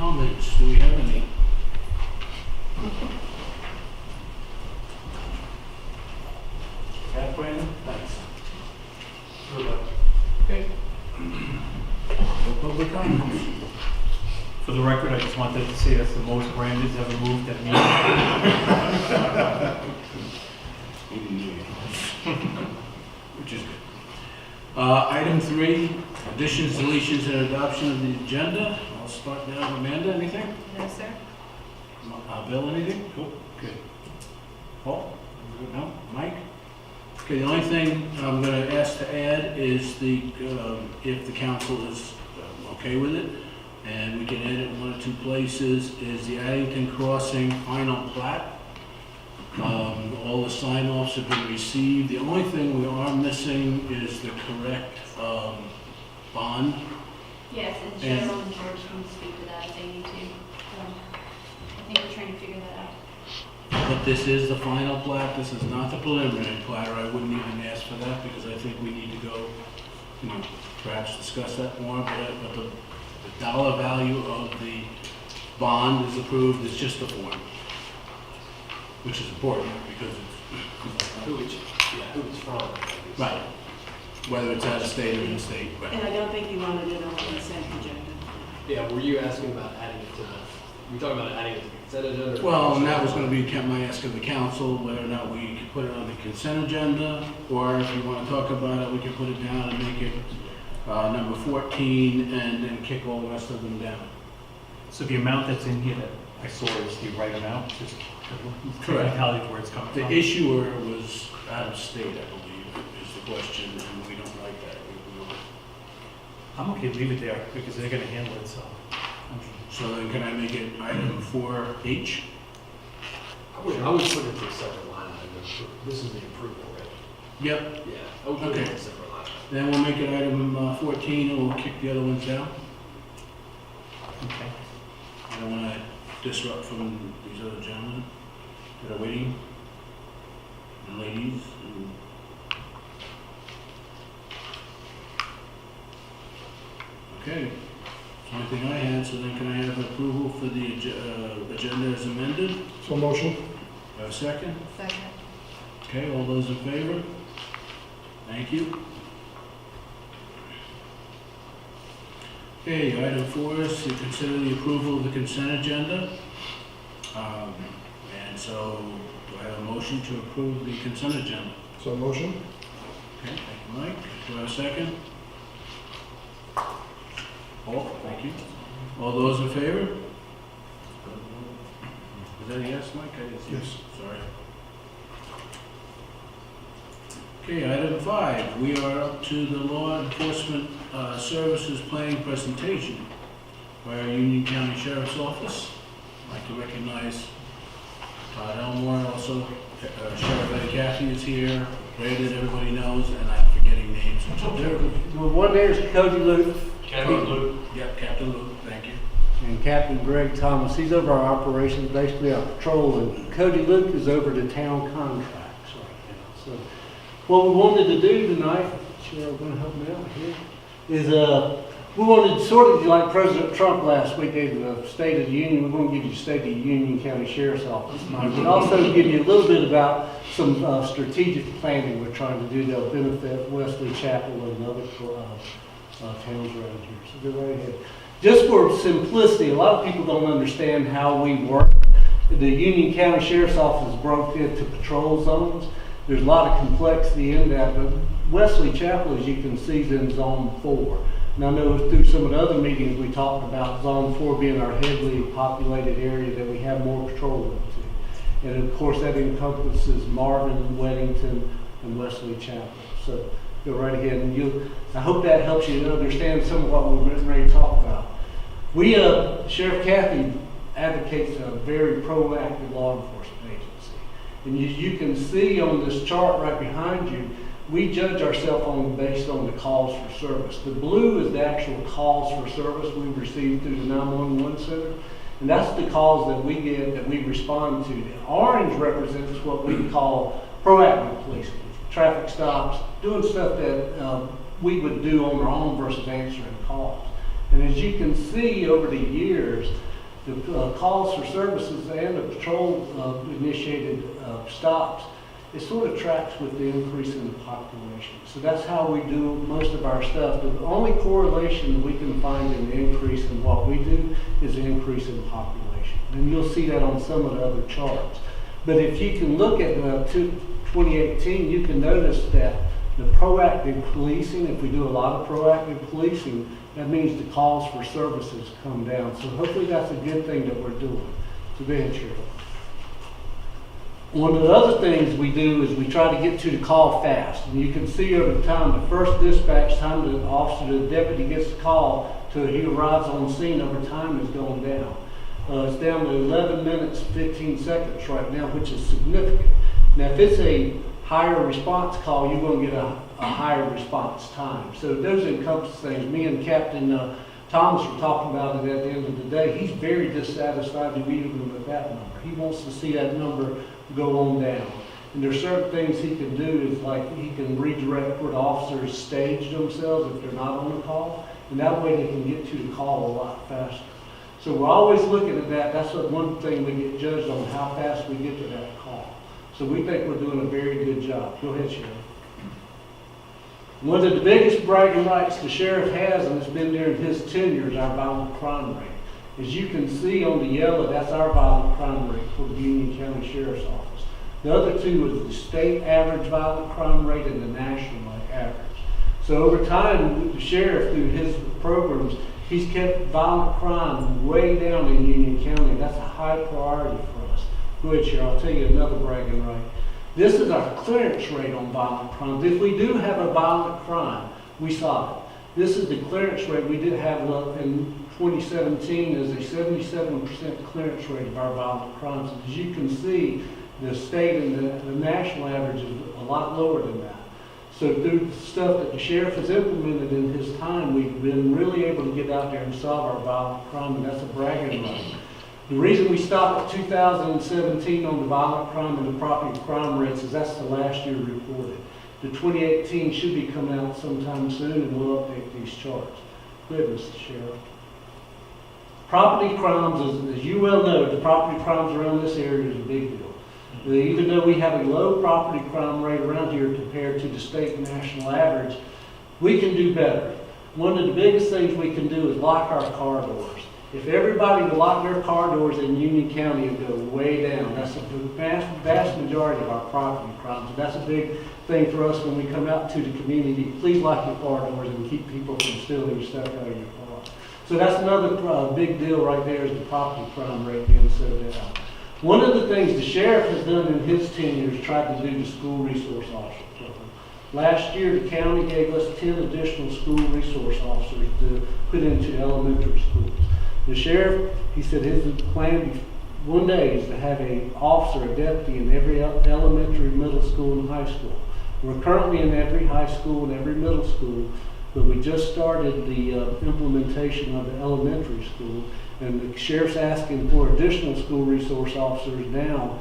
comments? Do we have any? Yeah, Brandon? Thanks. Okay. No public comments. For the record, I just wanted to say that's the most Brandon's ever moved at me. Which is good. Item 3, additions, deletions, and adoption of the agenda. I'll start now. Amanda, anything? No, sir. Bill, anything? Cool. Good. Paul? No? Mike? Okay, the only thing I'm going to ask to add is if the council is okay with it, and we can add it in 1 or 2 places, is the Addington Crossing final plat. All the sign-offs have been received. The only thing we are missing is the correct bond. Yes, and Cheryl and George can speak to that if they need to. I think we're trying to figure that out. But this is the final plat. This is not the preliminary plat, or I wouldn't even ask for that because I think we need to go, perhaps discuss that more. But the dollar value of the bond is approved. It's just a form, which is important because Who it's from. right. Whether it's out of state or in state. Right. And I don't think you wanted it on the consent agenda. Yeah, were you asking about adding it to the, were you talking about adding it to the consent agenda? Well, and that was going to be my ask of the council, whether or not we could put it on the consent agenda, or if you want to talk about it, we can put it down and make it number 14 and then kick all the rest of them down. So the amount that's in here that I saw is the right amount, just Correct. where it's coming The from. issuer was out of state, I believe, is the question, and we don't like that. I'm okay to leave it there because they're gonna handle it, so. So then can I make it item 4H? I would put it to a separate line item. This is the approval, right? Yep. Yeah, I would put it Okay. to a separate line item. Then we'll make it item 14, and we'll kick the other ones down. Okay. I don't want to disrupt from these other gentlemen that are waiting, and ladies. Okay, that's the only thing I had, so then can I have approval for the agenda as amended? So motion? Have a second? Second. Okay, all those in favor? Thank you. Okay, item 4 is to consider the approval of the consent agenda. And so, do I have a motion to approve the consent agenda? So motion? Okay, thank you, Mike. Do I have a second? Paul, thank you. All those in favor? Is that a yes, Mike? I didn't see. Yes. Sorry. Okay, item 5, we are up to the Law Enforcement Services Planning Presentation by our Union County Sheriff's Office. I'd like to recognize Todd Elmore, also Sheriff Eddie Caffey is here, Brandon, everybody knows, and I'm forgetting names. Well, one there is Cody Luke. Captain Luke. Yep, Captain Luke, thank you. And Captain Greg Thomas. He's over our operations, basically our patrol, and Cody Luke is over the town contracts right now. So what we wanted to do tonight, Cheryl going to help me out here, is we wanted to sort of like President Trump last week gave the State of the Union. We're going to give you State of the Union County Sheriff's Office tonight, but also give you a little bit about some strategic planning we're trying to do that'll benefit Wesley Chapel and other towns around here. So go right ahead. Just for simplicity, a lot of people don't understand how we work. The Union County Sheriff's Office is broken into patrol zones. There's a lot of complexity in that, but Wesley Chapel, as you can see, is in Zone 4. And I know through some of the other meetings we talked about Zone 4 being our heavily populated area that we have more patrol into. And of course that encompasses Marvin, Weddington, and Wesley Chapel. So go right ahead, and I hope that helps you understand some of what we're getting ready to talk about. We, Sheriff Caffey advocates a very proactive law enforcement agency. And you can see on this chart right behind you, we judge ourselves based on the calls for service. The blue is the actual calls for service we receive through the 911 center. And that's the calls that we get, that we respond to. The orange represents what we call proactive policing. Traffic stops, doing stuff that we would do on our own versus answering calls. And as you can see over the years, the calls for services and the patrol initiated stops, it sort of tracks with the increase in the population. So that's how we do most of our stuff. But the only correlation we can find in the increase in what we do is the increase in population. And you'll see that on some of the other charts. But if you can look at 2018, you can notice that the proactive policing, if we do a lot of proactive policing, that means the calls for services come down. So hopefully that's a good thing that we're doing. So go ahead, Cheryl. One of the other things we do is we try to get to the call fast. And you can see over time, the first dispatch time the officer, the deputy gets the call till he arrives on scene over time is going down. It's down to 11 minutes, 15 seconds right now, which is significant. Now, if it's a higher response call, you're going to get a higher response time. So those encompass things. Me and Captain Thomas were talking about it at the end of the day. He's very dissatisfied even with that number. He wants to see that number go on down. And there's certain things he can do, is like he can redirect where the officers stage themselves if they're not on the call, and that way they can get to the call a lot faster. So we're always looking at that. That's one thing we get judged on, how fast we get to that call. So we think we're doing a very good job. Go ahead, Sheriff. One of the biggest bragging rights the sheriff has, and it's been during his tenure, is our violent crime rate. As you can see on the yellow, that's our violent crime rate for the Union County Sheriff's Office. The other two is the state average violent crime rate and the national average. So over time, the sheriff, through his programs, he's kept violent crime way down in Union County. That's a high priority for us. Go ahead, Sheriff. I'll tell you another bragging right. This is our clearance rate on violent crimes. If we do have a violent crime, we solve it. This is the clearance rate we did have in 2017 is a 77% clearance rate of our violent crimes. As you can see, the state and the national average is a lot lower than that. So through the stuff that the sheriff has implemented in his time, we've been really able to get out there and solve our violent crime, and that's a bragging right. The reason we stopped at 2017 on the violent crime and the property crime rates is that's the last year reported. The 2018 should be coming out sometime soon, and we'll update these charts. Go ahead, Mr. Sheriff. Property crimes, as you well know, the property crimes around this area is a big deal. Even though we have a low property crime rate around here compared to the state and national average, we can do better. One of the biggest things we can do is lock our car doors. If everybody would lock their car doors in Union County, it would go way down. That's the vast majority of our property crimes. And that's a big thing for us when we come out to the community. Please lock your car doors and keep people from stealing your stuff out of your car. So that's another big deal right there, is the property crime rate being so down. One of the things the sheriff has done in his tenure is tried to do the school resource officer program. Last year, the county gave us 10 additional school resource officers to put into elementary schools. The sheriff, he said his plan one day is to have an officer, a deputy in every elementary, middle school, and high school. We're currently in every high school and every middle school, but we just started the implementation of the elementary school, and the sheriff's asking for additional school resource officers now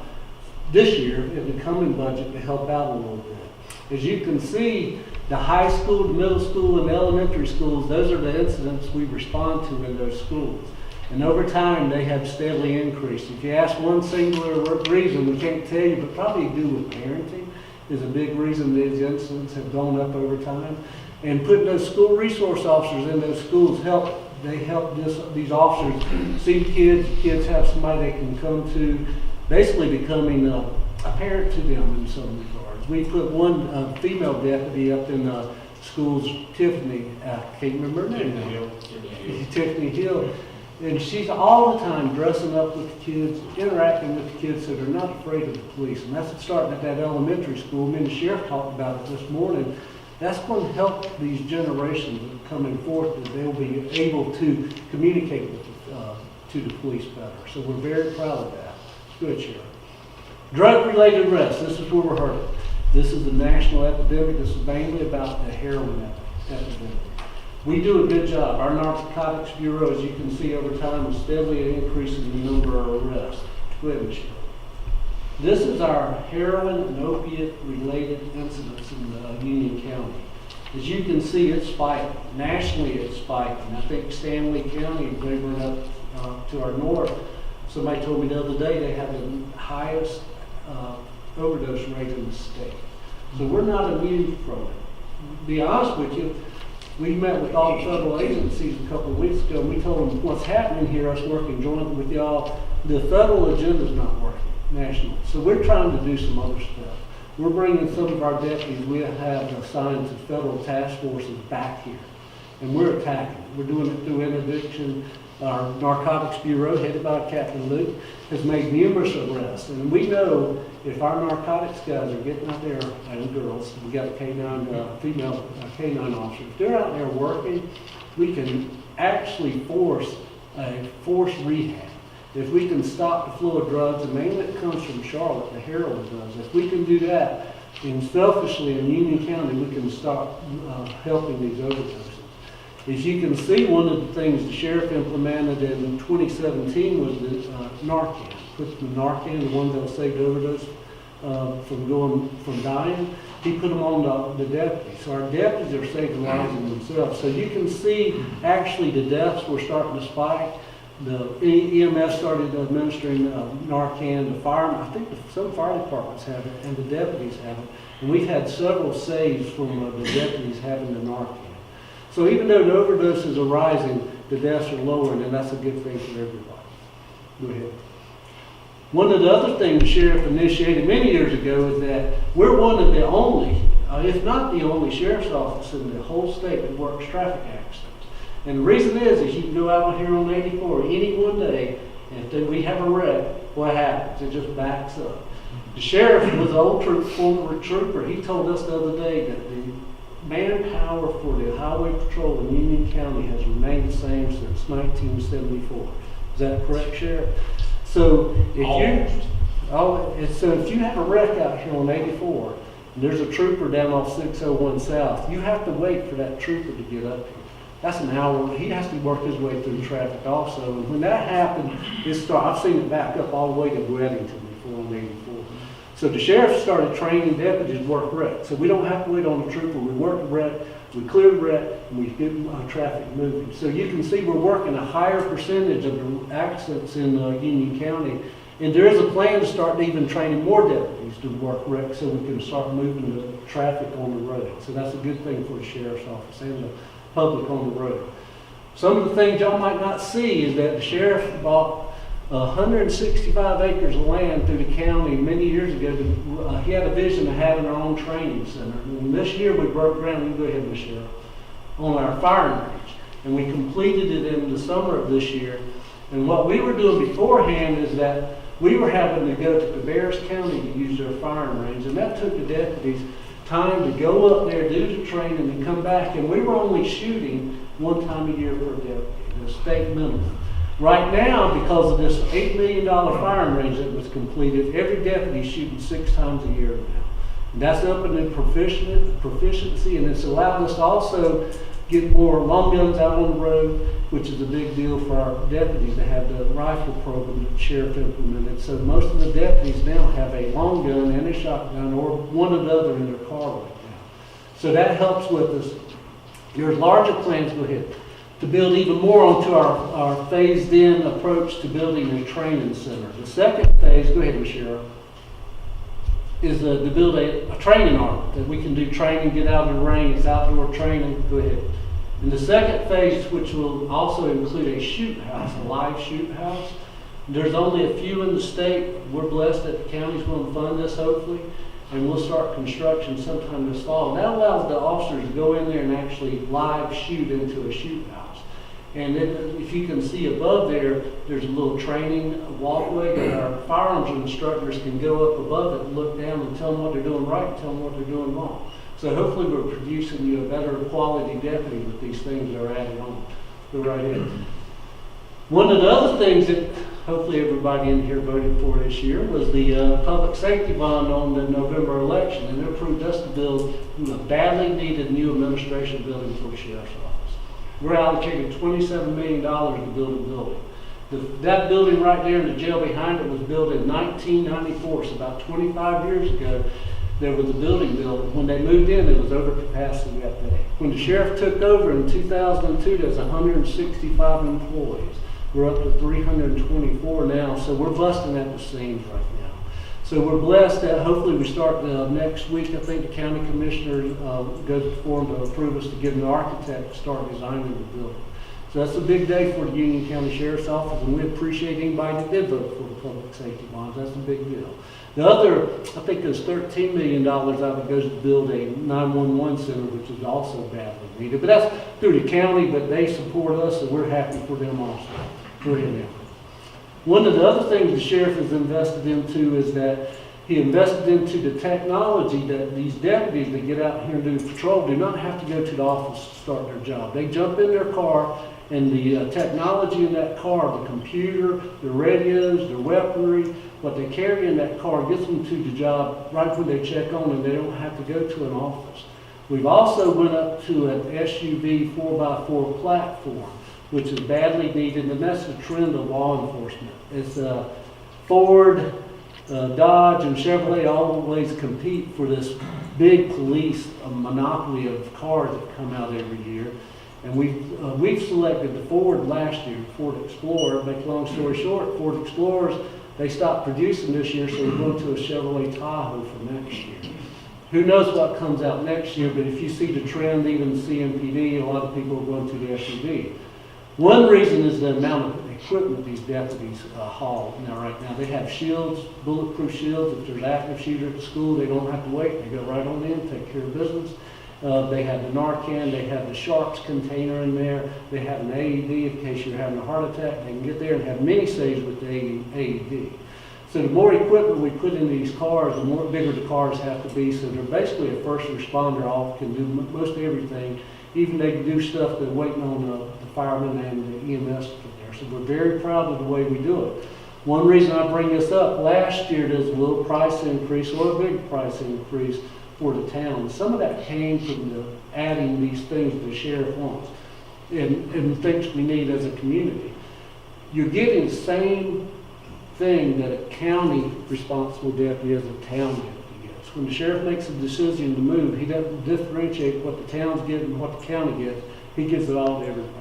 this year in the coming budget to help out a little bit. As you can see, the high school, the middle school, and elementary schools, those are the incidents we respond to in those schools. And over time, they have steadily increased. If you ask one singular reason, we can't tell you, but probably do with parenting is a big reason these incidents have gone up over time. And putting those school resource officers in those schools help these officers see kids have somebody they can come to, basically becoming a parent to them in some regards. We put one female deputy up in schools, Tiffany, I can't remember her name now. Tiffany Hill. And she's all the time dressing up with the kids, interacting with the kids, so they're not afraid of the police. And that's starting at that elementary school. Me and the sheriff talked about it this morning. That's going to help these generations coming forth, that they'll be able to communicate with to the police better. So we're very proud of that. Good, Sheriff. Drug-related arrests. This is where we're hurting. This is a national epidemic. This is mainly about the heroin epidemic. We do a good job. Our Narcotics Bureau, as you can see over time, is steadily increasing the number of arrests. Go ahead, Michelle. This is our heroin and opiate-related incidents in Union County. As you can see, it's spiking. Nationally, it's spiking. I think Stanley County, neighboring up to our north, somebody told me the other day they have the highest overdose rate in the state. So we're not immune from it. To be honest with you, we met with all the federal agencies a couple of weeks ago, and we told them what's happening here, us working jointly with y'all, the federal agenda is not working nationally. So we're trying to do some other stuff. We're bringing some of our deputies we have assigned to federal task forces back here, and we're attacking it. We're doing it through interdiction. Our Narcotics Bureau, headed by Captain Luke, has made numerous arrests. And we know if our narcotics guys are getting out there, and girls, we got a K-9, female K-9 officer, if they're out there working, we can actually force a forced rehab. If we can stop the flow of drugs, and mainly it comes from Charlotte, the heroin does. If we can do that, and selfishly in Union County, we can stop helping these overdoses. As you can see, one of the things the sheriff implemented in 2017 was the Narcan. Put the Narcan, the ones that saved overdose from dying, he put them on the deputies. So our deputies are saving lives in themselves. So you can see actually the deaths were starting to spike. The EMS started administering Narcan. The firemen, I think some fire departments have it, and the deputies have it. And we've had several saves from the deputies having the Narcan. So even though the overdoses are rising, the deaths are lowering, and that's a good thing for everybody. Go ahead. One of the other things the sheriff initiated many years ago is that we're one of the only, if not the only sheriff's office in the whole state that works traffic accidents. And the reason is you can go out here on 84 any one day, and if we have a wreck, what happens? It just backs up. The sheriff was an old former trooper. He told us the other day that the manpower for the highway patrol in Union County has remained the same since 1974. Is that correct, Sheriff? So if you have a wreck out here on 84, and there's a trooper down off 601 South, you have to wait for that trooper to get up here. That's an hour. He has to work his way through traffic also. And when that happened, I've seen it back up all the way to Weddington before on 84. So the sheriff started training deputies to work wreck. So we don't have to wait on the trooper. We work the wreck, we clear the wreck, and we get traffic moving. So you can see we're working a higher percentage of the accidents in Union County. And there is a plan to start even training more deputies to work wreck so we can start moving the traffic on the road. So that's a good thing for the sheriff's office and the public on the road. Some of the things y'all might not see is that the sheriff bought 165 acres of land through the county many years ago. He had a vision of having our own training center. And this year we broke ground, you can go ahead, Ms. Sheriff, on our firing range. And we completed it in the summer of this year. And what we were doing beforehand is that we were having to go to Cabarrus County to use their firing range. And that took the deputies time to go up there, do the training, and come back. And we were only shooting one time a year per deputy, the state minimum. Right now, because of this $8 million firing range that was completed, every deputy is shooting 6 times a year now. And that's up in the proficiency, and it's allowed us to also get more long guns out on the road, which is a big deal for our deputies to have the rifle program that the sheriff implemented. So most of the deputies now have a long gun and a shotgun or one or the other in their car right now. So that helps with us. There's larger plans, go ahead, to build even more onto our phased-in approach to building a training center. The second phase, go ahead, Sheriff, is to build a training arm that we can do training, get out of the rain, it's outdoor training, go ahead. And the second phase, which will also include a shoot house, a live shoot house. There's only a few in the state. We're blessed that the county's going to fund this, hopefully, and we'll start construction sometime this fall. And that allows the officers to go in there and actually live shoot into a shoot house. And then if you can see above there, there's a little training walkway that our firearms instructors can go up above it and look down and tell them what they're doing right and tell them what they're doing wrong. So hopefully we're producing you a better quality deputy with these things that are added on. Go right ahead. One of the other things that hopefully everybody in here voted for this year was the public safety bond on the November election, and it approved us to build a badly needed new administration building for the sheriff's office. We're allocated $27 million to build a building. That building right there in the jail behind it was built in 1994, so about 25 years ago. there was a building built. When they moved in, it was over capacity that day. When the sheriff took over in 2002, there was 165 employees. We're up to 324 now, so we're busting at the seams right now. So we're blessed that hopefully we start next week. I think the county commissioner goes before them to approve us to get an architect to start designing the building. So that's a big day for the Union County Sheriff's Office, and we appreciate anybody that did vote for the public safety bonds. That's a big deal. The other, I think there's $13 million out of it goes to build a 911 center, which is also badly needed. But that's through the county, but they support us, and we're happy for them also. Go ahead now. One of the other things the sheriff has invested into is that he invested into the technology that these deputies that get out here and do patrol do not have to go to the office to start their job. They jump in their car, and the technology in that car, the computer, the radios, the weaponry, what they carry in that car gets them to the job right when they check on, and they don't have to go to an office. We've also went up to an SUV 4x4 platform, which is badly needed, and that's the trend of law enforcement. It's Ford, Dodge, and Chevrolet always compete for this big police monopoly of cars that come out every year. And we've selected the Ford last year, Ford Explorer. Make a long story short, Ford Explorers, they stopped producing this year, so we're going to a Chevrolet Tahoe for next year. Who knows what comes out next year, but if you see the trend, even CMPD, a lot of people are going to the SUV. One reason is the amount of equipment these deputies haul right now. They have shields, bulletproof shields. If there's active shooter at the school, they don't have to wait. They go right on in, take care of business. They have the Narcan, they have the Sharps container in there, they have an AED in case you're having a heart attack. They can get there and have mini saves with the AED. So the more equipment we put in these cars, the more bigger the cars have to be. So they're basically a first responder, all can do most everything. Even they can do stuff that's waiting on the firemen and the EMS to get there. So we're very proud of the way we do it. One reason I bring this up, last year there's a little price increase or a big price increase for the town. Some of that came from adding these things the sheriff wants and things we need as a community. You're getting the same thing that a county responsible deputy as a town deputy gets. When the sheriff makes a decision to move, he doesn't differentiate what the town's getting and what the county gets. He gives it all to everybody.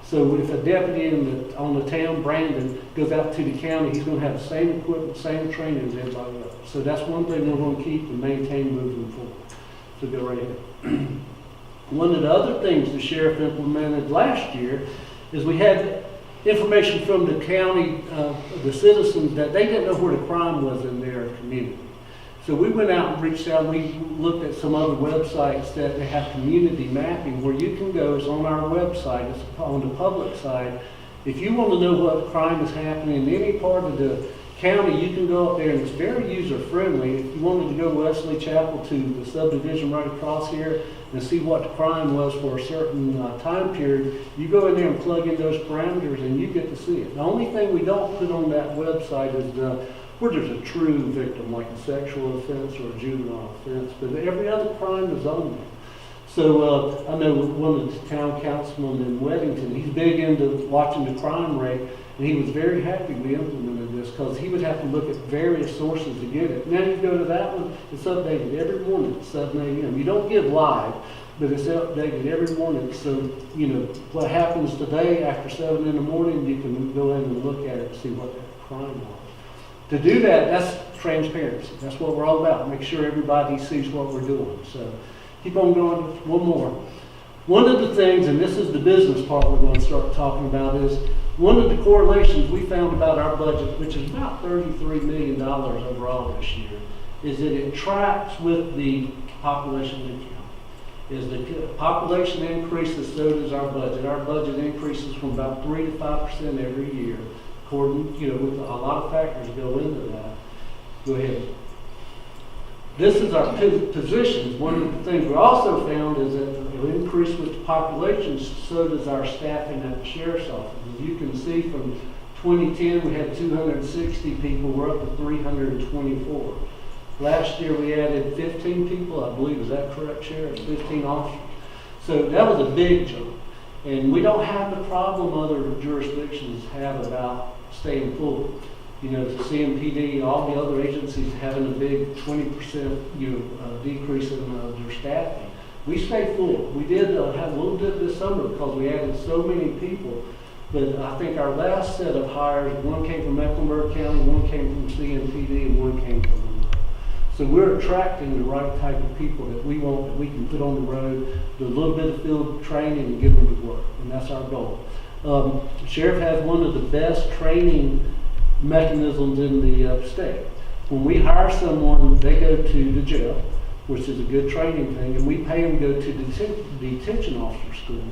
So if a deputy on the town, Brandon, goes out to the county, he's going to have the same equipment, same training as everybody else. So that's one thing we're going to keep and maintain moving forward. So go right ahead. One of the other things the sheriff implemented last year is we had information from the county, the citizens, that they didn't know where the crime was in their community. So we went out and reached out, and we looked at some other websites that they have community mapping where you can go. It's on our website, it's on the public side. If you want to know what crime is happening in any part of the county, you can go up there, and it's very user friendly. If you wanted to go Wesley Chapel to the subdivision right across here and see what the crime was for a certain time period, you go in there and plug in those parameters and you get to see it. The only thing we don't put on that website is where there's a true victim, like a sexual offense or a juvenile offense, but every other crime is on there. So I know one of the town councilmen in Weddington, he's big into watching the crime rate, and he was very happy we implemented this because he would have to look at various sources to get it. Now you go to that one, it's updated every morning at 7 a.m. You don't get live, but it's updated every morning. So, you know, what happens today after 7 in the morning, you can go in and look at it and see what that crime was. To do that, that's transparency. That's what we're all about. Make sure everybody sees what we're doing. So keep on going. One more. One of the things, and this is the business part we're going to start talking about, is one of the correlations we found about our budget, which is about $33 million overall this year, is that it tracks with the population of the county. As the population increases, so does our budget. Our budget increases from about 3 to 5% every year. According, you know, with a lot of factors go into that. Go ahead. This is our positions. One of the things we also found is that it increased with the population, so does our staffing at the sheriff's office. As you can see, from 2010 we had 260 people. We're up to 324. Last year we added 15 people, I believe. Is that correct, Sheriff? 15 officers. So that was a big jump. And we don't have the problem other jurisdictions have about staying full. You know, the CMPD, all the other agencies having a big 20%, decrease in their staffing. We stay full. We did have a little dip this summer because we added so many people. But I think our last set of hires, one came from Mecklenburg County, one came from CMPD, and one came from so we're attracting the right type of people that we want, that we can put on the road, do a little bit of field training and get them to work, and that's our goal. The sheriff has one of the best training mechanisms in the state. When we hire someone, they go to the jail, which is a good training thing, and we pay them to go to detention officer school.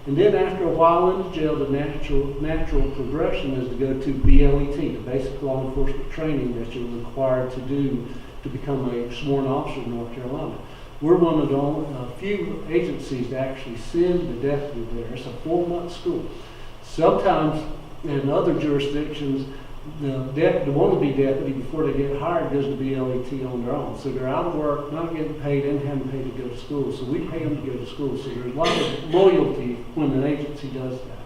And then after a while in the jail, the natural progression is to go to BLET, the basic law enforcement training that you're required to do to become a sworn officer in North Carolina. We're one of the few agencies that actually send the deputy there. It's a 4-month school. Sometimes in other jurisdictions, the wannabe deputy, before they get hired, goes to BLET on their own. So they're out of work, not getting paid, and haven't paid to go to school. So we pay them to go to school. So there's a lot of loyalty when an agency does that.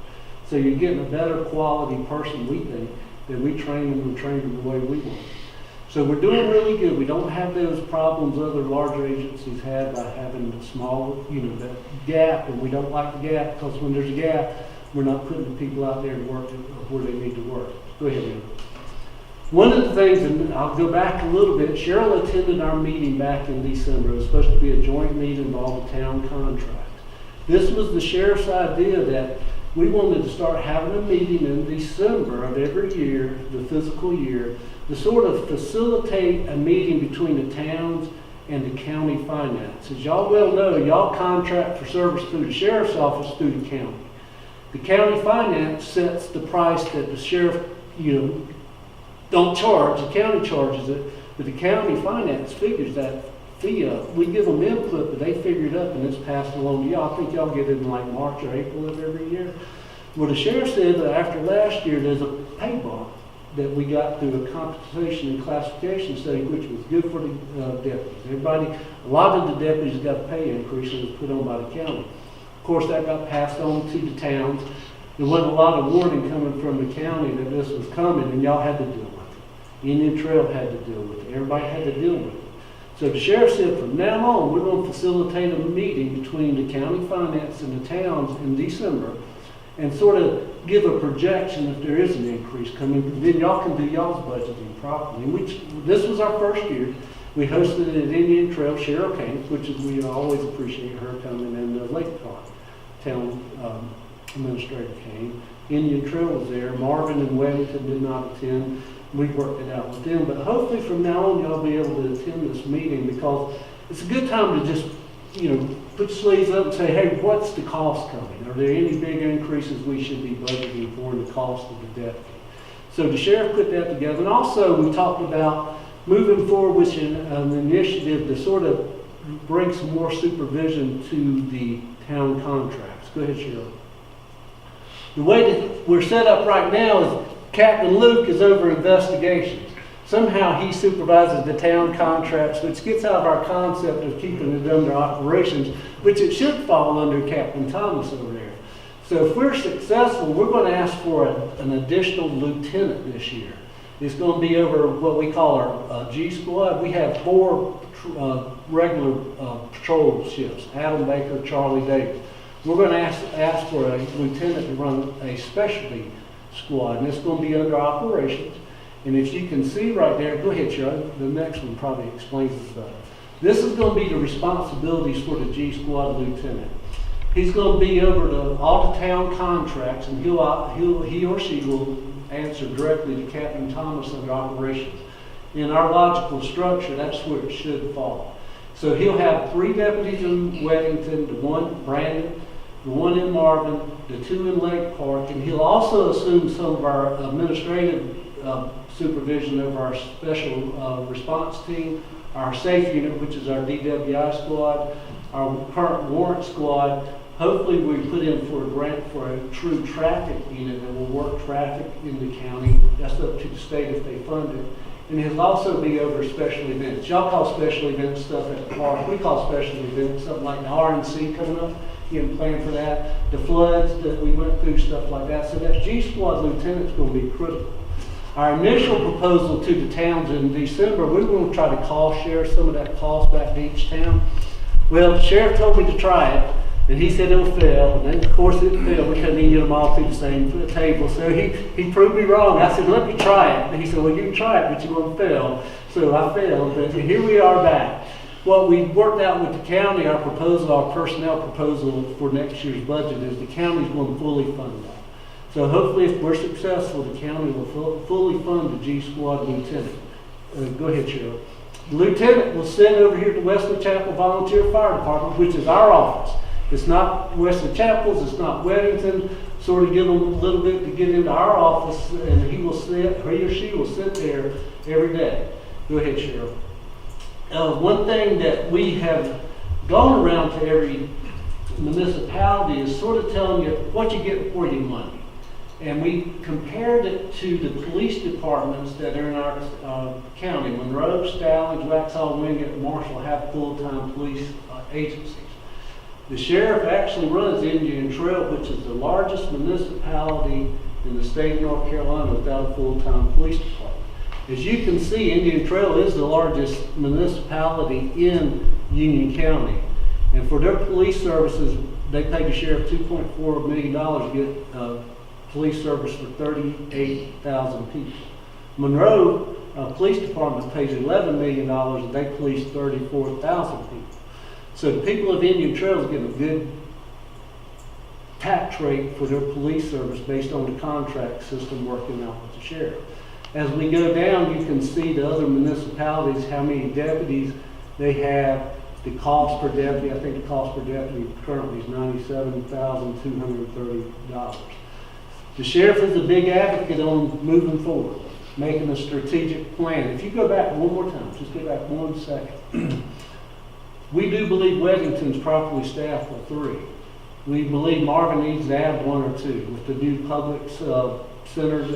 So you're getting a better quality person, we think, that we train them and train them the way we want. So we're doing really good. We don't have those problems other larger agencies have by having the small, that gap, and we don't like the gap because when there's a gap, we're not putting the people out there to work where they need to work. Go ahead, Ann. One of the things, and I'll go back a little bit, Cheryl attended our meeting back in December. It was supposed to be a joint meeting involving town contracts. This was the sheriff's idea that we wanted to start having a meeting in December of every year, the fiscal year, to sort of facilitate a meeting between the towns and the county finance. As y'all well know, y'all contract for service through the sheriff's office through the county. The county finance sets the price that the sheriff, don't charge. The county charges it, but the county finance figures that fee up. We give them input, but they figure it up and it's passed along to y'all. I think y'all get it in like March or April of every year. Well, the sheriff said that after last year, there's a pay bump that we got through a compensation and classification study, which was good for the deputies. A lot of the deputies got a pay increase that was put on by the county. Of course, that got passed on to the towns. There wasn't a lot of warning coming from the county that this was coming, and y'all had to deal with it. Indian Trail had to deal with it. Everybody had to deal with it. So the sheriff said, from now on, we're going to facilitate a meeting between the county finance and the towns in December and sort of give a projection if there is an increase coming. Then y'all can do y'all's budgeting properly. This was our first year. We hosted it at Indian Trail. Cheryl came, which is, we always appreciate her coming, and the Lake Park town administrator came. Indian Trail was there. Marvin and Wellington did not attend. We worked it out with them. But hopefully from now on, y'all be able to attend this meeting because it's a good time to just, put your sleeves up and say, hey, what's the cost coming? Are there any big increases we should be budgeting for in the cost of the deputy? So the sheriff put that together. And also we talked about moving forward with an initiative to sort of bring some more supervision to the town contracts. Go ahead, Cheryl. The way that we're set up right now is Captain Luke is over investigations. Somehow he supervises the town contracts, which gets out of our concept of keeping it under operations, which it should fall under Captain Thomas over there. So if we're successful, we're going to ask for an additional lieutenant this year. It's going to be over what we call our G squad. We have 4 regular patrol ships, Adam Baker, Charlie Davis. We're going to ask for a lieutenant to run a specialty squad, and it's going to be under operations. And if you can see right there, go ahead, Cheryl, the next one probably explains this better. This is going to be the responsibilities for the G Squad lieutenant. He's going to be over all the town contracts, and he or she will answer directly to Captain Thomas under operations. In our logical structure, that's where it should fall. So he'll have 3 deputies in Weddington, the 1 Brandon, the 1 in Marvin, the 2 in Lake Park, and he'll also assume some of our administrative supervision over our special response team, our safe unit, which is our DWI squad, our current warrant squad. Hopefully we put in for a grant for a true traffic unit that will work traffic in the county. That's up to the state if they fund it. And he'll also be over special events. Y'all call special events stuff at the park. We call special events something like the RNC coming up. You can plan for that. The floods that we went through, stuff like that. So that G Squad lieutenant's going to be critical. Our initial proposal to the towns in December, we were going to try to cost share some of that cost back to each town. Well, the sheriff told me to try it, and he said it'll fail, and then of course it failed. We couldn't even get them all to the same table, so he proved me wrong. I said, let me try it. And he said, well, you can try it, but you're going to fail. So I failed, but here we are back. What we worked out with the county, our proposal, our personnel proposal for next year's budget is the county's going to fully fund that. So hopefully if we're successful, the county will fully fund the G Squad lieutenant. Go ahead, Cheryl. The lieutenant will sit over here at the Wesley Chapel Volunteer Fire Department, which is our office. It's not Wesley Chapel's, it's not Weddington. Sort of give them a little bit to get into our office, and he or she will sit there every day. Go ahead, Cheryl. One thing that we have gone around to every municipality is sort of telling you what you get for your money. And we compared it to the police departments that are in our county. Monroe, Stallings, Waxhaw, Wingate, and Marshall have full-time police agencies. The sheriff actually runs Indian Trail, which is the largest municipality in the state of North Carolina without a full-time police department. As you can see, Indian Trail is the largest municipality in Union County. And for their police services, they pay the sheriff $2.4 million to get police service for 38,000 people. Monroe Police Department pays $11 million and they police 34,000 people. So the people of Indian Trail is getting a good tax rate for their police service based on the contract system working out with the sheriff. As we go down, you can see the other municipalities, how many deputies they have, the cost per deputy. I think the cost per deputy currently is $97,230. The sheriff is a big advocate on moving forward, making a strategic plan. If you go back one more time, just go back 1 second. We do believe Weddington's properly staffed with 3. We believe Marvin needs to add 1 or 2 with the new public centers,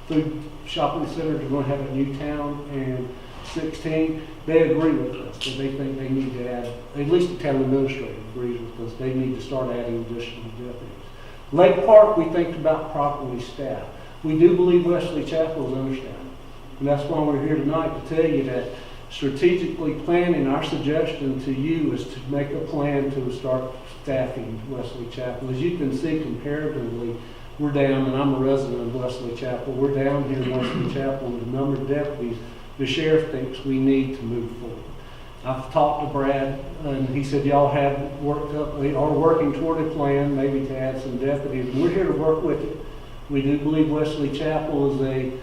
food shopping centers are going to have at Newtown and 16. They agree with us, but they think they need to add, at least the town administrator agrees with us, they need to start adding additional deputies. Lake Park, we think about properly staffed. We do believe Wesley Chapel is understaffed. And that's why we're here tonight to tell you that strategically planning, our suggestion to you is to make a plan to start staffing Wesley Chapel. As you can see comparatively, we're down, and I'm a resident of Wesley Chapel, we're down here in Wesley Chapel with the number of deputies the sheriff thinks we need to move forward. I've talked to Brad, and he said y'all have worked up, we are working toward a plan, maybe to add some deputies. We're here to work with it. We do believe Wesley Chapel is going to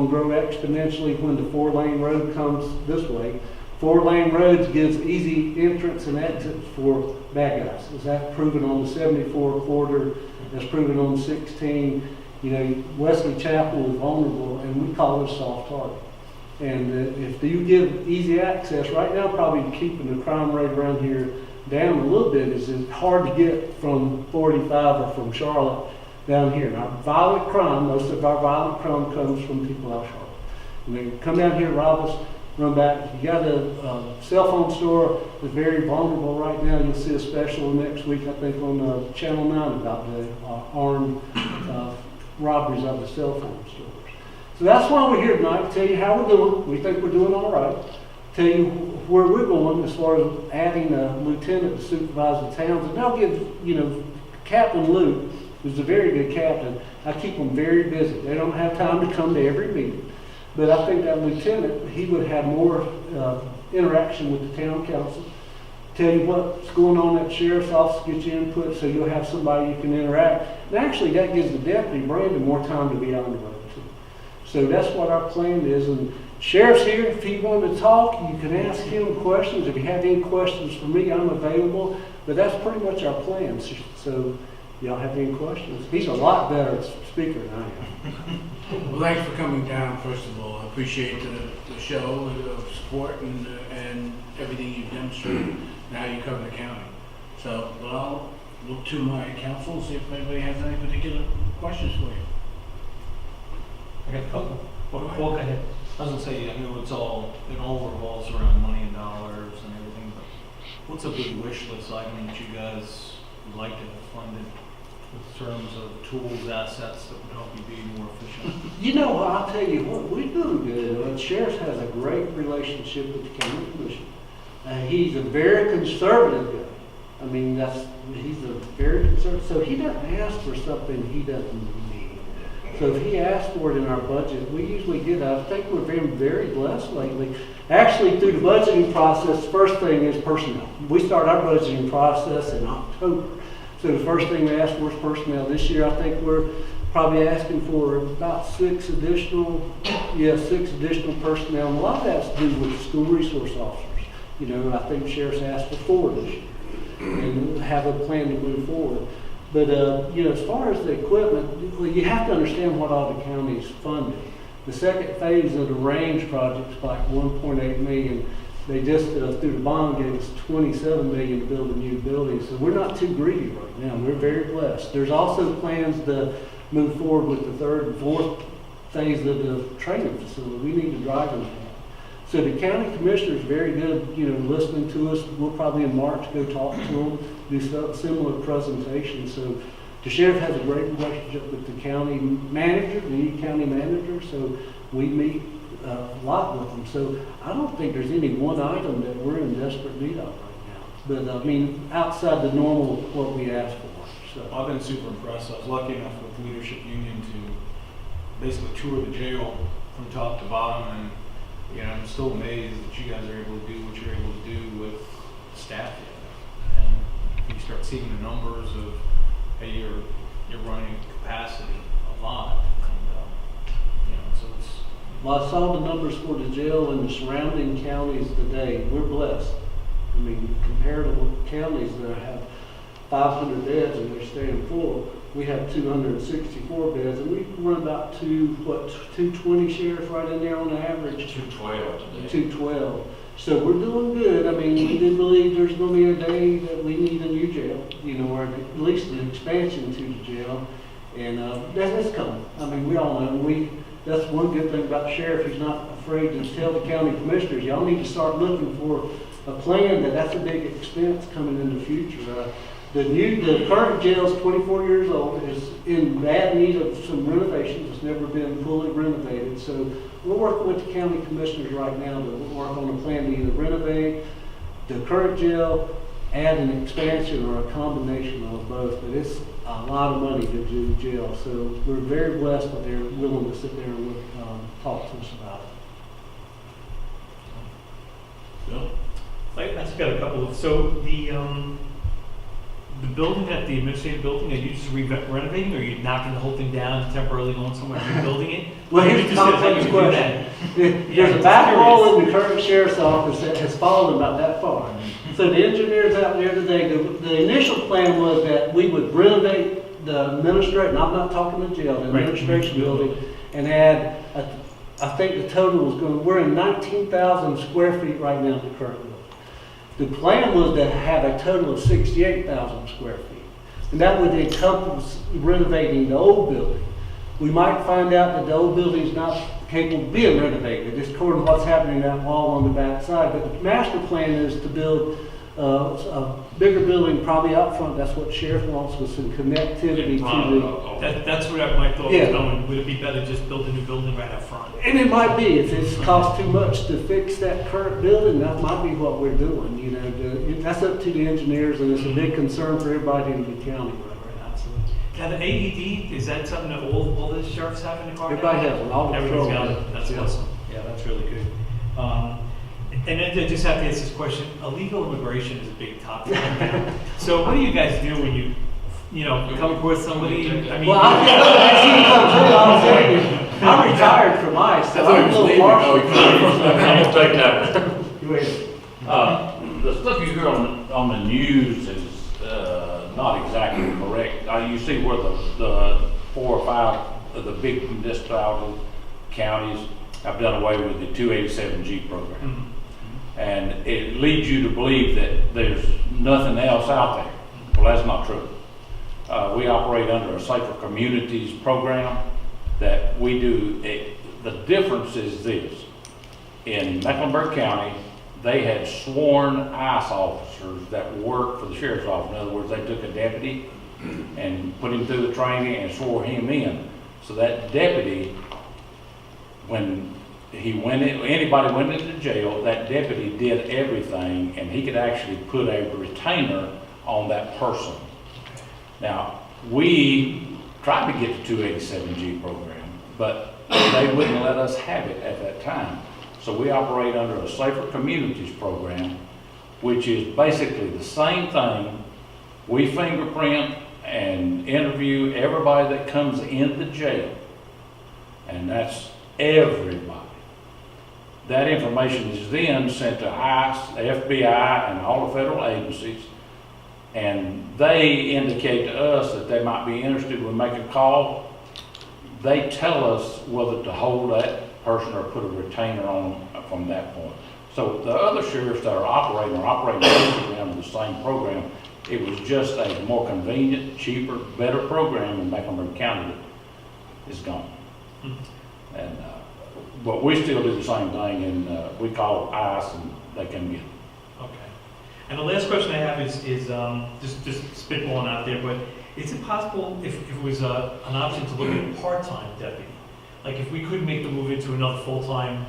grow exponentially when the 4-lane road comes this way. 4-lane roads gives easy entrance and exits for bad guys. Is that proven on the 74 corridor? That's proven on 16. You know, Wesley Chapel is vulnerable, and we call it a soft target. And if you give easy access, right now probably keeping the crime rate around here down a little bit is it's hard to get from 45 or from Charlotte down here. Now, violent crime, most of our violent crime comes from people out of Charlotte. And they come down here, rob us, run back. You got a cell phone store that's very vulnerable right now. You'll see a special next week, I think, on Channel 9 about the armed robberies of the cell phone stores. So that's why we're here tonight, to tell you how we're doing. We think we're doing all right. Tell you where we're going as far as adding a lieutenant to supervise the towns. And I'll give, Captain Luke, who's a very good captain, I keep them very busy. They don't have time to come to every meeting. But I think that lieutenant, he would have more interaction with the town council, tell you what's going on at the sheriff's office, get your input so you'll have somebody you can interact. And actually, that gives the deputy, Brandon, more time to be on the road too. So that's what our plan is. And sheriff's here. If he wanted to talk, you can ask him questions. If you have any questions for me, I'm available. But that's pretty much our plan. So y'all have any questions? He's a lot better speaker than I am. Well, thanks for coming down, first of all. I appreciate the show of support and everything you've demonstrated. Now you cover the county. So, well, I'll look to my council and see if anybody has any particular questions for you. I got a couple. Go ahead. I was gonna say, I know it all revolves around money and dollars and everything, but what's a big wish list item that you guys would like to have funded in terms of tools, assets that would help you be more efficient? You know, I'll tell you what, we're doing good. The sheriff has a great relationship with the county commission. He's a very conservative guy. I mean, he's a very conservative, so he doesn't ask for something he doesn't need. So if he asks for it in our budget, we usually get it. I think we've been very blessed lately. Actually, through the budgeting process, the first thing is personnel. We start our budgeting process in October. So the first thing we ask for is personnel. This year, I think we're probably asking for about 6 additional personnel. And a lot of that's to do with school resource officers. You know, I think the sheriff's asked for 4 this year, and we'll have a plan to move forward. But, you know, as far as the equipment, you have to understand what all the counties funded. The second phase of the range project's like 1.8 million. They just, through the bond, gave us 27 million to build a new building. So we're not too greedy right now. We're very blessed. There's also plans to move forward with the 3rd and 4th phase of the training facility. We need to drive them. So the county commissioner is very good, you know, listening to us. We'll probably in March go talk to them, do some similar presentations. So the sheriff has a great relationship with the county manager, the new county manager. So we meet a lot with them. So I don't think there's any one item that we're in desperate need of right now. But I mean, outside the normal what we ask for. So I've been super impressed. I was lucky enough with Leadership Union to basically tour the jail from top to bottom, and you know, I'm still amazed that you guys are able to do what you're able to do with staff here. And you start seeing the numbers of, hey, you're running capacity a lot, and you know, so it's. well, I saw the numbers for the jail and the surrounding counties today. We're blessed. I mean, compared to counties that have 500 beds and they're staying full, we have 264 beds, and we run about 220 sheriffs right in there on average. 212 today. 212. So we're doing good. I mean, we do believe there's going to be a day that we need a new jail, you know, or at least an expansion to the jail, and that's coming. I mean, we all know that's one good thing about the sheriff. He's not afraid to tell the county commissioners, y'all need to start looking for a plan that's a big expense coming in the future. The current jail is 24 years old. It's in bad need of some renovations. It's never been fully renovated. So we're working with the county commissioners right now to work on a plan to either renovate the current jail, add an expansion, or a combination of both. But it's a lot of money to do jail. So we're very blessed that they're willing to sit there and talk to us about it. Bill? I just got a couple of, so the building, the administrative building, are you just renovating, or are you knocking the whole thing down, temporarily going somewhere and rebuilding it? Well, Or here's you the just gonna complex let you do question. that? There's a back wall in the current sheriff's office that has fallen about that far. So the engineers out there today, the initial plan was that we would renovate the administration, I'm not talking the jail, the Right. administration building, and add, I think the total was going, we're in 19,000 square feet right now in the current building. The plan was to have a total of 68,000 square feet. And that would encompass renovating the old building. We might find out that the old building is not capable of being renovated, just according to what's happening in that wall on the back side. But the master plan is to build a bigger building probably out front. That's what the sheriff wants, with some connectivity to That's where my thought Yeah. was going. Would it be better just build a new building right up front? the, and it might be, if it's cost too much to fix that current building, that might be what we're doing, you know. That's up to the engineers, and it's a big concern for everybody in the county right now. So Now, the AED, is that something that all the sheriffs have in the car? now? everybody has one, all the Everybody's patrol. got it. That's Yeah. awesome. Yeah, that's really good. And then I just have to ask this question. Illegal immigration is a big topic right now. So what do you guys do when you come across somebody? I mean, Well, I see you come through, I'll tell you, I'm retired from ICE, so I'm a little partial. I'm gonna take that. Go ahead. The stuff you hear on the news is not exactly correct. You see where the 4 or 5 of the big municipality counties have done away with the 287G program. Mhm. And it leads you to believe that there's nothing else out there. Well, that's not true. We operate under a Safer Communities program that we do. The difference is this. In Mecklenburg County, they had sworn ICE officers that worked for the sheriff's office. In other words, they took a deputy and put him through the training and swore him in. So that deputy, when he went in, anybody went into jail, that deputy did everything, and he could actually put a retainer on that person. Now, we tried to get the 287G program, but they wouldn't let us have it at that time. So we operate under a Safer Communities program, which is basically the same thing. We fingerprint and interview everybody that comes into jail, and that's everybody. That information is then sent to ICE, the FBI, and all the federal agencies, and they indicate to us that they might be interested. We make a call. They tell us whether to hold that person or put a retainer on from that point. So the other sheriffs that are operating basically under the same program. It was just a more convenient, cheaper, better program, and Mecklenburg County is gone. And but we still do the same thing, and we call ICE, and they come get it. Okay. And the last question I have is just spitballing out there, but is it possible if it was an option to look at a part-time deputy? Like if we could make the move into another full-time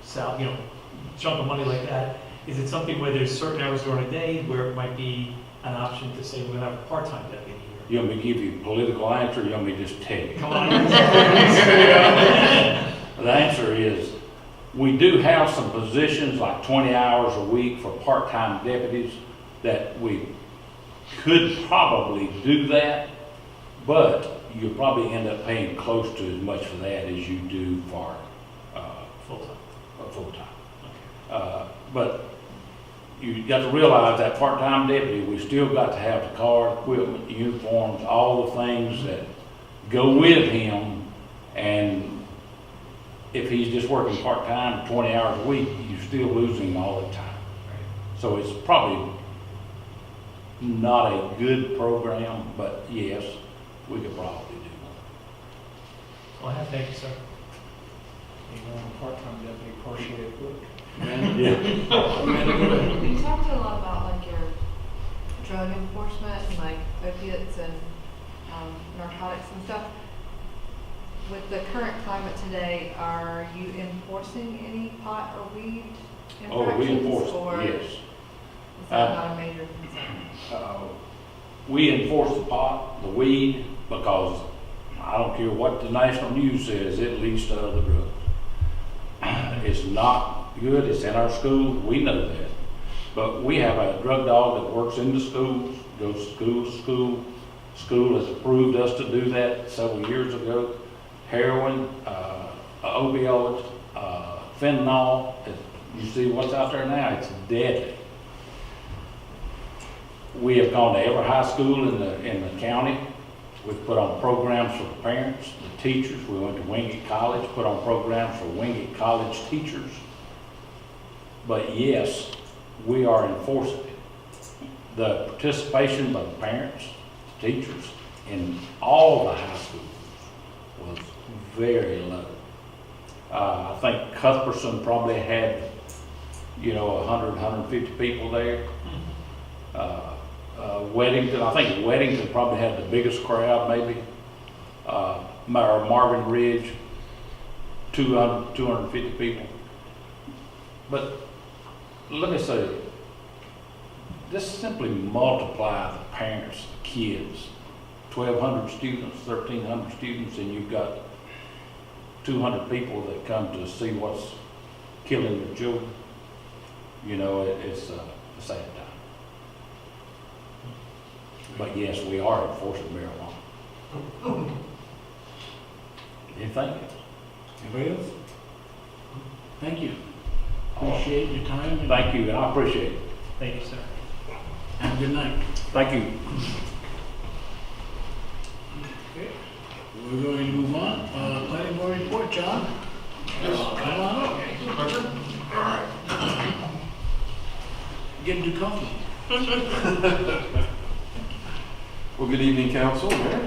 chunk of money like that, is it something where there's certain hours during a day where it might be an option to say we're going to have a part-time deputy here? You want me to give you a political answer, or you want me to just tell you? Come on. The answer is, we do have some positions, like 20 hours a week for part-time deputies, that we could probably do that, but you'll probably end up paying close to as much for that as you do for full-time. But you got to realize that part-time deputy, we still got to have the car, equipment, uniforms, all the things that go with him. And if he's just working part-time, 20 hours a week, you're still losing all the time. So it's probably not a good program, but yes, we could probably do one. Well, I have, thank you, sir. You know, a part-time deputy, partially work. You talked a lot about like your drug enforcement and like opiates and narcotics and stuff. With the current climate today, are you enforcing any pot or weed infractions? Oh, we enforce, or yes. Is that not a major concern? We enforce the pot, the weed, because I don't care what the national news says, it leads to other drugs. It's not good, it's in our schools, we know that. But we have a drug dog that works in the schools, goes school to school. School has approved us to do that several years ago. Heroin, opioids, fentanyl, you see what's out there now, it's deadly. We have gone to every high school in the county. We've put on programs for the parents, the teachers. We went to Wingate College, put on programs for Wingate College teachers. But yes, we are enforcing it. The participation by the parents, the teachers, in all the high schools was very low. I think Cuthbertson probably had, 100, 150 people there. Weddington, I think Weddington probably had the biggest crowd, maybe. Marvin Ridge, 200, 250 people. But let me say, just simply multiply the parents, the kids, 1,200 students, 1,300 students, and you've got 200 people that come to see what's killing their children. It's a sad time. But yes, we are enforcing marijuana. Anything else? Anybody else? Thank you. Appreciate your time. and Thank you, and I appreciate it. Thank you, sir. Have a good night. Thank you. Okay. We're going to move on. Planning board report, John? Come on up. Getting too comfortable. Well, good evening, Council. Mayor.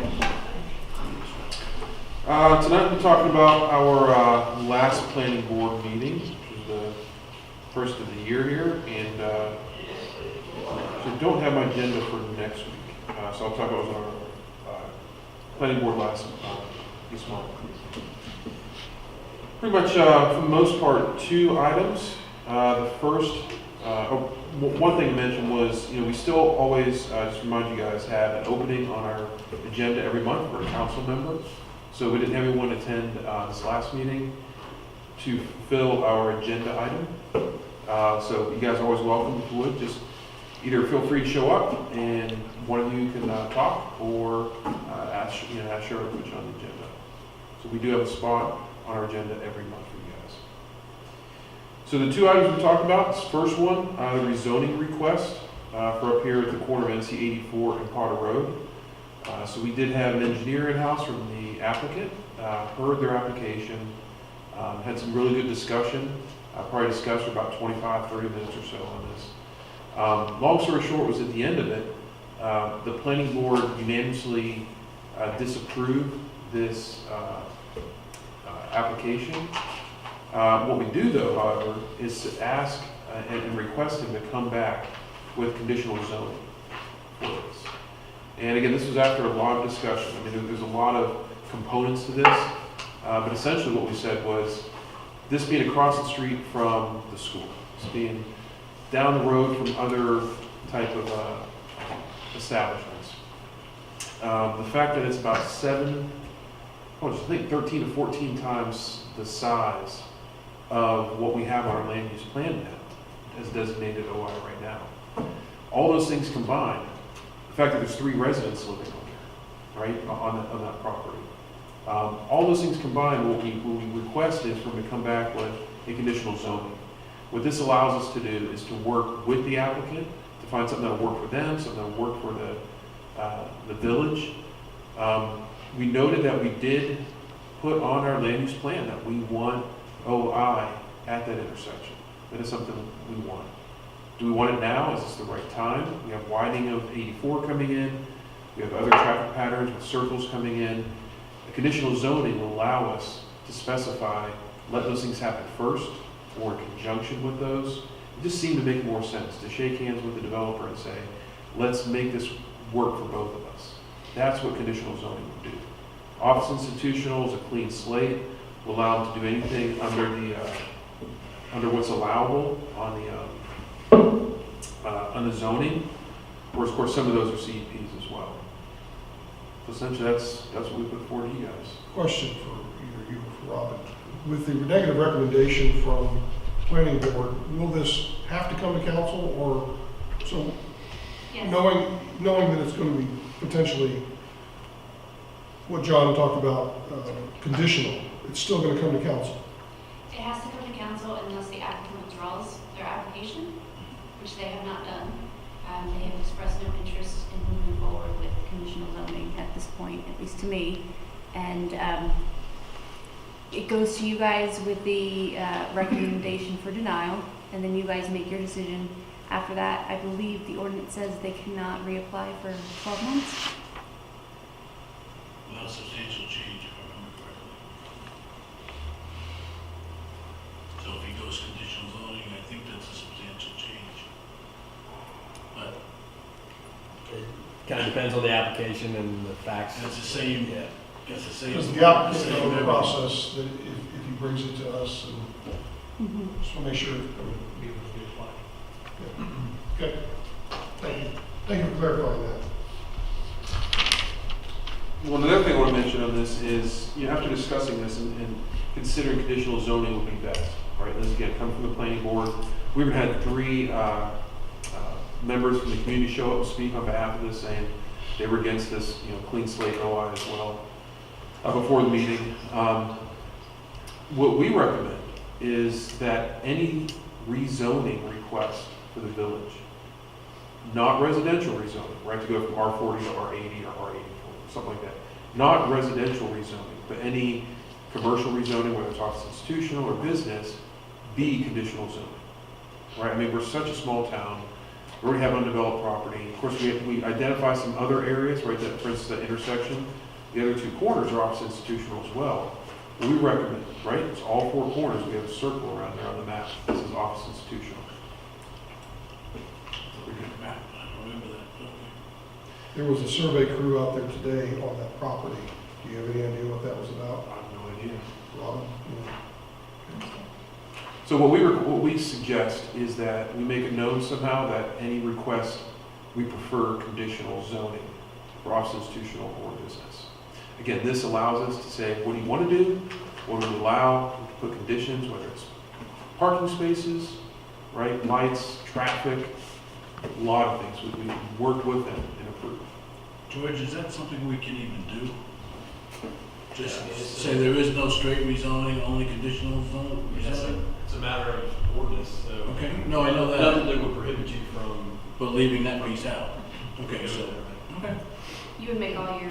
Tonight we're talking about our last planning board meeting, which is the first of the year here, and so don't have my agenda for next week. So I'll talk about what's on our planning board this month. Pretty much, for the most part, 2 items. The first, one thing to mention was, we still always, just remind you guys, have an opening on our agenda every month for a council member. So we didn't have anyone attend this last meeting to fill our agenda item. So you guys are always welcome if you would. Just either feel free to show up and one of you can talk, or ask Cheryl to put you on the agenda. So we do have a spot on our agenda every month for you guys. So the 2 items we talked about, this first one, the rezoning request for up here at the corner of NC 84 and Potter Road. So we did have an engineer in-house from the applicant, heard their application, had some really good discussion, probably discussed for about 25, 30 minutes or so on this. Long story short was at the end of it, the planning board unanimously disapproved this application. What we do though, however, is to ask and request him to come back with conditional zoning for this. And again, this was after a lot of discussion. I mean, there's a lot of components to this, but essentially what we said was, this being across the street from the school, this being down the road from other type of establishments. The fact that it's about I think 13 to 14 times the size of what we have on our land use plan now, as designated OI right now. All those things combined, the fact that there's 3 residents living on there, right, on that property. All those things combined, what we request is for them to come back with a conditional zoning. What this allows us to do is to work with the applicant to find something that'll work for them, something that'll work for the village. We noted that we did put on our land use plan that we want OI at that intersection. That is something we want. Do we want it now? Is this the right time? We have widening of 84 coming in. We have other traffic patterns with circles coming in. The conditional zoning will allow us to specify, let those things happen first or in conjunction with those. It just seemed to make more sense to shake hands with the developer and say, let's make this work for both of us. That's what conditional zoning would do. Office institutional is a clean slate, will allow them to do anything under what's allowable on the zoning, whereas of course some of those are CEPs as well. So essentially that's what we put forward to you guys. Question for either you or for Robin. With the negative recommendation from planning board, will this have to come to council, or so Yes. knowing that it's going to be potentially what John talked about, conditional, it's still going to come to council? It has to come to council unless the applicant withdraws their application, which they have not done. They have expressed no interest in moving forward with conditional zoning at this point, at least to me. And it goes to you guys with the recommendation for denial, and then you guys make your decision. After that, I believe the ordinance says they cannot reapply for 12 months. Without substantial change, if I remember correctly. So if he goes conditional zoning, I think that's a substantial change. But It kind of depends on the application and the facts. that's the same, Yeah. that's the same. Because the applicant knows the process, that if he brings it to us, and just want to make sure. Be able to reapply. Okay. Thank you for clarifying that. Well, another thing I want to mention on this is, after discussing this and considering conditional zoning would be best, right? This again, coming from the planning board. We even had 3 members from the community show up and speak on behalf of this, saying they were against this, clean slate OI as well, before the meeting. What we recommend is that any rezoning request for the village, not residential rezoning, right, to go from R40 to R80 or R84, something like that. Not residential rezoning, but any commercial rezoning, whether it's office institutional or business, be conditional zoning, right? I mean, we're such a small town. We already have undeveloped property. Of course, we identify some other areas, right, that, for instance, that intersection. The other 2 corners are office institutional as well. We recommend, right, it's all 4 corners. We have a circle around there on the map. This is office institutional. I don't remember that. Okay. There was a survey crew out there today on that property. Do you have any idea what that was about? I have no idea. Robin? So what we suggest is that we make it known somehow that any request, we prefer conditional zoning for office, institutional, or business. Again, this allows us to say, what do you want to do? What do we allow? We can put conditions, whether it's parking spaces, right, lights, traffic, a lot of things. We work with them and approve. George, is that something we can even do? Just say there is no straight rezoning, only conditional zone rezoning? It's a matter of ordinance, so. Okay, no, I know Nothing that, that would prohibit you from. but leaving that piece out. Okay, so, okay. You would make all your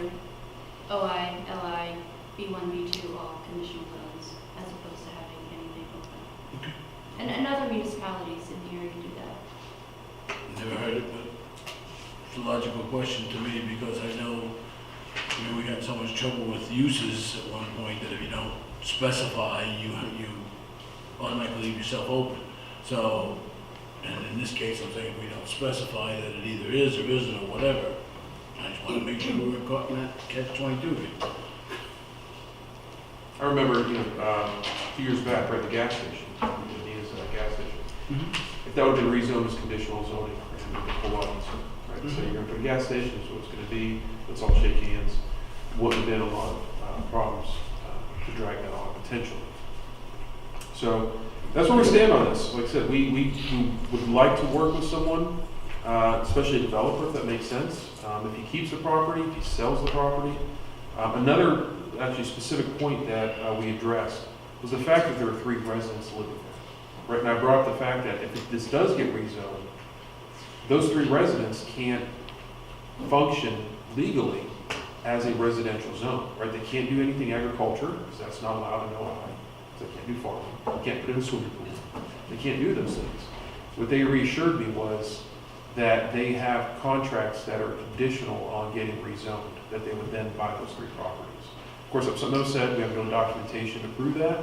OI, LI, B1, B2 all conditional zones, as opposed to having anything open. Okay. And other municipalities in the area do that. Never heard it, but it's a logical question to me because I know, we got so much trouble with uses at one point that if you don't specify, you automatically leave yourself open. So, and in this case, I'm saying if we don't specify that it either is or isn't or whatever, I just want to make sure we're caught in that catch-22. I remember, a few years back, right at the gas station, India's gas station. If that would have been rezoned as conditional zoning, and we could pull out, right? So you're going to put a gas station, so it's going to be, let's all shake hands. Wouldn't have been a lot of problems to drag that on potentially. So that's where we stand on this. Like I said, we would like to work with someone, especially a developer, if that makes sense. If he keeps the property, if he sells the property. Another actually specific point that we addressed was the fact that there are 3 residents living there. Right, and I brought up the fact that if this does get rezoned, those 3 residents can't function legally as a residential zone, right? They can't do anything agriculture, because that's not allowed in Ohio. They can't do farming. You can't put in a swimming pool. They can't do those things. What they reassured me was that they have contracts that are conditional on getting rezoned, that they would then buy those 3 properties. Of course, if something else said, we have no documentation to prove that.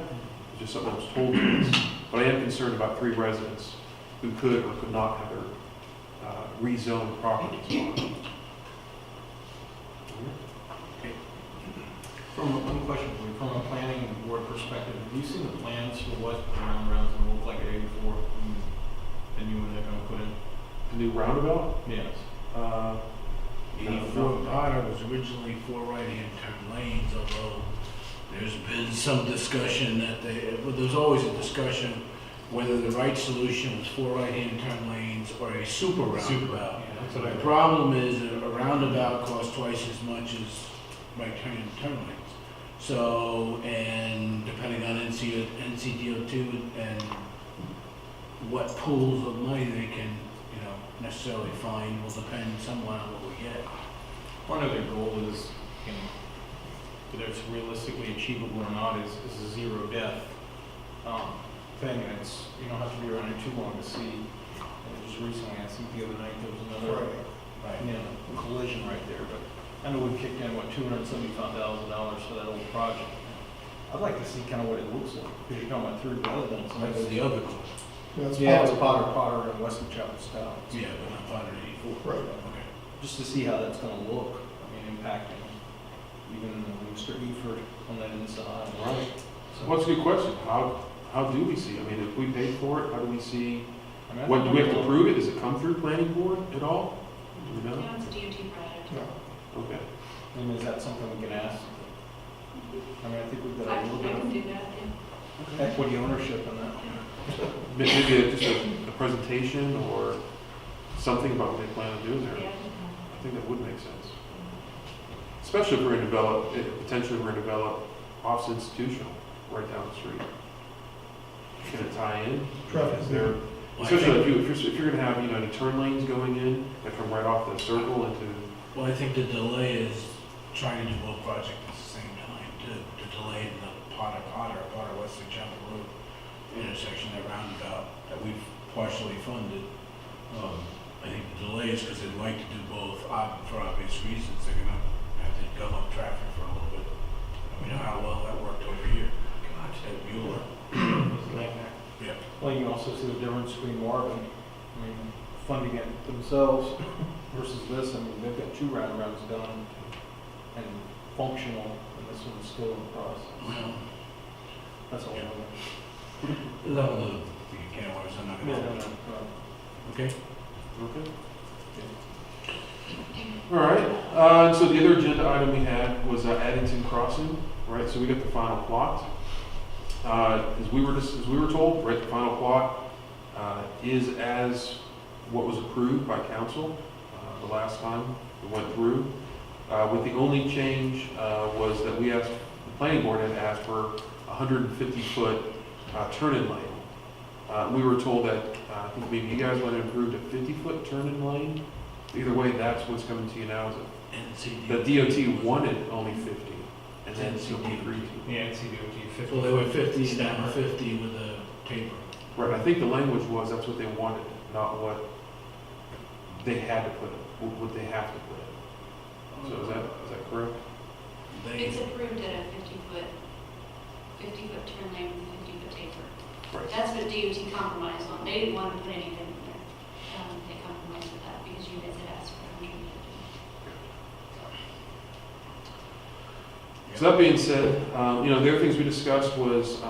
It's just something that was told to us. But I am concerned about 3 residents who could or could not have their rezoned properties. One question for you, from a planning board perspective, have you seen the plans for what the roundabouts will look like at 84 and new one they're gonna put in? The new roundabout? Yes. 84 Potter was originally 4 right-hand turn lanes, although there's been some discussion that there's always a discussion whether the right solution was 4 right-hand turn lanes or a super roundabout. The problem is that a roundabout costs twice as much as right-hand turn lanes. So, and depending on NCDOT and what pools of money they can, necessarily find will depend somewhat on what we get. One of their goal is, whether it's realistically achievable or not, is a zero death thing. And it's, you don't have to be around it too long to see. And just recently, I think the other night, there was another collision right there. But I know we kicked in, $275,000 for that old project. I'd like to see kind of what it looks like, because you're talking about 3 residents. That's the other one. Yeah, it's Potter and Wesley Chapel Stout. Yeah, but not Potter 84. Right. Okay. Just to see how that's gonna look, impacting even Mr. Eford on that inside. Right. Well, that's a good question. How do we see? If we paid for it, how do we see? What, do we have to prove it? Does it come through planning board at all? Do we know? No, it's a DOT project. No. Okay. Is that something we can ask? I think we've got I a little can bit do that, yeah. of equity ownership in that. Maybe just a presentation or something about what they plan on doing there. Yeah. I think that would make sense. Especially if we're going to develop, potentially we're going to develop office institutional right down the street. Can it tie in? Traffic. Is there, especially if you're going to have, any turn lanes going in that come right off the circle into. Well, I think the delay is trying to do both projects at the same time, to delay the Potter Wesley Chapel Road intersection, that roundabout that we've partially funded. I think the delay is because they'd like to do both for obvious reasons. They're gonna have to gum up traffic for a little bit. And we know how well that worked over here at Bueller. Yeah. Well, you can also see the difference between Marvin. funding it themselves versus this. I mean, they've got 2 roundabouts done and functional, and this one's still in the process. Well, That's all I know. level of the can words, I'm not Yeah, gonna. no. Okay? Okay. All right, so the other agenda item we had was Addington Crossing, right? So we got the final plot. As we were told, right, the final plot is as what was approved by council the last time it went through. With the only change was that we asked, the planning board had asked for 150-foot turn-in lane. We were told that, I think maybe you guys might have approved a 50-foot turn-in lane. Either way, that's what's coming to you now. The DOT wanted only 50, and then CDOT agreed to. Yeah, it's CDOT 50. Well, they were 50, down 50 with a taper. Right, I think the language was that's what they wanted, not what they had to put in, what they have to put in. So is that correct? It's approved at a 50-foot turn lane with a 50-foot taper. Right. That's what DOT compromised on. They didn't want to put anything in there. They compromised with that because you guys had asked for 150. So that being said, the other things we discussed was,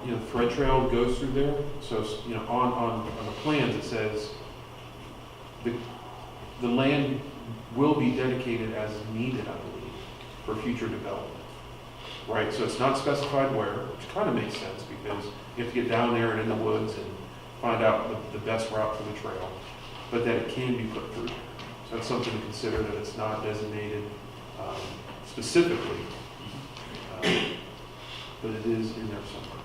the thread trail goes through there. So, on the plans, it says the land will be dedicated as needed, I believe, for future development. Right, so it's not specified where, which kind of makes sense because you have to get down there and in the woods and find out the best route for the trail, but that it can be put through. So that's something to consider, that it's not designated specifically, but it is in there somewhere.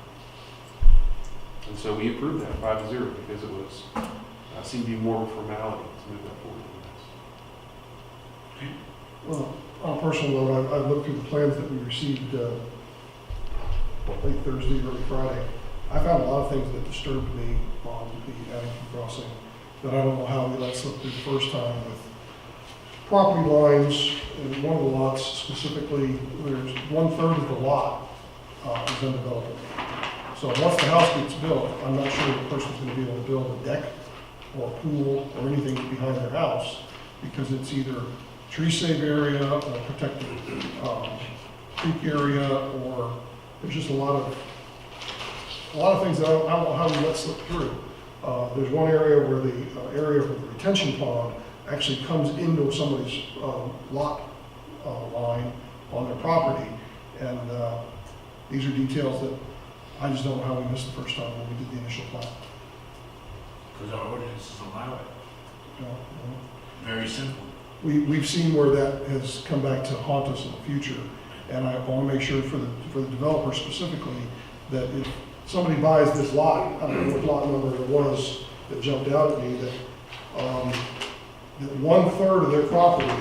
And so we approved that 5-0 because it was seemed to be more of a formality to move that forward. Well, on a personal note, I looked through the plans that we received, late Thursday, early Friday. I found a lot of things that disturbed me on the Addington Crossing that I don't know how we let slip through the first time with property lines. In one of the lots specifically, there's 1/3 of the lot is undeveloped. So once the house gets built, I'm not sure the person's going to be able to build a deck or a pool or anything behind their house because it's either tree save area or protected creek area, or there's just a lot of things that I don't know how we let slip through. There's one area where the area for the retention pond actually comes into somebody's lot line on their property, and these are details that I just don't know how we missed the first time when we did the initial plan. Because our ordinances allow it. Very simple. We've seen where that has come back to haunt us in the future, and I want to make sure for the developer specifically that if somebody buys this lot, I don't know what lot number it was that jumped out at me, that 1/3 of their property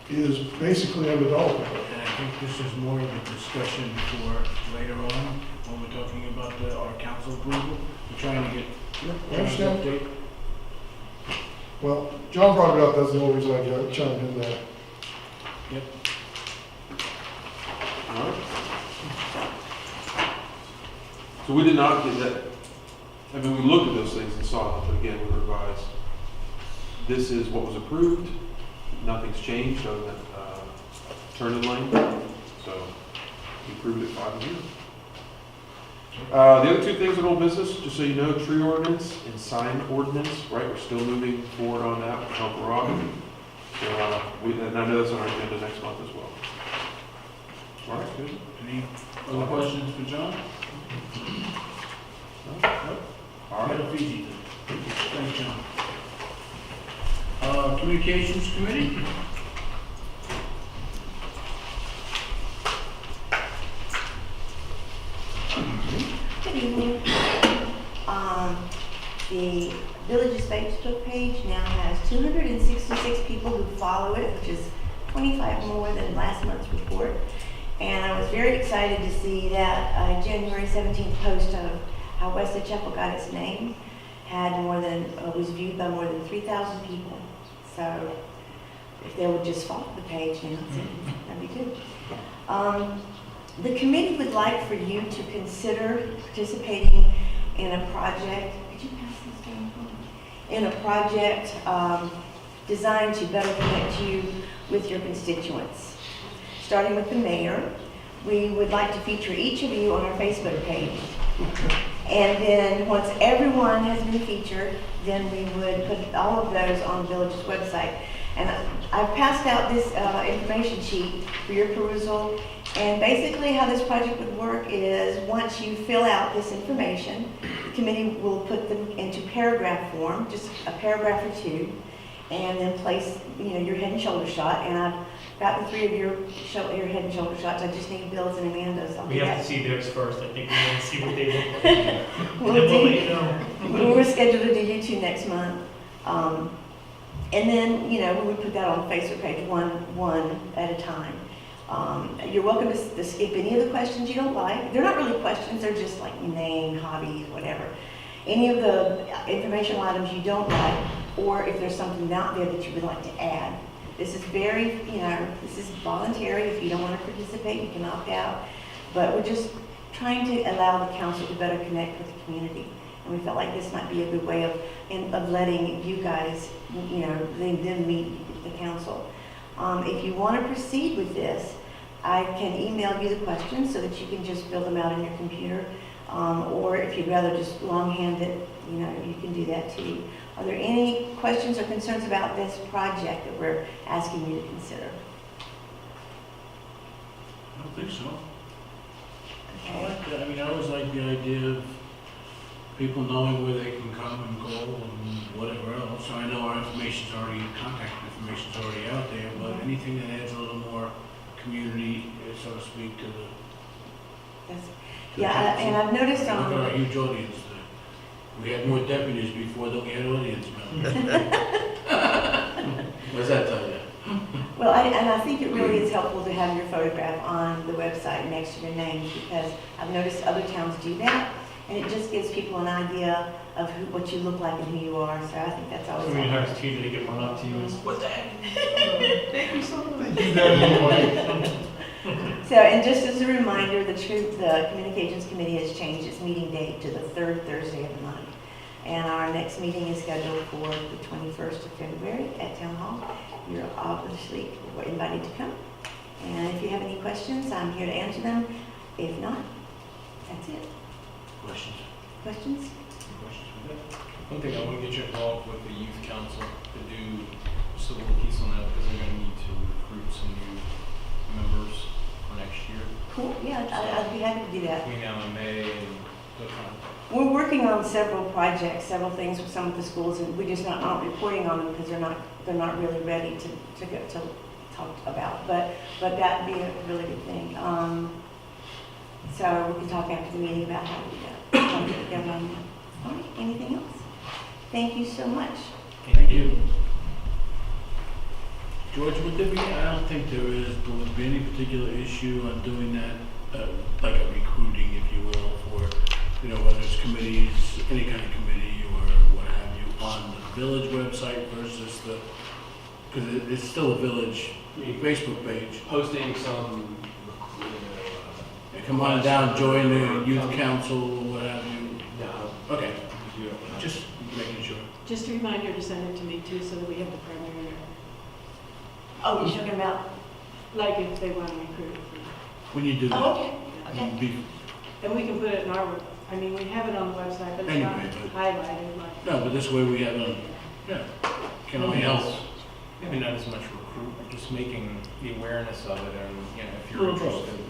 is basically undeveloped. And I think this is more of a discussion for later on, when we're talking about our council approval. We're trying to get. I understand. Well, John brought it up, that's the only reason I chimed in there. Yep. All right. So we did not get that. I mean, we looked at those things and saw them, but again, we revised. This is what was approved. Nothing's changed other than turn-in lane. So we approved it 5-0. The other two things in old business, just so you know, tree ordinance and sign ordinance, right? We're still moving forward on that with help Rob. So, and I know that's on our agenda next month as well. All right, good. Any other questions for John? No? All right. Easy. Thanks, John. Communications Committee? Good evening. The Village's Facebook page now has 266 people who follow it, which is 25 more than last month's report. And I was very excited to see that January 17th post of how Wesley Chapel got its name was viewed by more than 3,000 people. So if they would just follow the page now, that'd be good. The committee would like for you to consider participating in a project. Could you in a project designed to better connect you with your constituents. Starting with the mayor, we would like to feature each of you on our Facebook page. And then once everyone has been featured, then we would put all of those on the village's website. And I've passed out this information sheet for your perusal. And basically how this project would work is once you fill out this information, the committee will put them into paragraph form, just a paragraph or two, and then place, your head and shoulder shot. And I've got the three of your head and shoulder shots. I just need Bill's and Amanda's. We have to see theirs first. I think we want to see what they look like. And then We'll we'll let do, you know. we're scheduled to do you two next month. And then, we would put that on the Facebook page one at a time. You're welcome to skip any of the questions you don't like. They're not really questions, they're just like name, hobbies, whatever. Any of the informational items you don't like, or if there's something out there that you would like to add. This is very, this is voluntary. If you don't want to participate, you can opt out. But we're just trying to allow the council to better connect with the community. And we felt like this might be a good way of letting you guys, them meet the council. If you want to proceed with this, I can email you the questions so that you can just fill them out on your computer. Or if you'd rather just longhand it, you can do that too. Are there any questions or concerns about this project that we're asking you to consider? I don't think so. I Okay. like that. I mean, I always like the idea of people knowing where they can come and go and whatever else. I know our contact information's already out there, but anything that adds a little more community, so to speak, to the. That's- to the Yeah, council. and I've noticed Look at our on, huge audience. We had more deputies before than we had audience members. What does that tell you? well, I think it really is helpful to have your photograph on the website next to your name, because I've noticed other towns do that, and it just gives people an idea of what you look like and who you are, so I think that's always I mean, helpful. hers too, they get run up to you and say, what the heck? Thank you so much. They do that anyway. So, and just as a reminder, the Communications Committee has changed its meeting date to the third Thursday of the month. And our next meeting is scheduled for the 21st of February at Town Hall. You're obviously invited to come. And if you have any questions, I'm here to answer them. If not, that's it. Questions? Questions? Questions for that? One thing, I want to get you involved with the youth council to do just a little piece on that, because they're going to need to recruit some new members for next year, Cool, yeah, I'd be happy to do that. between now and May and the time. We're working on several projects, several things with some of the schools, and we just aren't reporting on them because they're not really ready to talk about. But that'd be a really good thing. So we can talk after the meeting about how to do that. How to get together on that. All right, anything else? Thank you so much. Thank you. George, would there be, I don't think there would be any particular issue on doing that, like a recruiting, if you will, for, whether it's committees, any kind of committee or what have you, on the village website versus because it's still a village Facebook page. Posting some, Come on down, join the youth council or what have you. no, Okay, just making sure. Just a reminder to send it to me too, so that we have the primary, Oh, you're talking about, like if they want to recruit. When you do that. oh, okay, okay. And we can put it in our, we have it on the website, but it's not Anyway, but- highlighted like. No, but this way we have can only help. Maybe not as much recruit, but just making the awareness of it, and, if you're Little both. interested,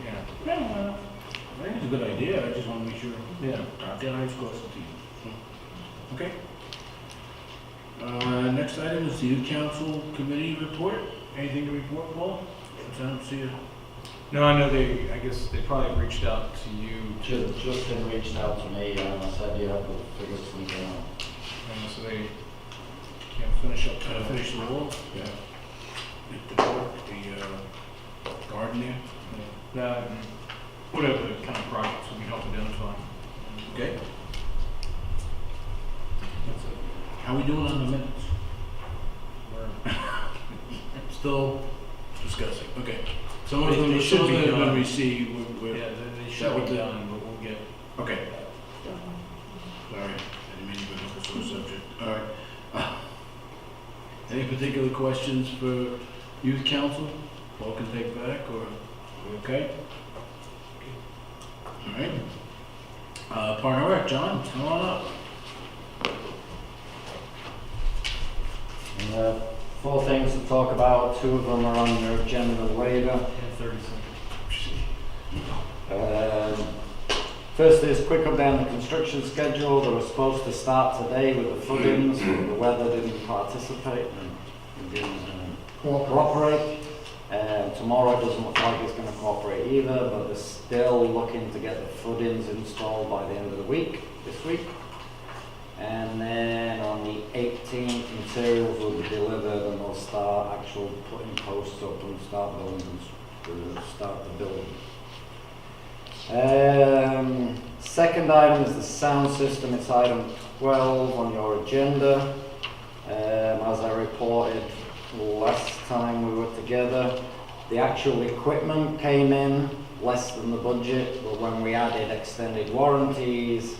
I think it's a good idea, I just want to make sure. Yeah. Dot the i's, cross the t's. Okay. Next item is the youth council committee report. Anything to report, Paul? Since I don't see it. No, I know I guess they probably reached out to you, Justin reached out to me and I said, yeah, we'll figure something out. and so they can't finish up. Trying to finish the wall? Yeah. The park, the garden there? That, and whatever the kind of projects we can help identify. Okay. That's it. How we doing on the minutes? We're- Still discussing, okay. Some of They them should should be be when done. we see, we're, Yeah, they That should would be do- done, but we'll get. okay. Sorry, I didn't mean to go to the subject. All right. Any particular questions for youth council? Paul can take back, or we okay? All right. Park and Rec, John, come on up. Four things to talk about, two of them are on your agenda later. Yeah, 30 seconds. First is quick update on the construction schedule. They were supposed to start today with the footings, but the weather didn't participate and didn't cooperate. Tomorrow doesn't look like it's going to cooperate either, but they're still looking to get the footings installed by the end of the week, this week. And then on the 18th, materials will be delivered and they'll start actual putting posts up and start building and start the building. Second item is the sound system. It's item 12 on your agenda. As I reported last time we were together, the actual equipment came in less than the budget, but when we added extended warranties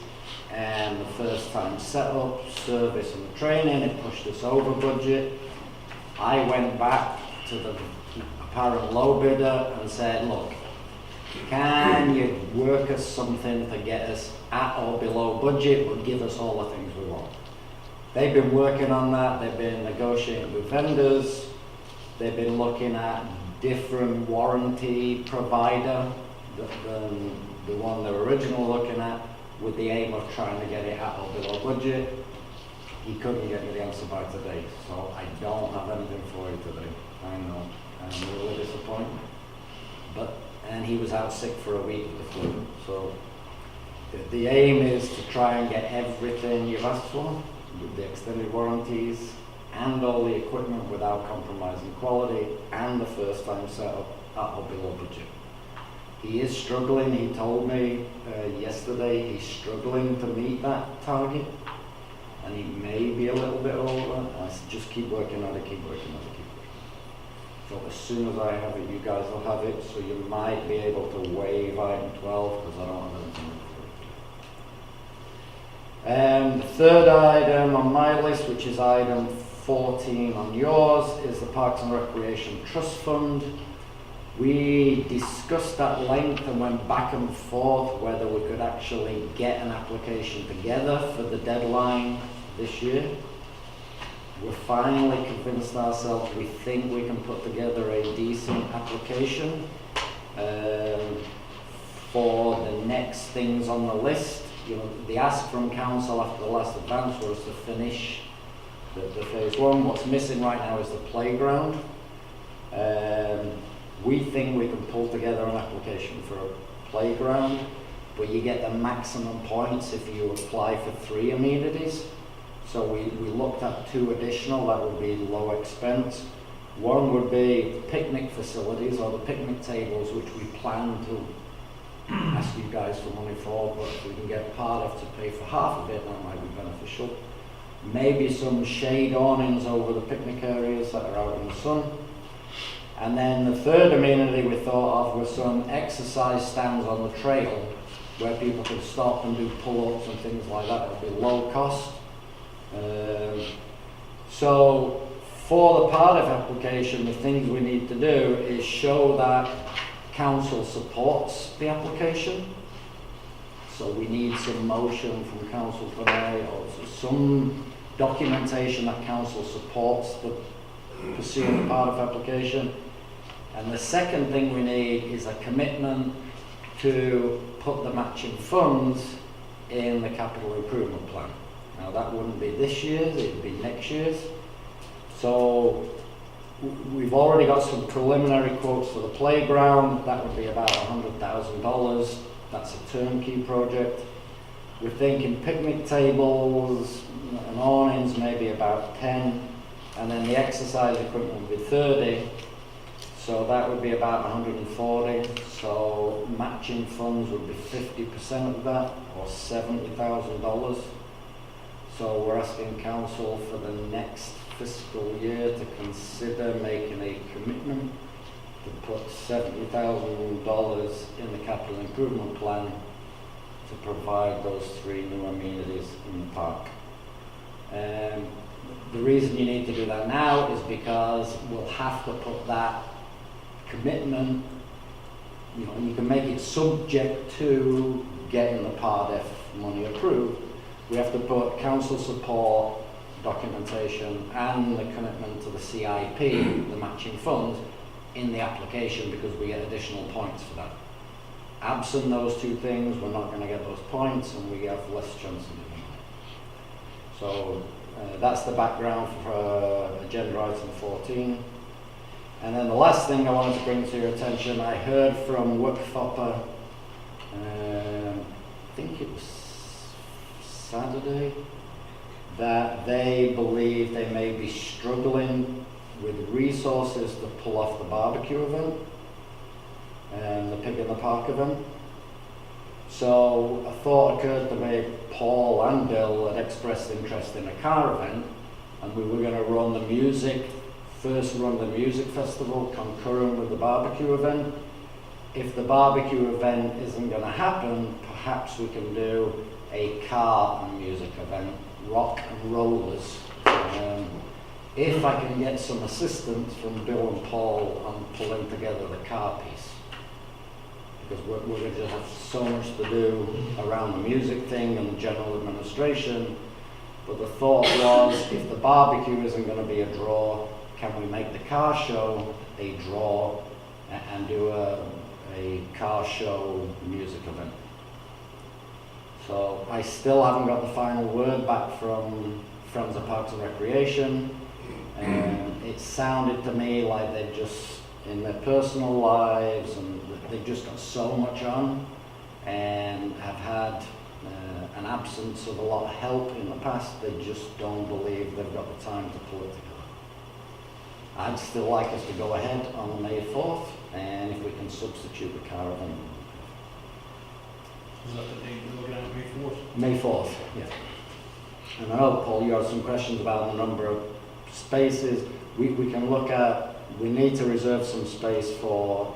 and the first time setup, service and training, it pushed us over budget. I went back to the apparent low bidder and said, look, can you work us something to get us at or below budget, but give us all the things we want? They've been working on that. They've been negotiating with vendors. They've been looking at different warranty provider than the one they were originally looking at, with the aim of trying to get it at or below budget. He couldn't get me the answer by today, so I don't have anything for you today. I know, I'm really disappointed. And he was out sick for a week with the flu. So the aim is to try and get everything you've asked for, with the extended warranties and all the equipment without compromising quality and the first time setup at or below budget. He is struggling. He told me yesterday he's struggling to meet that target, and he may be a little bit over. I said, just keep working on it, keep working on it, keep working on it. So as soon as I have it, you guys will have it, so you might be able to waive item 12, because I don't have anything for it. The third item on my list, which is item 14 on yours, is the Parks and Recreation Trust Fund. We discussed at length and went back and forth whether we could actually get an application together for the deadline this year. We're finally convinced ourselves we think we can put together a decent application for the next things on the list. You know, the ask from council after the last advance was to finish the phase one. What's missing right now is the playground. We think we can pull together an application for a playground, but you get the maximum points if you apply for 3 amenities. So we looked at 2 additional, that would be low expense. One would be picnic facilities, or the picnic tables, which we plan to ask you guys for money for, but if we can get part of to pay for half of it, that might be beneficial. Maybe some shade awnings over the picnic areas that are out in the sun. And then the third amenity we thought of was some exercise stands on the trail where people could stop and do pull-ups and things like that. It would be low cost. So for the part of application, the things we need to do is show that council supports the application. So we need some motion from council today, or some documentation that council supports the pursuing the part of application. And the second thing we need is a commitment to put the matching funds in the capital improvement plan. Now that wouldn't be this year's, it would be next year's. So we've already got some preliminary quotes for the playground. That would be about $100,000. That's a turnkey project. We're thinking picnic tables and awnings, maybe about 10. And then the exercise equipment would be 30. So that would be about 140. So matching funds would be 50% of that, or $70,000. So we're asking council for the next fiscal year to consider making a commitment to put $70,000 in the capital improvement plan to provide those 3 new amenities in the park. The reason you need to do that now is because we'll have to put that commitment, you know, and you can make it subject to getting the PARDEF money approved. We have to put council support, documentation, and the commitment to the CIP, the matching funds, in the application because we get additional points for that. Absent those two things, we're not going to get those points and we have less chance of doing it. So that's the background for agenda item 14. And then the last thing I wanted to bring to your attention, I heard from Workfopper, I think it was Saturday, that they believe they may be struggling with resources to pull off the barbecue event and the Pig in the Park event. So a thought occurred to me, Paul and Bill had expressed interest in a car event, and we were going to run the music festival concurrent with the barbecue event. If the barbecue event isn't going to happen, perhaps we can do a car and music event, rock and rollers. If I can get some assistance from Bill and Paul on pulling together the car piece. Because we're going to just have so much to do around the music thing and the general administration. But the thought was, if the barbecue isn't going to be a draw, can we make the car show a draw and do a car show music event? So I still haven't got the final word back from Friends of Parks and Recreation. It sounded to me like they're just in their personal lives and they've just got so much on and have had an absence of a lot of help in the past. They just don't believe they've got the time to pull it together. I'd still like us to go ahead on May 4th, and if we can substitute the car event. Is that the date we're looking at, May 4th? May 4th, yeah. And I know, Paul, you have some questions about the number of spaces. We can look at, we need to reserve some space for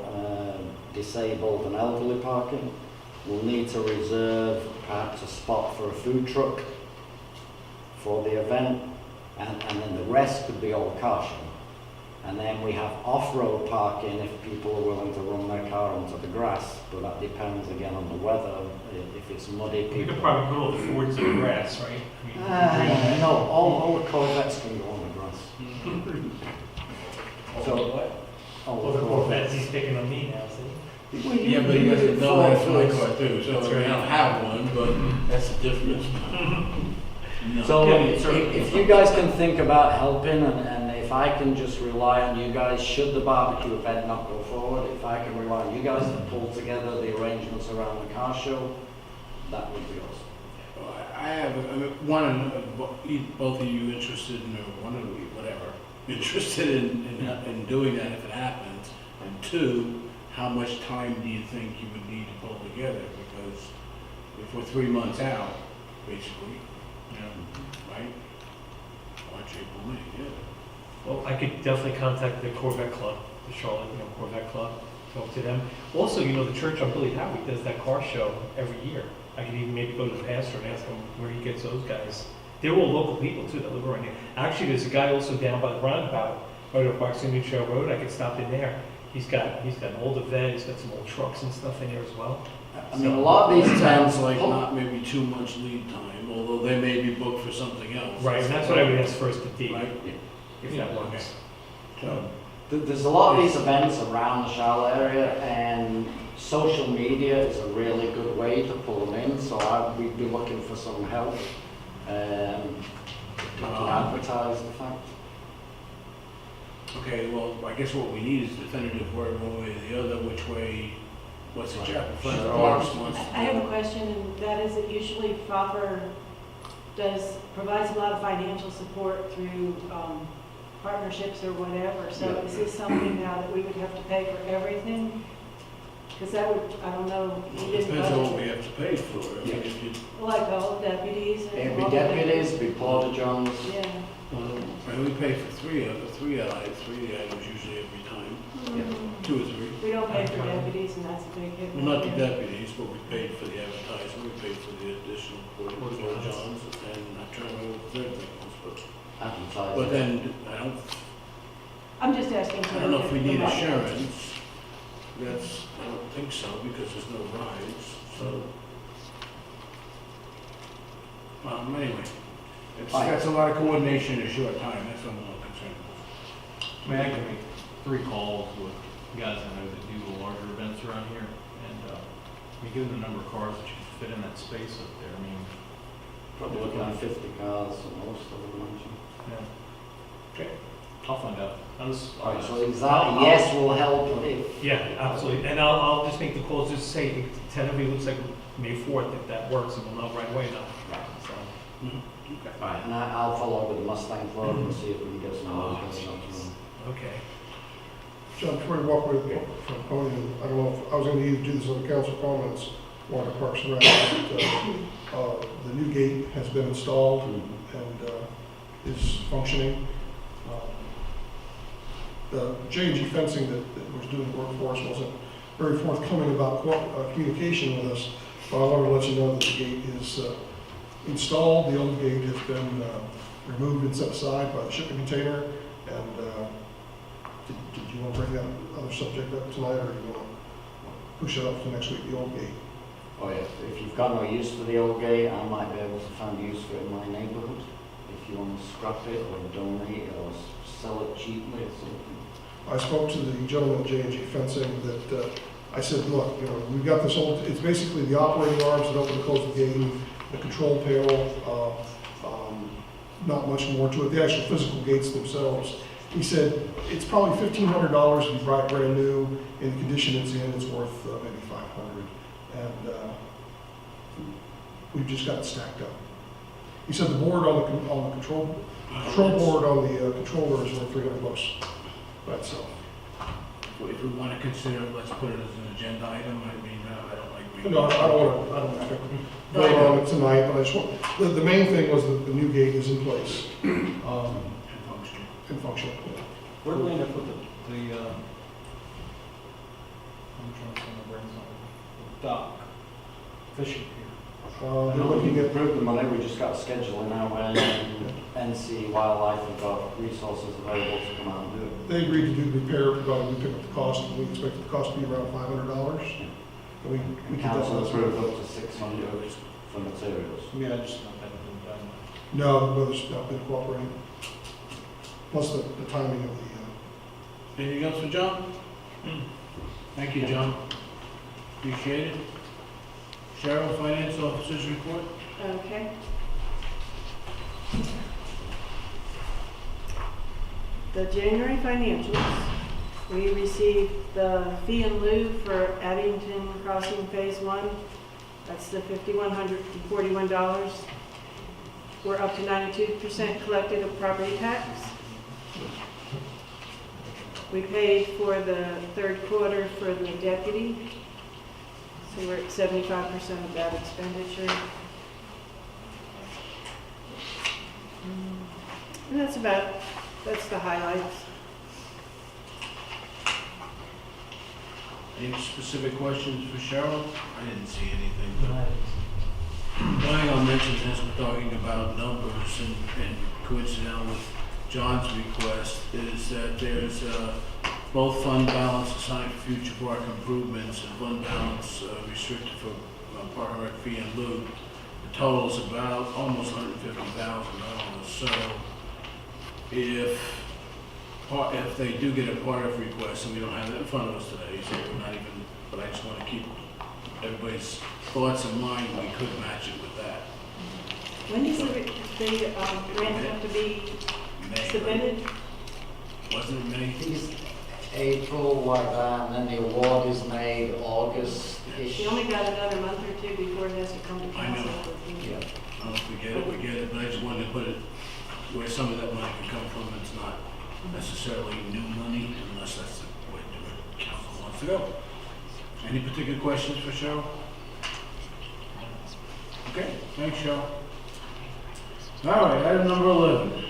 disabled and elderly parking. We'll need to reserve perhaps a spot for a food truck for the event, and then the rest could be all car show. And then we have off-road parking if people are willing to run their car onto the grass, but that depends again on the weather. If it's muddy, We people... could probably put all the Fords in the grass, right? I mean, no, all the Corvettes can go on the grass. So, all the Corvettes, he's picking on me now, see? Yeah, but he doesn't know that's my car too, so I don't have one, but that's the difference. No. So Yeah, if you guys can think about helping, and if I can just rely on you guys, should the barbecue event not go forward, if I can rely on you guys to pull together the arrangements around the car show, that would be awesome. I have, both of you interested in, or one of you, whatever, interested in doing that if it happens? And two, how much time do you think you would need to pull together? Because if we're 3 months out, basically, right? March, April, May, yeah. Well, I could definitely contact the Corvette Club, the Charlotte, Corvette Club, talk to them. Also, the church on Billy Howie does that car show every year. I could even maybe go to the pastor and ask him where he gets those guys. They're all local people too that live around here. Actually, there's a guy also down by the roundabout, right off Waxahachie Trail Road. I could stop in there. He's got an older vet. He's got some old trucks and stuff in there as well. I mean, a lot of these Sounds towns, like not maybe too much lead time, although they may be booked for something else. Right, and that's what I would ask first to D, Right? if that works. So, there's a lot of these events around the Charlotte area, and social media is a really good way to pull them in, so we'd be looking for some help to advertise the fact. okay, well, I guess what we need is definitive word one way or the other, which way, what's the chapter? Friends of Parks wants to I have do. a question, and that is that usually Proper provides a lot of financial support through partnerships or whatever. So Yeah. is this something now that we would have to pay for everything? Because that would, I don't know, we didn't Depends on what we budget. have to pay for. I mean, if you, Like all the deputies and It'd be all the deputies, it'd be porta johns. Yeah. and we pay for three items usually every time, Mhm. 2 or 3. We don't pay for deputies, and that's a big hit. Well, not the deputies, but we paid for the advertising, we paid for the additional Porta Johns, and I'm trying to remember what the third thing was, but advertise But it. then, I'm just asking. I don't know if we the need mic. assurance. That's, I don't think so, because there's no rides, so. Anyway, that's a lot of coordination in a short time, that's what I'm a little concerned about. I mean, I can make 3 calls with guys I know that do the larger events around here, and given the number of cars that you can fit in that space up there, I mean, Probably looking at 50 cars at most, I would imagine. yeah. Okay, I'll find out. I'm just, Right, so exactly, yes will help if. Yeah, absolutely, and I'll just make the calls, just say, tentatively, looks like May 4th, if that works, and we'll know right away now. So, Right, and I'll follow up with the Mustang Club and see if we can get some Oh, of those jeez. guys. okay. John, before you walk away from the podium, I don't know if, I was gonna either do this on the council comments or the Parks and Rec, but, the new gate has been installed and, is functioning. The J&G fencing that was doing the work for us wasn't very forthcoming about communication with us, but I wanted to let you know that the gate is, installed. The old gate has been, removed and set aside by the shipping container, and, did you want to bring that other subject up tonight, or do you want to push it up to next week, the old gate? Oh yeah, if you've got no use for the old gate, I might be able to find use for it in my neighbourhood. If you want to scrap it or donate it or sell it cheaply or something. I spoke to the gentleman at J&G Fencing that, I said, look, you know, we've got this old, it's basically the operating arms that open and close the gate, the control panel, not much more to it, the actual physical gates themselves. He said, it's probably $1,500 if you buy it brand new, in the condition it's in, it's worth maybe $500. And we've just got it stacked up. He said the board on the control board on the controller is worth $300 by itself. If we want to consider, let's put it as an agenda item, I mean, I don't like. No, I don't expect to vote on it tonight, but I just want, the main thing was that the new gate is in place. And functional. where do we end up with the I'm trying to find my brains on it. Dock, fishing pier. They're looking at, Approve the money, we just got scheduling out and NC Wildlife have got resources available to come out and do it. they agreed to do the repair, provided we pick up the cost, and we expected the cost to be around $500. And we did that Council last approved week. up to 600 for materials. Yeah, I just not that been done. No, the weather's not been cooperating. Plus the timing of the, Anything else for John? Thank you, John. Appreciate it. Cheryl, Finance Officer's report? Okay. The January financials, we received the fee in lieu for Abington Crossing Phase 1. That's the $5,141. We're up to 92% collected of property tax. We paid for the third quarter for the deputy, so we're at 75% of that expenditure. And that's the highlights. Any specific questions for Cheryl? I didn't see anything. One thing I'll mention as we're talking about numbers and coincidental with John's request is that there's both fund balance assigned for future park improvements and fund balance restricted for park and rec fee and lieu. The total's about almost $150,000. So if they do get a part of request, and we don't have that in front of us today, so we're not even, but I just want to keep everybody's thoughts in mind, we could match it with that. When does the grant have to be May, submitted? wasn't it May? It's April like that, and then the award is made August-ish. You only got another month or two before it has to come to I know. council. Yeah. I don't know if we get it, we get it, but I just wanted to put it where some of that money can come from. It's not necessarily new money unless that's the way the council wants to go. Any particular questions for Cheryl? Okay, thanks, Cheryl. All right, item number 11.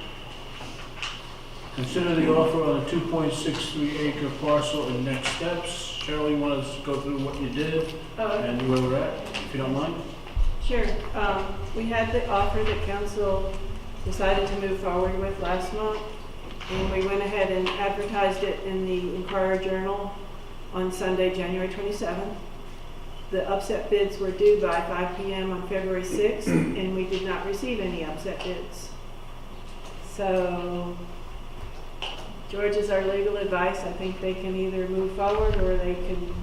Consider the offer on a 2.63 acre parcel and next steps. Cheryl, you want us to go through what you did and where we're at, if you don't mind? Sure. We had the offer that council decided to move forward with last month. And we went ahead and advertised it in the Inquirer Journal on Sunday, January 27th. The upset bids were due by 5 p.m. on February 6th, and we did not receive any upset bids. So George is our legal advice. I think they can either move forward or they can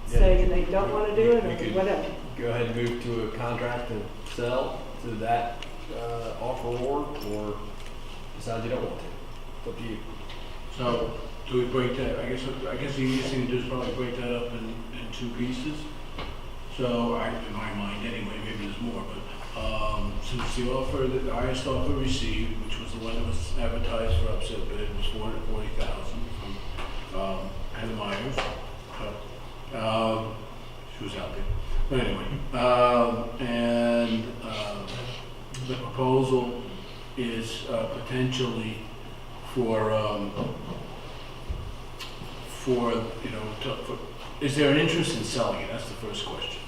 say they don't want to do it or whatever. Go ahead and move to a contract and sell to that offer award, or decide you don't want to. It's up to you. So, do we break that, I guess the easiest thing to do is probably break that up in two pieces. So, in my mind anyway, maybe there's more, but, since the offer, the highest offer received, which was the one that was advertised for upset bid, was $440,000 from, Heather Myers. She was out there. But anyway, the proposal is, potentially for, is there an interest in selling it? That's the first question.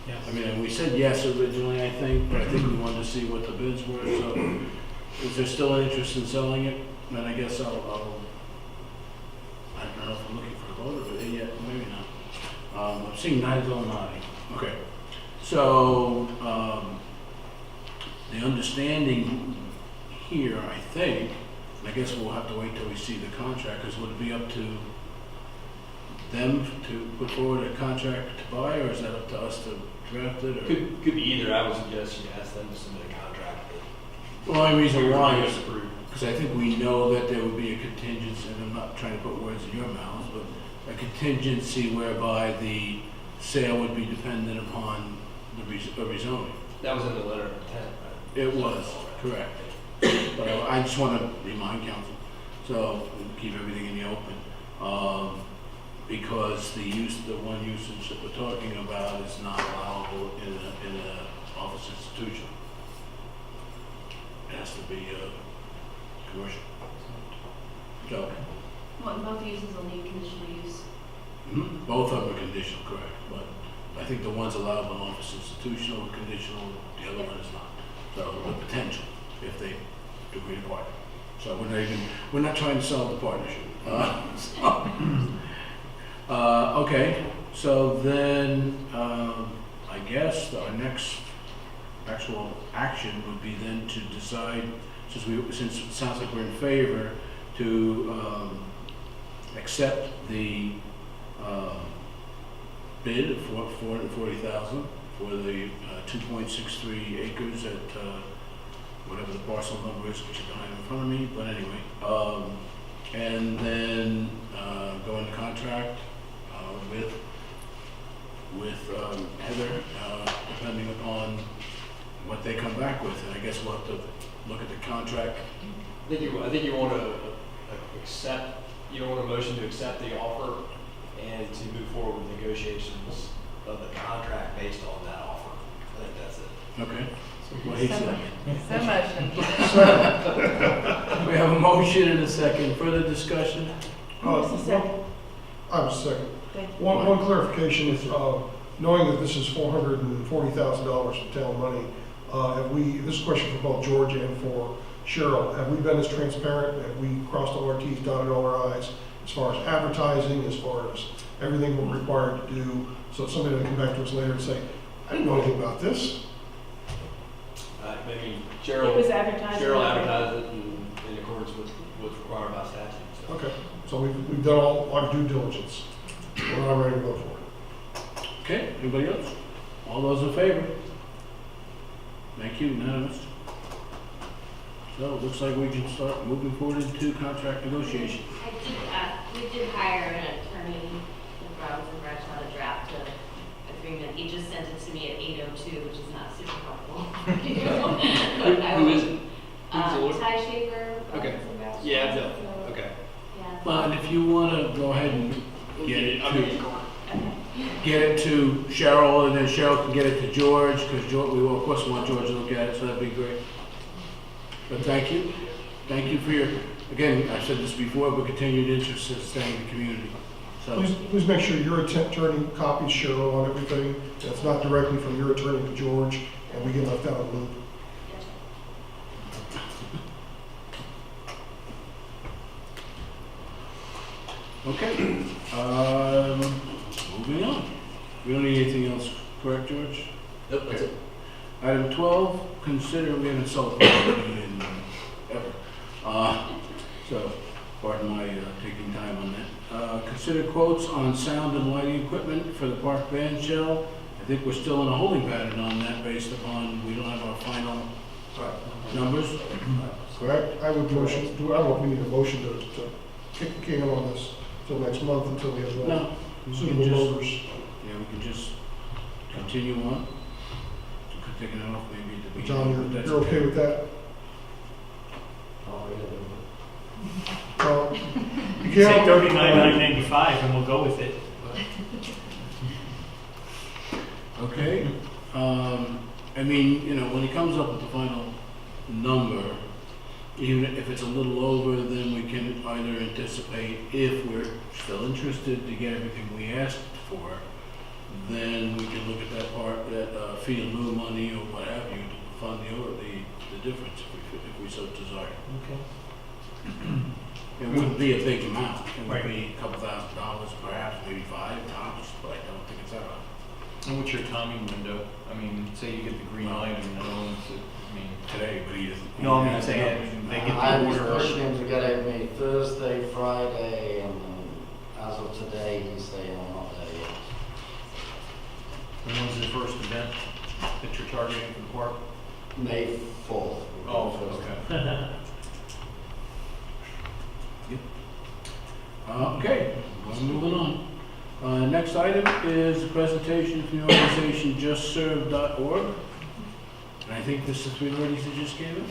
Yes. I mean, we said yes originally, I think, but I think we wanted to see what the bids were, so is there still an interest in selling it? Then I guess I don't know if I'm looking for a vote of it yet, maybe not. I'm seeing neither all nodding. Okay. So, the understanding here, I think, and I guess we'll have to wait till we see the contract, because would it be up to them to put forward a contract to buy, or is that up to us to draft it? Or? Could be either. I would suggest you ask them to submit a contract. Well, the only reason why is approved. because I think we know that there would be a contingency, and I'm not trying to put words in your mouths, but a contingency whereby the sale would be dependent upon the rezoning. That was in the letter of intent, right? It was, correct. But I just want to remind council, so keep everything in the open. Because the one usage that we're talking about is not allowable in a office institution. It has to be commercial. So, Well, both uses will need conditional use. both of them are conditional, correct, but I think the one's allowable in office institutional, conditional, the other one is not. So the potential, if they agree to partner. So we're not trying to solve the partnership. Okay, so then, I guess our next actual action would be then to decide, since it sounds like we're in favor, to, accept the, bid for $440,000 for the 2.63 acres at, whatever the parcel number is, which I don't have in front of me, but anyway, and then, go into contract, with Heather, depending upon what they come back with, and I guess we'll have to look at the contract. I think you want to accept. You don't want a motion to accept the offer and to move forward with negotiations of the contract based on that offer. I think that's it. Okay. What he said. So much. We have a motion and a second. Further discussion? Who's the second? I was second. Thank you. One clarification is, knowing that this is $440,000 of town money, this is a question for both George and for Cheryl, have we been as transparent? Have we crossed all our T's, dotted all our I's, as far as advertising, as far as everything we're required to do? So somebody will come back to us later and say, I didn't know anything about this. I mean, It was advertised. Cheryl advertised it in accordance with what's required by statute. So. Okay, so we've done all our due diligence. We're not ready to go for it. Okay, anybody else? All those in favor? Thank you, unanimous. So it looks like we can start moving forward into contract negotiation. We did hire an attorney, Robinson Bradshaw, to draft the agreement. He just sent it to me at 8:02, which is not super helpful. Who is it? Ty Schaefer. Okay. Robinson Bradshaw. Yeah, okay. Yeah. Well, and if you want to go ahead and get it to Cheryl, and then Cheryl can get it to George, because we will, of course, want George to look at it, so that'd be great. But thank you. Thank you for your, again, I've said this before, but continued interest in staying in the community. So, Please make sure your attorney copies Cheryl on everything. That's not directly from your attorney to George, and we get left out of the loop. Okay, moving on. We don't need anything else, correct, George? Nope, that's it. Item 12, consider, we haven't sold property in ever. So, pardon my taking time on that. Consider quotes on sound and lighting equipment for the park band shell. I think we're still in a holding pattern on that based upon, we don't have our final numbers. Correct? I would motion, I don't know if we need a motion to kick the can on this till next month until we have No, we suitable can just, numbers. yeah, we can just continue on. Take it off maybe at the beginning. John, but that's you're okay with that? Oh, yeah. Well, you Say can't. $39,995 and we'll go with it. Okay, I mean, you know, when he comes up with the final number, even if it's a little over, then we can either anticipate, if we're still interested to get everything we asked for, then we can look at that part, that fee in lieu money or what have you, to fund the difference if we so desire. Okay. It wouldn't be a big amount, it would Right. be a couple $1,000, perhaps, maybe $5 tops, but I don't think it's that high. And what's your timing window? I mean, say you get the green light and no one's, I mean. Today, but he doesn't. No, I mean, saying they get I'm the order. pushing to get it me Thursday, Friday, and as of today, he's saying I'm not there yet. And when's the first event that you're targeting for the park? May 4th. Oh, okay. Okay, we're moving on. Next item is a presentation from the organization justserve.org. And I think this is the three ladies that just came in.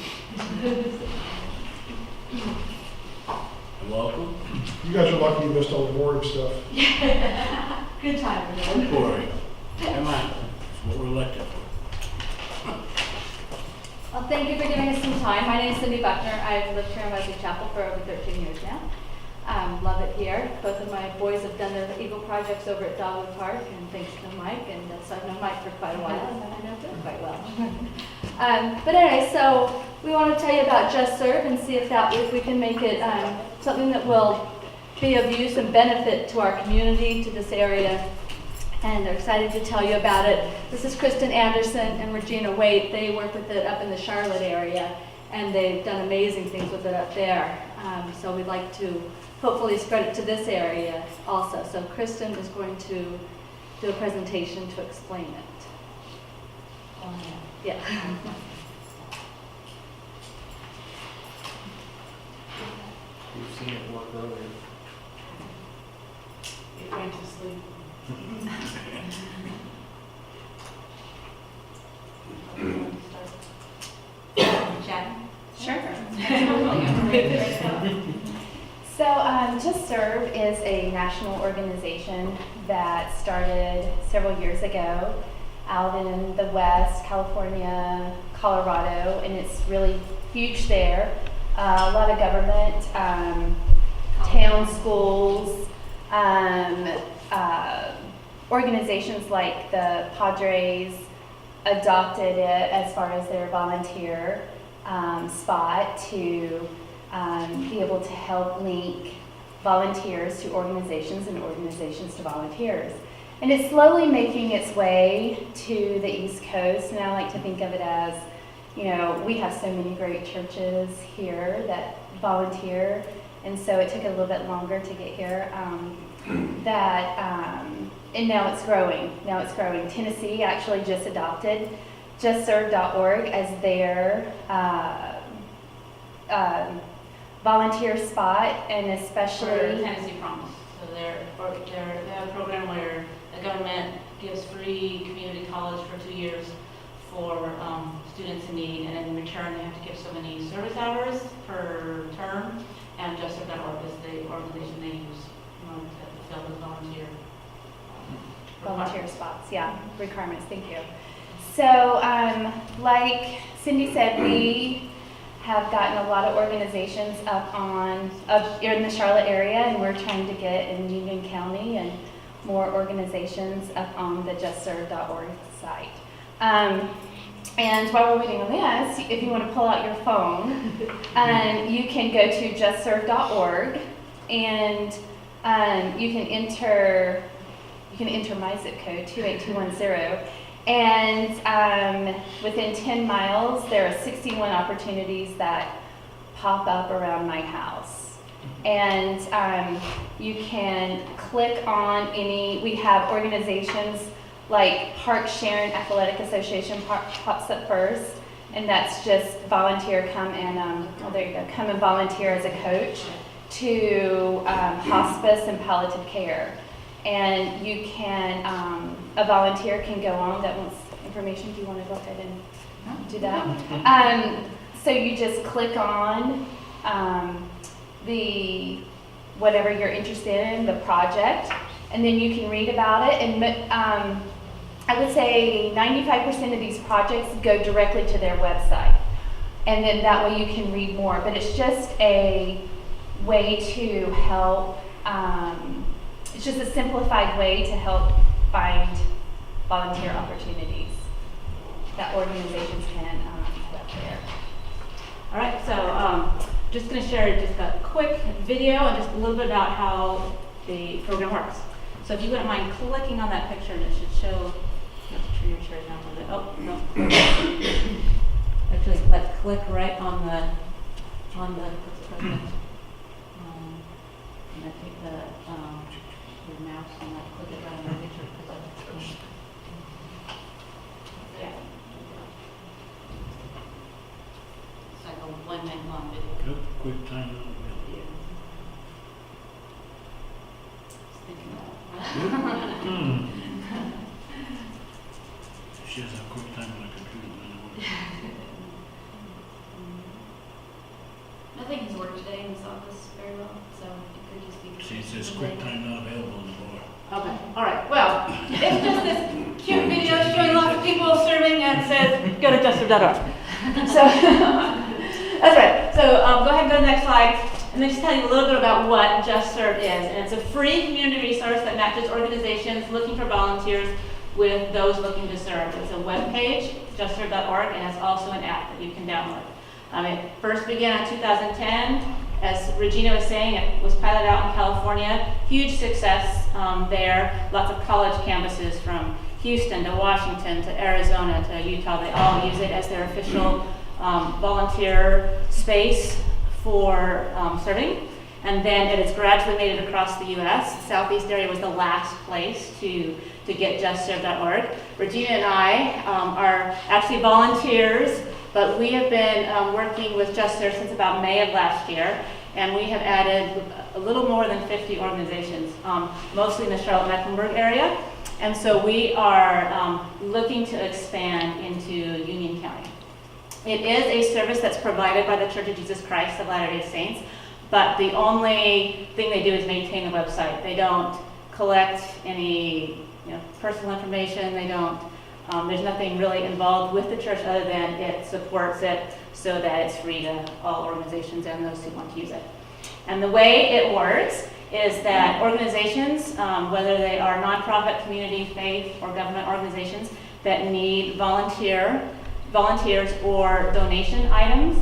And welcome. You guys are lucky you missed all the boring stuff. Good time, Don't worry. Come on, it's what we're elected for. Well, thank you for giving us some time. My name is Cindy Buckner. I've lived here in Wesley Chapel for over 13 years now. Love it here. Both of my boys have done their Eagle projects over at Dogwood Park, and thanks to Mike, and so I've known Mike for quite a while, and I know Bill quite well. But anyway, so we want to tell you about Just Serve and see if we can make it something that will be of use and benefit to our community, to this area, and they're excited to tell you about it. This is Kristen Anderson and Regina Waite. They work with it up in the Charlotte area, and they've done amazing things with it up there. So we'd like to hopefully spread it to this area also. So Kristen is going to do a presentation to explain it. Yeah. We've seen it work earlier. It went to sleep. Chad? Sure. So Just Serve is a national organization that started several years ago out in the West, California, Colorado, and it's really huge there. A lot of government, town schools, organizations like the Padres adopted it as far as their volunteer spot to be able to help link volunteers to organizations and organizations to volunteers. And it's slowly making its way to the East Coast, and I like to think of it as, you know, we have so many great churches here that volunteer, and so it took a little bit longer to get here. And now it's growing. Tennessee actually just adopted justserve.org as their volunteer spot, and For especially Tennessee Promise. So they have a program where the government gives free community college for 2 years for students in need, and in return they have to give so many service hours per term, and justserve.org is the organization they use in order to fulfill those volunteer spots, yeah, requirements, thank you. So, like Cindy said, we have gotten a lot of organizations up in the Charlotte area, and we're trying to get in Union County and more organizations up on the justserve.org site. And while we're waiting on this, if you want to pull out your phone, you can go to justserve.org, and you can enter my zip code, 28210, and within 10 miles, there are 61 opportunities that pop up around my house. And you can click on we have organizations like Park Sharon Athletic Association pops up first, and that's just volunteer, come and volunteer as a coach to hospice and palliative care. And you can, a volunteer can go on that wants information. Do you want to go ahead and do that? So you just click on whatever you're interested in, the project, and then you can read about it. And I would say 95% of these projects go directly to their website. And then that way you can read more. But it's just a way to help, it's just a simplified way to help find volunteer opportunities that organizations can put up there. All right, so just going to share just a quick video and just a little bit about how the program works. So if you wouldn't mind clicking on that picture, and it should show. You have to turn your chair down a little bit. Oh no. Actually, let's click right on the what's the president? I'm going to take your mouse and click it right on the picture. Yeah. It's like a 1 minute long video. Good, quick time. She has a quick time on a computer. Nothing has worked today in this office very well, so it could just be. See, it says quick time not available on the board. Okay, all right. Well, it's just this cute video showing lots of people serving and says, go to justserve.org. So, that's right. So go ahead and go to the next slide. And then just tell you a little bit about what Just Serve is. And it's a free community resource that matches organizations looking for volunteers with those looking to serve. It's a web page, justserve.org, and it's also an app that you can download. It first began in 2010. As Regina was saying, it was piloted out in California. Huge success there. Lots of college campuses from Houston to Washington to Arizona to Utah. They all use it as their official volunteer space for serving. And then it has gradually made it across the U.S. The Southeast area was the last place to get justserve.org. Regina and I are actually volunteers, but we have been working with Just Serve since about May of last year, and we have added a little more than 50 organizations, mostly in the Charlotte-Mecklenburg area. And so we are looking to expand into Union County. It is a service that's provided by the Church of Jesus Christ of Latter-day Saints, but the only thing they do is maintain the website. They don't collect any personal information. They don't. There's nothing really involved with the church other than it supports it so that it's free to all organizations and those who want to use it. And the way it works is that organizations, whether they are nonprofit, community, faith, or government organizations that need volunteers or donation items,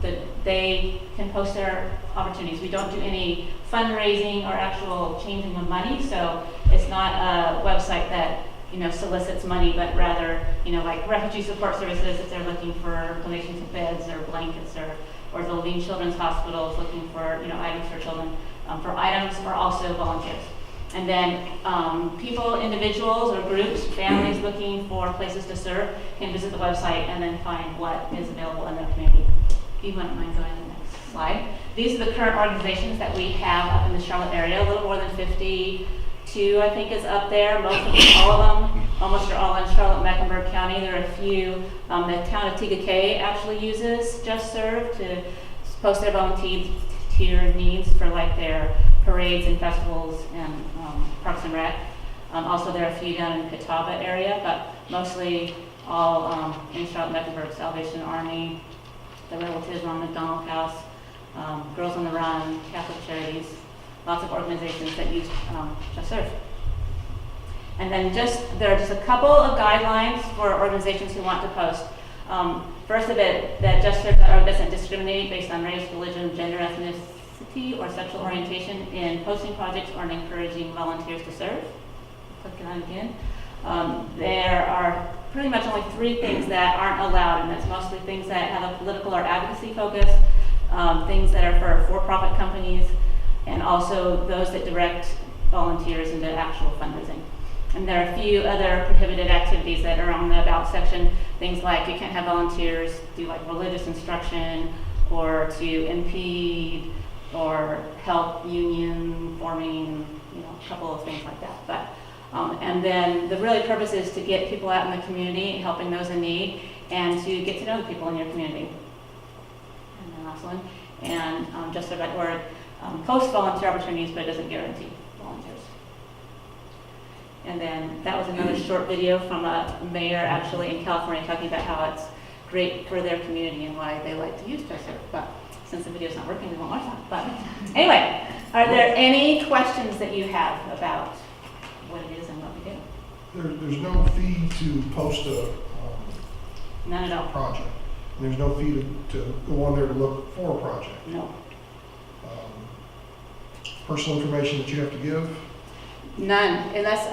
that they can post their opportunities. We don't do any fundraising or actual changing of money, so it's not a website that solicits money, but rather, like refugee support services, if they're looking for donations of beds or blankets, or the Levine Children's Hospital is looking for, items for children. For items are also volunteers. And then people, individuals or groups, families looking for places to serve can visit the website and then find what is available in their community. If you wouldn't mind going to the next slide. These are the current organizations that we have up in the Charlotte area, a little more than 52, I think, is up there. Most of them, all of them, almost are all in Charlotte-Mecklenburg County. There are a few. The town of Tegakay actually uses Just Serve to post their volunteer needs for like their parades and festivals and Parks and Rec. Also, there are a few down in the Catawba area, but mostly all in Charlotte-Mecklenburg. Salvation Army, the Relatives on McDonald House, Girls on the Run, Catholic Charities, lots of organizations that use Just Serve. And then there are just a couple of guidelines for organizations who want to post. First of it, that Just Serve doesn't discriminate based on race, religion, gender, or sexual orientation in posting projects or in encouraging volunteers to serve. Click it on again. There are pretty much only 3 things that aren't allowed, and that's mostly things that have a political or advocacy focus, things that are for for-profit companies, and also those that direct volunteers into actual fundraising. And there are a few other prohibited activities that are on the About section, things like you can't have volunteers do like religious instruction, or to impede, or help union forming, a couple of things like that. But and then the really purpose is to get people out in the community, helping those in need, and to get to know the people in your community. And the last one, and just the right word, post volunteer opportunities, but it doesn't guarantee volunteers. And then that was another short video from a mayor actually in California talking about how it's great for their community and why they like to use JustServe. But since the video's not working, we won't watch that. But anyway, are there any questions that you have about what it is and what we do? There's no fee to post a None at all. project. And there's no fee to go on there to look for a project. No. Personal information that you have to give. None, unless,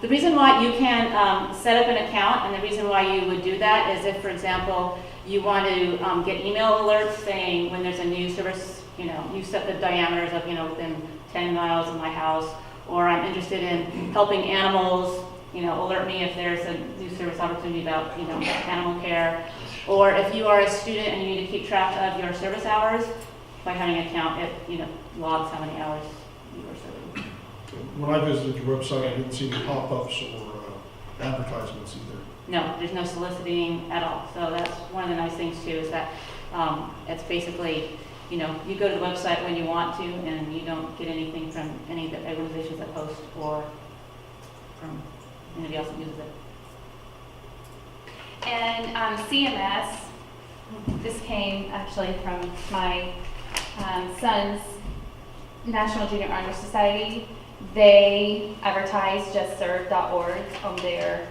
the reason why you can set up an account, and the reason why you would do that is if, for example, you want to get email alerts saying when there's a new service, you set the diameters of, within 10 miles of my house, or I'm interested in helping animals, alert me if there's a new service opportunity about, animal care. Or if you are a student and you need to keep track of your service hours, by having an account, it, logs how many hours you are serving. When I visited your website, I didn't see any pop-ups or advertisements either. No, there's no soliciting at all. So that's one of the nice things too, is that it's basically, you go to the website when you want to, and you don't get anything from any of the organizations that post or from anybody else that uses it. And CMS, this came actually from my son's National Junior Honor Society. They advertise justserve.org on their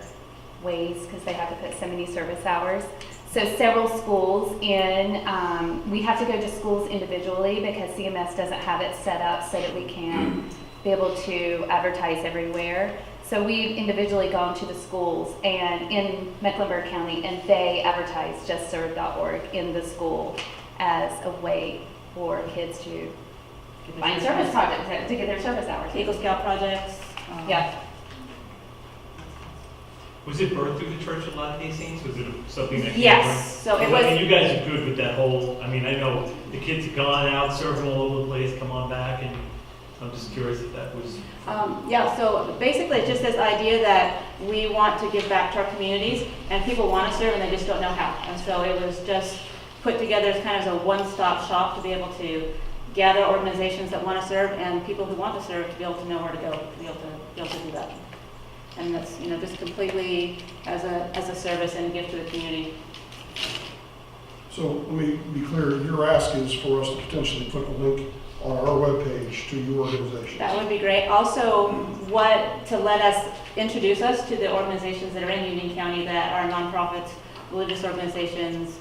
ways because they have to put so many service hours. So several schools we have to go to schools individually because CMS doesn't have it set up so that we can be able to advertise everywhere. So we've individually gone to the schools and in Mecklenburg County, and they advertise justserve.org in the school as a way for kids to find service projects, to get their service hours. Eagle Scout projects. Yeah. Was it birthed through the Church of Latter-day Saints? Was it something that came Yes, so it was. And you guys are good with that whole, I know the kids have gone out, serving all over the place, come on back, and I'm just curious if that was. So basically it's just this idea that we want to give back to our communities, and people want to serve and they just don't know how. And so it was just put together as kind of a one-stop shop to be able to gather organizations that want to serve and people who want to serve to be able to know where to go, to be able to do that. And that's, just completely as a service and a gift to the community. So let me be clear, your ask is for us to potentially put a link on our webpage to your organization. That would be great. Also, to let us introduce us to the organizations that are in Union County that are nonprofits, religious organizations,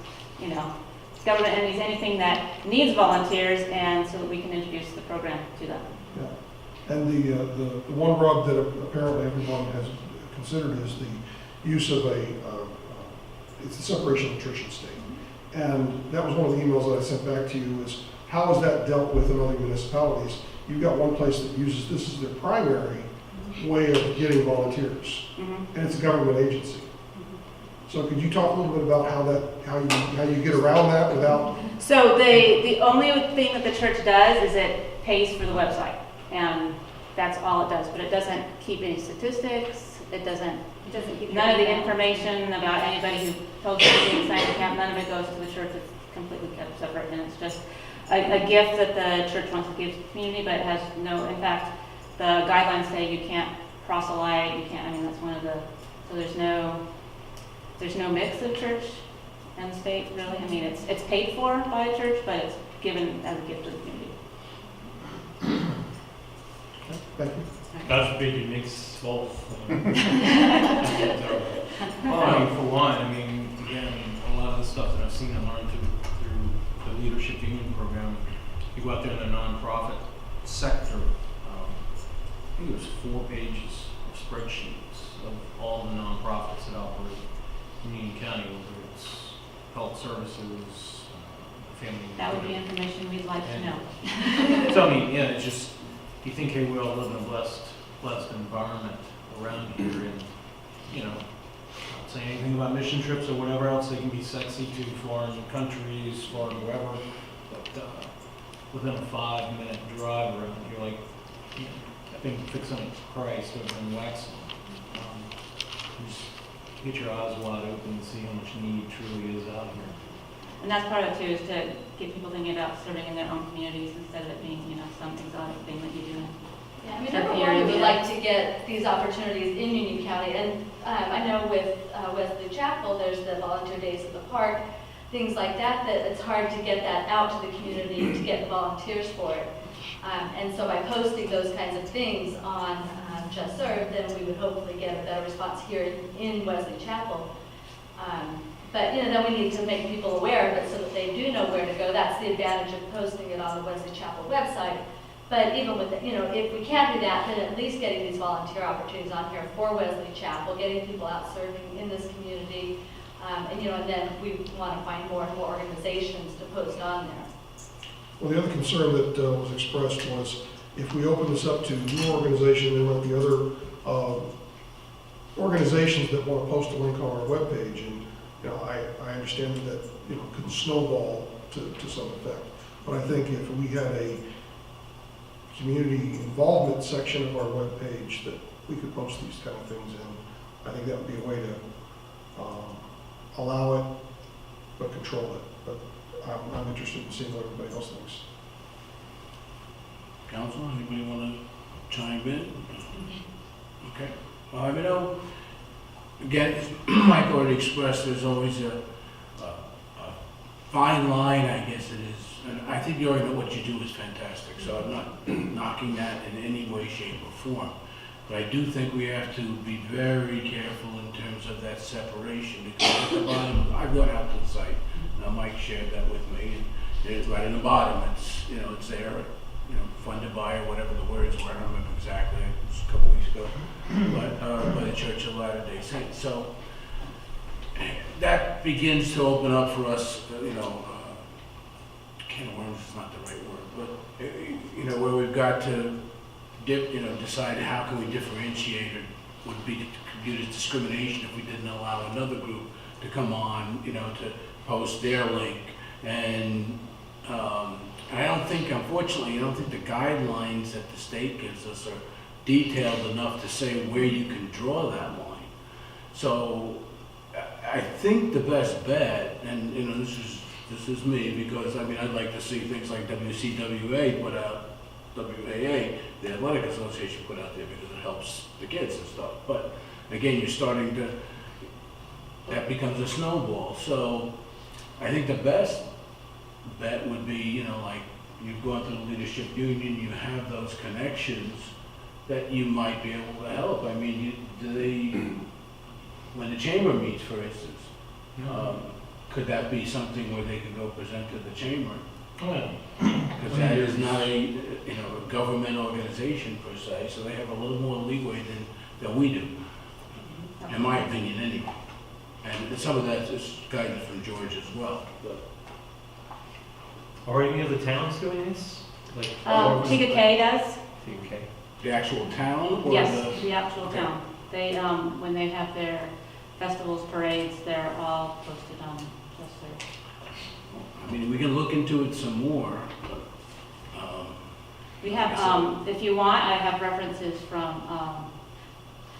government entities, anything that needs volunteers, and so that we can introduce the program to them. Yeah. And the one rub that apparently everyone has considered is the use of it's the separation of church and state. And that was one of the emails that I sent back to you is, how is that dealt with in other municipalities? You've got one place that uses this as their primary way of getting volunteers, and it's a government agency. So could you talk a little bit about how you get around that without? So the only thing that the church does is it pays for the website, and that's all it does. But it doesn't keep any statistics. It doesn't keep none of the information about anybody who posts anything, signs account. None of it goes to the church. It's completely kept separate, and it's just a gift that the church wants to give to the community. But it has no. In fact, the guidelines say you can't proselyte. You can't. That's one of the. So there's no mix of church and state, really. It's paid for by a church, but it's given as a gift to the community. Thank you. God forbid you mix both. For one, again, a lot of the stuff that I've seen and learned through the Leadership Union program, you go out there in the nonprofit sector, I think it was 4 pages of spreadsheets of all the nonprofits that operate in Union County, whether it's health services, family. That would be information we'd like to know. So I mean, yeah, it's just, you think, hey, we all live in a blessed environment around here, and, you know, not saying anything about mission trips or whatever else, they can be sexy to foreign countries, foreign wherever, but within a 5-minute drive around, you're like, you know, I think fix on Christ over in Wexham. Just get your eyes wide open and see how much need truly is out here. And that's part of it too, is to get people thinking about serving in their own communities instead of it being, you know, some exotic thing that you do. Yeah, I mean, number one, we would like to get these opportunities in Union County, and I know with Wesley Chapel, there's the volunteer days at the park, things like that, that it's hard to get that out to the community to get volunteers for it. And so by posting those kinds of things on Just Serve, then we would hopefully get a better response here in Wesley Chapel. But, you know, then we need to make people aware of it so that they do know where to go. That's the advantage of posting it on the Wesley Chapel website. But even with, you know, if we can't do that, then at least getting these volunteer opportunities on here for Wesley Chapel, getting people out serving in this community, and, you know, and then we want to find more and more organizations to post on there. Well, the other concern that was expressed was if we open this up to new organizations, there might be other organizations that want to post a link on our webpage, and you know, I understand that you know could snowball to some effect. But I think if we had a community involvement section of our webpage that we could post these kind of things in, I think that would be a way to allow it but control it. But I'm interested in seeing what everybody else thinks. Council, anybody want to chime in? Okay. Well, you know, again, as Mike already expressed, there's always a fine line, I guess it is. And I think you already know what you do is fantastic, so I'm not knocking that in any way, shape, or form. But I do think we have to be very careful in terms of that separation, because at the bottom, I've gone out to the site, now Mike shared that with me, and there's right in the bottom, it's, you know, it's there, you know, fun to buy or whatever the words were, I don't remember exactly, it was a couple weeks ago, but by the Church of Latter-day Saints. So that begins to open up for us, you know, can of worms is not the right word, but, you know, where we've got to decide how can we differentiate, or would be viewed as discrimination if we didn't allow another group to come on, you know, to post their link. And I don't think, unfortunately, I don't think the guidelines that the state gives us are detailed enough to say where you can draw that line. So I think the best bet, and you know, this is me, because I mean, I'd like to see things like WCWA put out, WAA, the Athletic Association put out there, because it helps the kids and stuff. But again, you're starting to, that becomes a snowball. So I think the best bet would be, you know, like you've gone to the leadership union, you have those connections that you might be able to help. I mean, when the chamber meets, for instance, could that be something where they could go present to the chamber? Because that is not a government organization per se, so they have a little more leeway than we do, in my opinion anyway. And some of that is guidance from George as well. But Are any of the towns doing this? Like TKK does. TKK. the actual town, or Yes, the actual town. They, when they have their festivals, parades, they're all posted on Just Serve. I mean, we can look into it some more. But, we have, if you want, I have references from,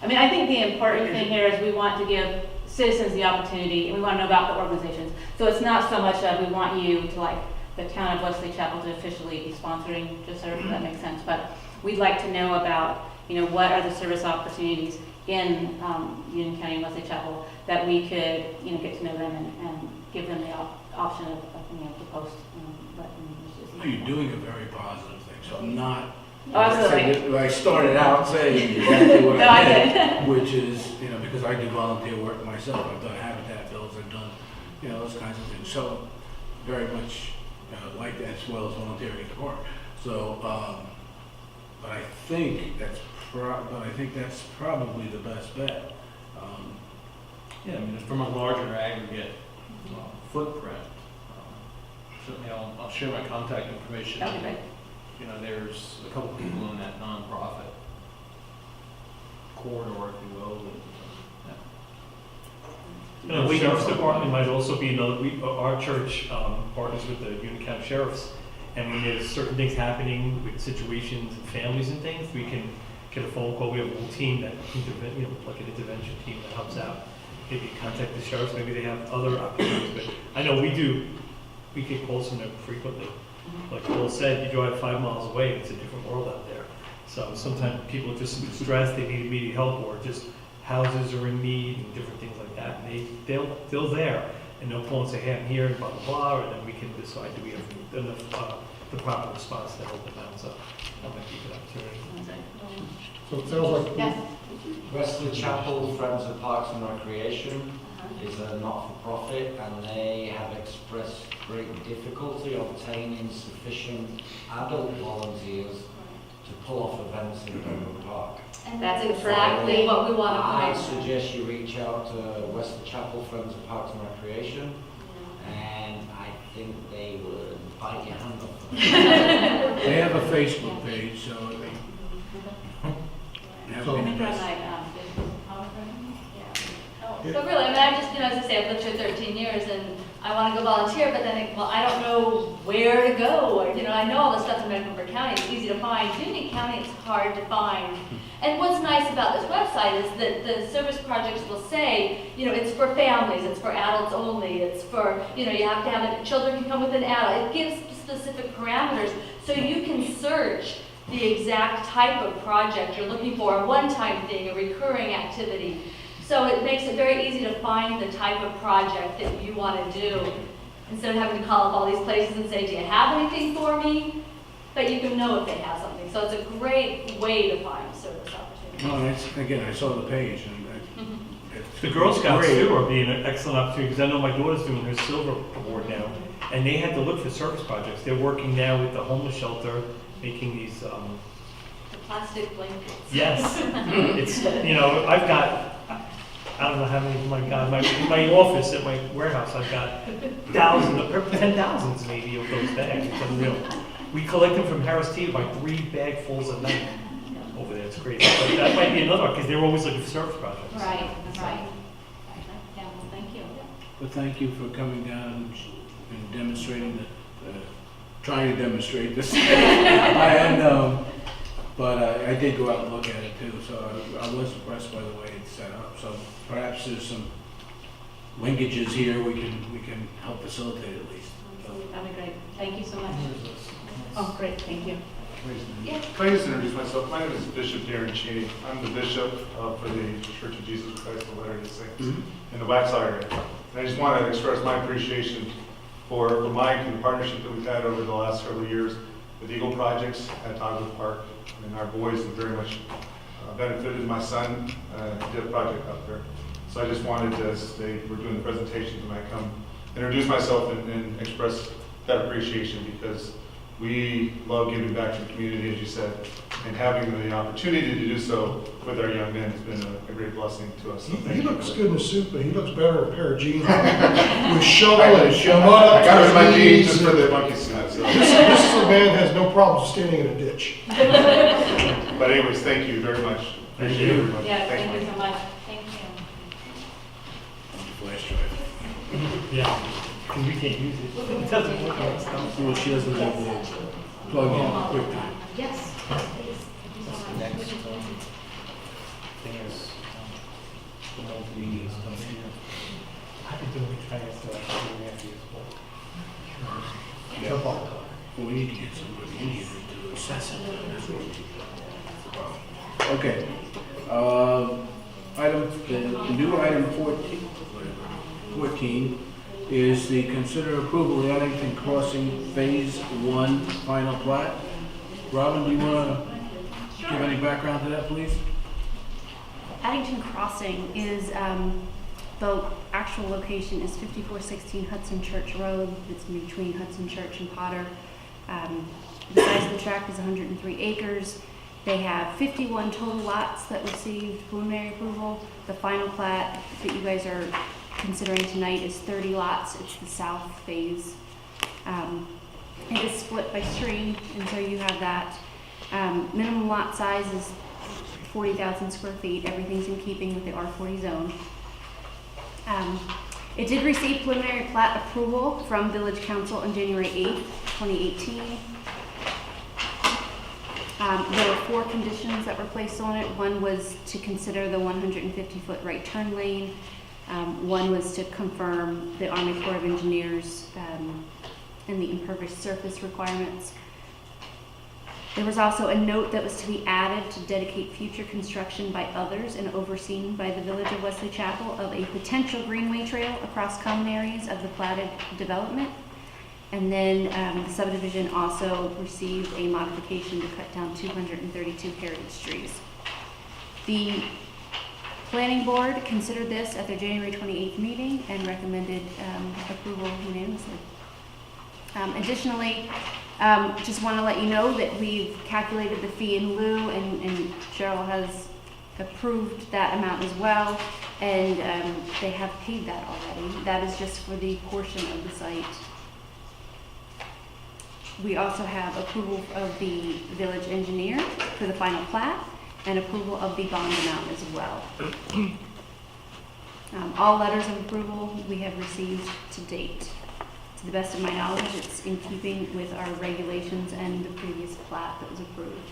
I mean, I think the important thing here is we want to give citizens the opportunity, and we want to know about the organizations. So it's not so much that we want you to, like, the town of Wesley Chapel to officially be sponsoring Just Serve, if that makes sense, but we'd like to know about, you know, what are the service opportunities in Union County and Wesley Chapel that we could, you know, get to know them and give them the option of you know, to post. you're doing a very positive thing, so I'm not. Oh, absolutely. I started out saying exactly what No, I I did, did. which is, you know, because I do volunteer work myself. I've done habitat bills, I've done, you know, those kinds of things. So very much like that, as well as volunteering at the park. So, but I think that's probably the best bet. Yeah, I mean, from a larger aggregate footprint, certainly I'll share my contact information. That'd be great. You know, there's a couple people in that nonprofit corridor, if you will, that, And the sheriff's department might also be another, our church partners with the Union County Sheriffs, and when there's certain things happening with situations and families and things, we can get a phone call. We have a little team that, like an intervention team that helps out. Maybe contact the sheriffs, maybe they have other opportunities, but I know we get calls from them frequently. Like Paul said, you drive 5 miles away, it's a different world out there. So sometimes people are just stressed, they need immediate help, or just houses are in need and different things like that, and they'll there, and they'll call and say, hey, I'm here, blah, blah, blah, and then we can decide, do we have enough, the proper response to help them out, so that might be a good opportunity. So it sounds like. Yes. Wesley Chapel Friends of Parks and Recreation is a not-for-profit, and they have expressed great difficulty obtaining sufficient adult volunteers to pull off events in Dover Park. And that's exactly what we want to I promote. suggest you reach out to Wesley Chapel Friends of Parks and Recreation, and I think they would bite your hand off. They have a Facebook page, so they. I think I might, So really, I mean, I just, as I say, I've lived here 13 years and I want to go volunteer, but then, I don't know where to go. Or, I know all the stuff in Mecklenburg County, it's easy to find. Union County, it's hard to find. And what's nice about this website is that the service projects will say, it's for families, it's for adults only, it's for, you have to have it, children can come with an adult. It gives specific parameters so you can search the exact type of project you're looking for, a one-time thing, a recurring activity. So it makes it very easy to find the type of project that you want to do, instead of having to call up all these places and say, do you have anything for me? But you can know if they have something. So it's a great way to find service opportunities. No, again, I saw the page, and The Girl Scouts great. too are being an excellent opportunity, because I know my daughter's doing her silver award now, and they had to look for service projects. They're working now with the homeless shelter, making these, The plastic blankets. yes, it's, I've got, I don't know how many, my God, my office at my warehouse, I've got thousands, 10,000s maybe of those bags. It's unreal. We collect them from Harris Teeter by 3 bagfuls a night over there. It's crazy. But that might be another, because they're always looking for service projects. Right, right. Yeah, well, thank you. But thank you for coming down and demonstrating trying to demonstrate this. But I did go out and look at it too, so I was impressed by the way it's set up. So perhaps there's some linkages here we can help facilitate at least. So, That'd be great. Thank you so much. Oh, great, thank you. Yeah. Can I just introduce myself? My name is Bishop Darren Cheney. I'm the bishop for the Church of Jesus Christ of Latter-day Saints in the Waxhaw area. And I just want to express my appreciation for Mike and the partnership that we've had over the last several years with Eagle Projects at Dogwood Park. And our boys have very much benefited. My son did a project out there. So I just wanted to, as we're doing the presentation tonight, come introduce myself and express that appreciation, because we love giving back to the community, as you said, and having the opportunity to do so with our young men has been a great blessing to us. So He looks good in a suit, but he looks better in a pair of jeans with shovel and mud up I got rid to of my his jeans knees. just for the monkey suit. So. This is a man that has no problem standing in a ditch. But anyways, thank you very much. Appreciate it, everybody. Yeah, Thanks, thank you Mike. so much. Thank you. flash drive. Yeah, because we can't use it. It doesn't work on stuff. Well, she doesn't have the plug in quick time. Yes. Next thing is the multimedia stuff here. I've been doing training stuff after this Yeah. Well, we need to get somebody in here to assess it. Okay. The new item 14 is the consider approval of the Addington Crossing Phase 1 final plat. Robin, do you want to give any background to that, please? Addington Crossing is The actual location is 5416 Hudson Church Road. It's between Hudson Church and Potter. The size of the tract is 103 acres. They have 51 total lots that received preliminary approval. The final plat that you guys are considering tonight is 30 lots. It's the south phase. It is split by stream, and so you have that. Minimum lot size is 40,000 square feet. Everything's in keeping with the R40 zone. It did receive preliminary plat approval from Village Council on January 8th, 2018. There were 4 conditions that were placed on it. One was to consider the 150-foot right turn lane. One was to confirm the Army Corps of Engineers and the impervious surface requirements. There was also a note that was to be added to dedicate future construction by others and overseen by the Village of Wesley Chapel of a potential greenway trail across common areas of the platted development. And then the subdivision also received a modification to cut down 232 heritage trees. The Planning Board considered this at their January 28th meeting and recommended approval unanimously. Additionally, just want to let you know that we've calculated the fee in lieu, and Cheryl has approved that amount as well, and they have paid that already. That is just for the portion of the site. We also have approval of the village engineer for the final plat and approval of the bond amount as well. All letters of approval we have received to date. To the best of my knowledge, it's in keeping with our regulations and the previous plat that was approved.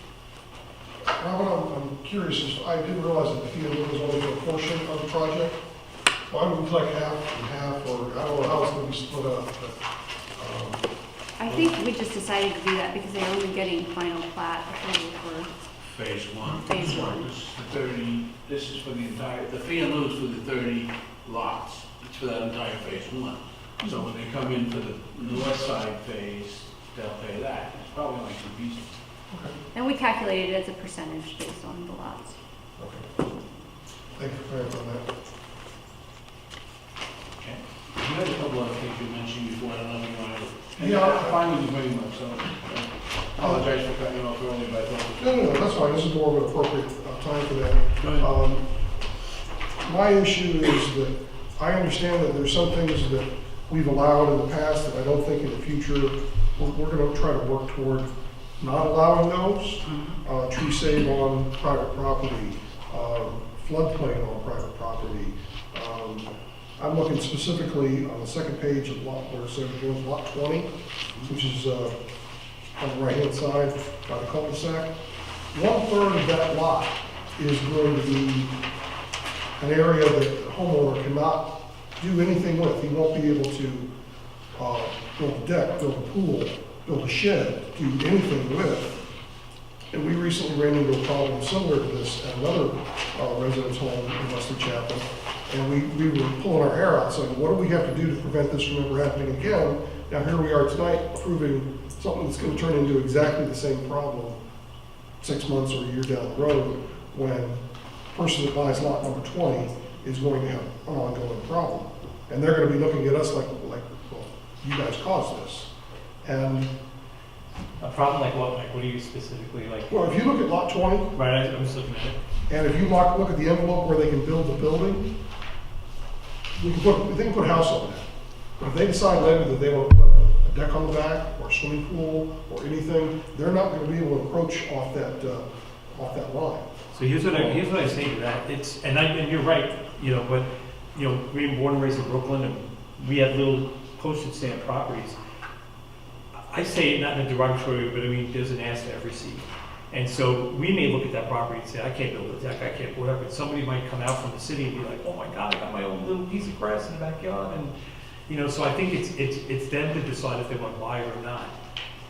Robin, I'm curious, I didn't realize that the fee was only for a portion of the project. Why would we like half and half, or I don't know how it's going to be split up, but, I think we just decided to do that because they're only getting final plat approval for Phase 1. Phase 1. This is the 30, this is for the entire, the fee in lieu is for the 30 lots. It's for that entire Phase 1. So when they come in for the north side phase, they'll pay that. It's probably like 2 pieces. And we calculated it as a percentage based on the lots. okay. Thank you for clarifying that. Okay. You had a couple other things you mentioned before, I don't know if you want to. Yeah. I'm fine with you very much, so apologize for cutting you off early, but I thought. No, that's fine, this is more of an appropriate time for that. Go ahead. My issue is that I understand that there's some things that we've allowed in the past that I don't think in the future, we're going to try to work toward not allowing those. Tree save on private property, floodplain on private property. I'm looking specifically on the second page of lot, where it says lot 20, which is on the right-hand side by the cul-de-sac. 1/3 of that lot is going to be an area that the homeowner cannot do anything with. He won't be able to build a deck, build a pool, build a shed, do anything with. And we recently ran into a problem similar to this at another residence home in Wesley Chapel. And we were pulling our hair out saying, what do we have to do to prevent this from ever happening again? Now here we are tonight approving something that's going to turn into exactly the same problem 6 months or a year down the road, when the person that buys lot number 20 is going to have an ongoing problem. And they're going to be looking at us like, well, you guys caused this. And A problem like what? Like what do you specifically like? well, if you look at lot 20, Right, I'm just looking at it. and if you look at the envelope where they can build the building, they can put a house on that. But if they decide later that they want to put a deck on the back, or a swimming pool, or anything, they're not going to be able to approach off that line. So here's what I say to that. And you're right, but being born and raised in Brooklyn, and we had little postage stamp properties. I say it not in a derogatory way, but I mean, there's an ass to every seat. And so we may look at that property and say, I can't build a deck, I can't, whatever. And somebody might come out from the city and be like, oh my God, I got my own little piece of grass in the backyard. And, so I think it's them to decide if they want to buy it or not.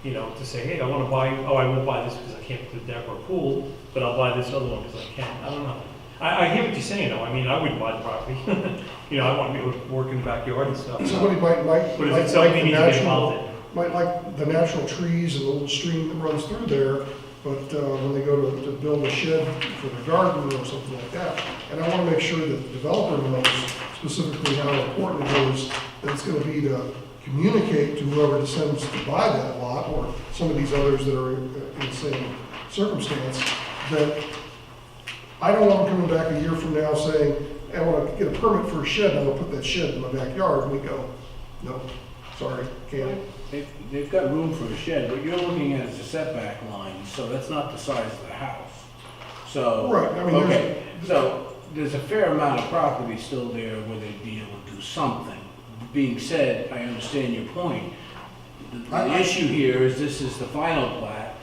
To say, hey, I want to buy, I won't buy this because I can't put a deck or a pool, but I'll buy this other one because I can. I don't know. I hear what you're saying though. I mean, I wouldn't buy the property. I want to be able to work in the backyard and stuff. Somebody might But if it's something we need to get involved in. might like the natural trees and the little stream that runs through there, but when they go to build a shed for their garden or something like that. And I want to make sure that the developer knows specifically how important it is that it's going to be to communicate to whoever decides to buy that lot, or some of these others that are in the same circumstance, that I don't want them coming back a year from now saying, hey, I want to get a permit for a shed, and I want to put that shed in my backyard, and we go, no, sorry, can't. They've got room for a shed, but you're looking at is a setback line, so that's not the size of the house. So, Right, I mean, okay, so there's a fair amount of property still there where they'd be able to do something. Being said, I understand your point. The issue here is this is the final plat,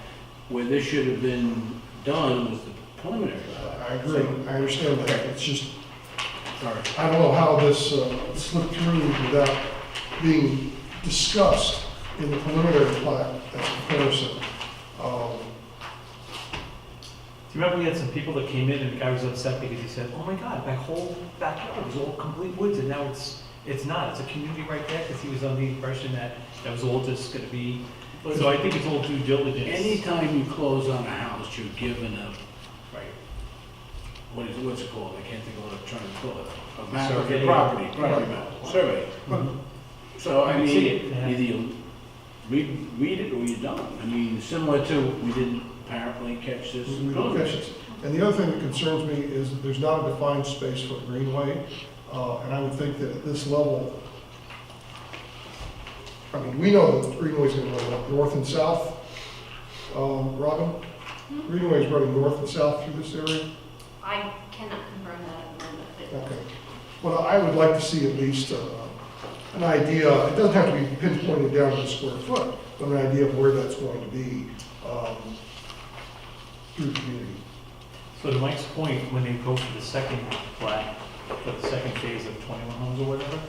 where this should have been done was the preliminary plat. I agree, I understand that, it's just, Sorry. I don't know how this slipped through without being discussed in the preliminary plat as a comparison. Do you remember we had some people that came in and the guy was upset because he said, oh my God, my whole backyard was all complete woods and now it's not. It's a community right there, because he was under the impression that that was all just gonna be, so I think it's all due diligence. Anytime you close on a house, you're given a, right, what's it called? I can't think of what I'm trying to call it. A map of your property map, survey. So, I See it, mean, yeah. either you read it or you don't. I mean, similar to, we didn't apparently catch this. We don't catch this. And the other thing that concerns me is that there's not a defined space for the greenway. And I would think that at this level, I mean, we know that the greenway's gonna run up north and south. Robin? Greenway's running north and south through this area? I cannot confirm that at the moment, but Okay. Well, I would like to see at least an idea, it doesn't have to be pinpointed down to the square foot, but an idea of where that's going to be through the community. So to Mike's point, when they go for the second plat, for the second phase of 21 homes or whatever,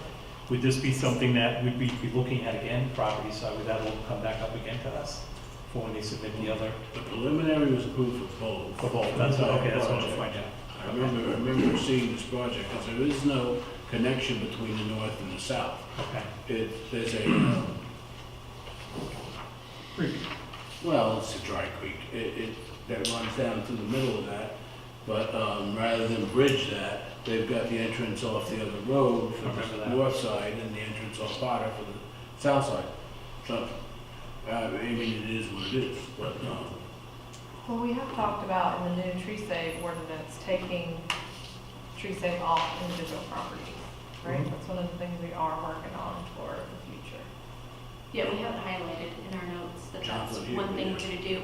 would this be something that we'd be looking at again, property side, would that all come back up again to us for when they submit the other? The preliminary was approved for both. For both, that's, okay, that's what I'm trying to find out. I remember seeing this project, because there is no connection between the north and the south. Okay. There's a, Creek. well, it's a dry creek. That runs down through the middle of that. But rather than bridge that, they've got the entrance off the other road for the north side and the entrance off Potter for the south side. So, I mean, it is what it is, but, Well, we have talked about in the new tree save ordinance, taking tree save off individual properties, right? Mhm. That's one of the things we are working on for the future. yeah, we have it highlighted in our notes that that's Chocolate here, one thing yeah. we're gonna do.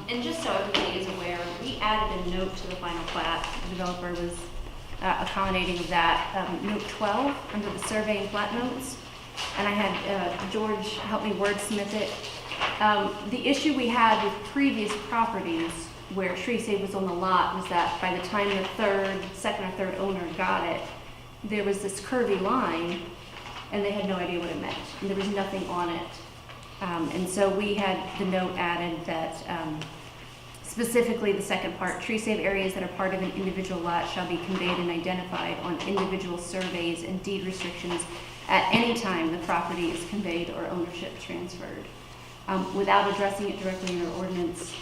And just so everybody is aware, we added a note to the final plat. The developer was accommodating of that. Note 12, under the survey and plat notes. And I had George help me wordsmith it. The issue we had with previous properties where tree save was on the lot was that by the time the second or third owner got it, there was this curvy line and they had no idea what it meant. And there was nothing on it. And so we had the note added that specifically the second part, tree save areas that are part of an individual lot shall be conveyed and identified on individual surveys and deed restrictions at any time the property is conveyed or ownership transferred. Without addressing it directly in our ordinance,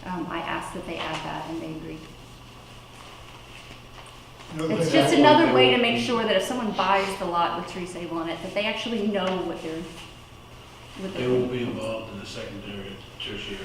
I asked that they add that and they agreed. It's just another way to make sure that if someone buys the lot with tree save on it, that they actually know what they're they won't be involved in the secondary, tertiary,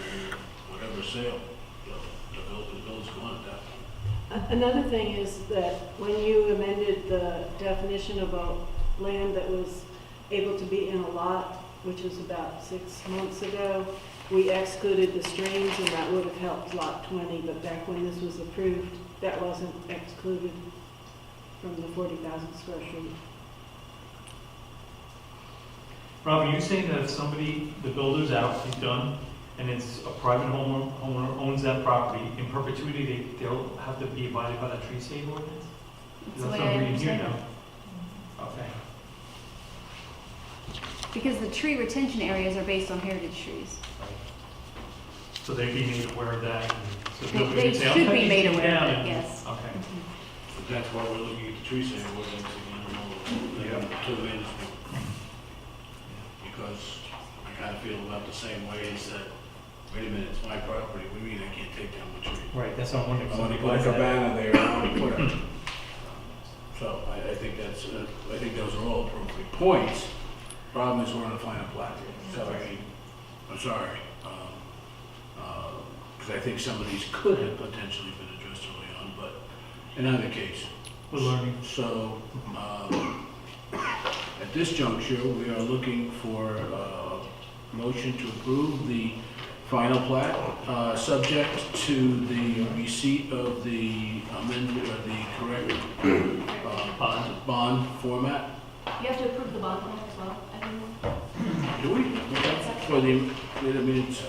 whatever sale. The builders want that. Another thing is that when you amended the definition of a land that was able to be in a lot, which was about 6 months ago, we excluded the streams, and that would have helped lot 20, but back when this was approved, that wasn't excluded from the 40,000 square feet. Rob, are you saying that if somebody, the builder's out, he's done, and it's a private homeowner owns that property, in perpetuity, they'll have to be abided by that tree save ordinance? That's the way I understand it. Okay. Because the tree retention areas are based on heritage trees. So they'd be made aware of that? So They nobody can say, "I'm should cutting be made these aware down," of it, and- yes. Okay. But that's why we're looking at the tree save ordinance again, to the industry. Because I kind of feel about the same way as that wait a minute, it's my property, what do you mean I can't take down my tree? Right, that's what I'm wondering. I want to Somebody put a buys that. cabana there, I want to put a, so I think that's, I think those are all appropriate points. Problem is we're on the final plat, so I mean, I'm sorry. Because I think some of these could have potentially been addressed early on, but in either case. We're learning. So, at this juncture, we are looking for a motion to approve the final plat, subject to the receipt of the amendment, or the correct bond format. You have to approve the bond form as well, I think. Do we? For the, I mean, it's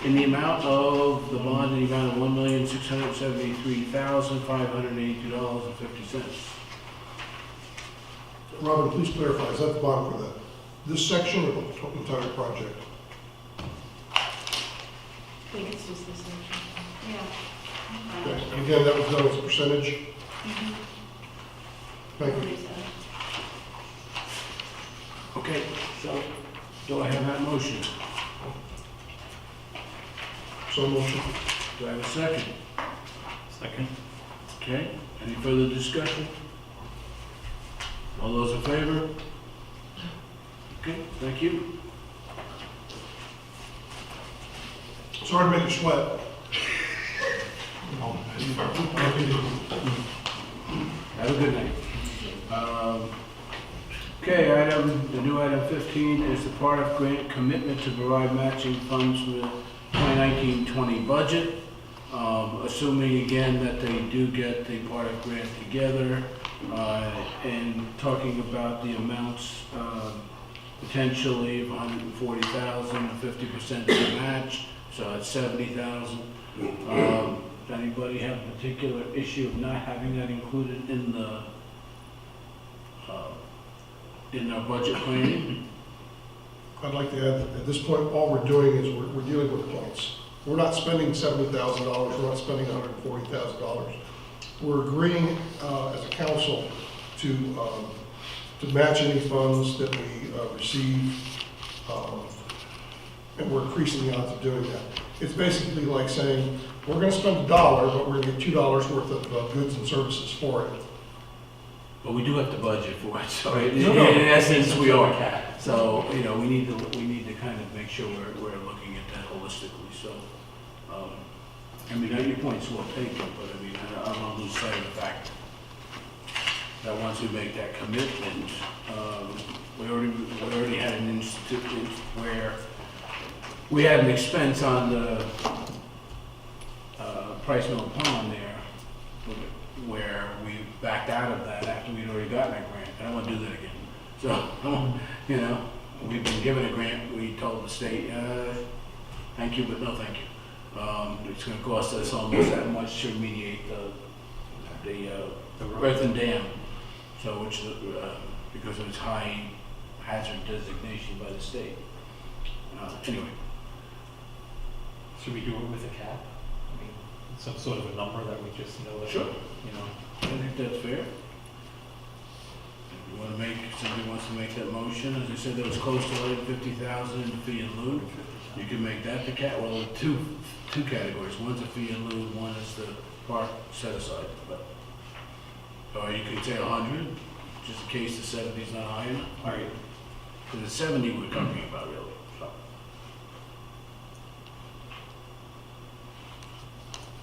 in the amount of, the bond in the amount of $1,673,582.50. Robin, please clarify, is that the bond for this section or the entire project? I think it's just this section. Yeah. Okay. And again, that was done as a percentage? Thank you. Okay, so do I have that motion? So motion. Do I have a second? Second. Okay, any further discussion? All those in favor? Okay, thank you. Sorry to make you sweat. Have a good night. Okay, the new item 15 is the part of grant commitment to provide matching funds for the 2019-20 budget. Assuming again that they do get the part of grant together, and talking about the amounts, potentially of $140,000, 50% to match, so it's $70,000. Does anybody have a particular issue of not having that included in our budget planning? I'd like to add that at this point, all we're doing is we're dealing with points. We're not spending $70,000, we're not spending $140,000. We're agreeing as a council to match any funds that we receive, and we're increasing the odds of doing that. It's basically like saying, we're gonna spend $1, but we're gonna get $2 worth of goods and services for it. But we do have to budget for it, so No, in no. essence, we are. So, you know, we need to kind of make sure we're looking at that holistically, so. I mean, your point's well taken, but I mean, I don't want to lose sight of the fact that once we make that commitment, we already had an institute where we had an expense on the Price Mill Pond there, where we backed out of that after we'd already gotten that grant. I don't want to do that again. So, you know, we've been given a grant, we told the state, thank you, but no thank you. It's going to cost us almost that much to remediate the earthen dam, so which because of its high hazard designation by the state. Anyway, Should we do it with a cap? I mean, some sort of a number that we just know that, Sure. you know. I think that's fair. If you want to make, somebody wants to make that motion, as I said, that was close to $150,000 in fee and lieu. You can make that the well, two categories. One's a fee and lieu, one is the park set aside. But, or you could say 100, just in case the 70 is not high enough. All right. Because the 70 we're talking about really. So.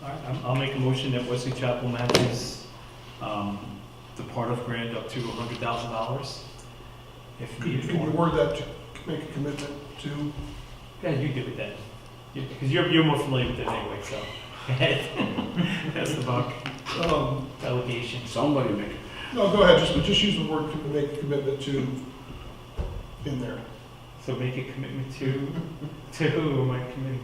All right, I'll make a motion that Wesley Chapel matches the part of grant up to $100,000. If Can needed you for. word that to make a commitment to? Yeah, you do it then. Because you're more familiar with it anyway, so. That's the buck. Delegation. Somebody make it. No, go ahead, just use the word to make a commitment to in there. So make a commitment to who am I committing?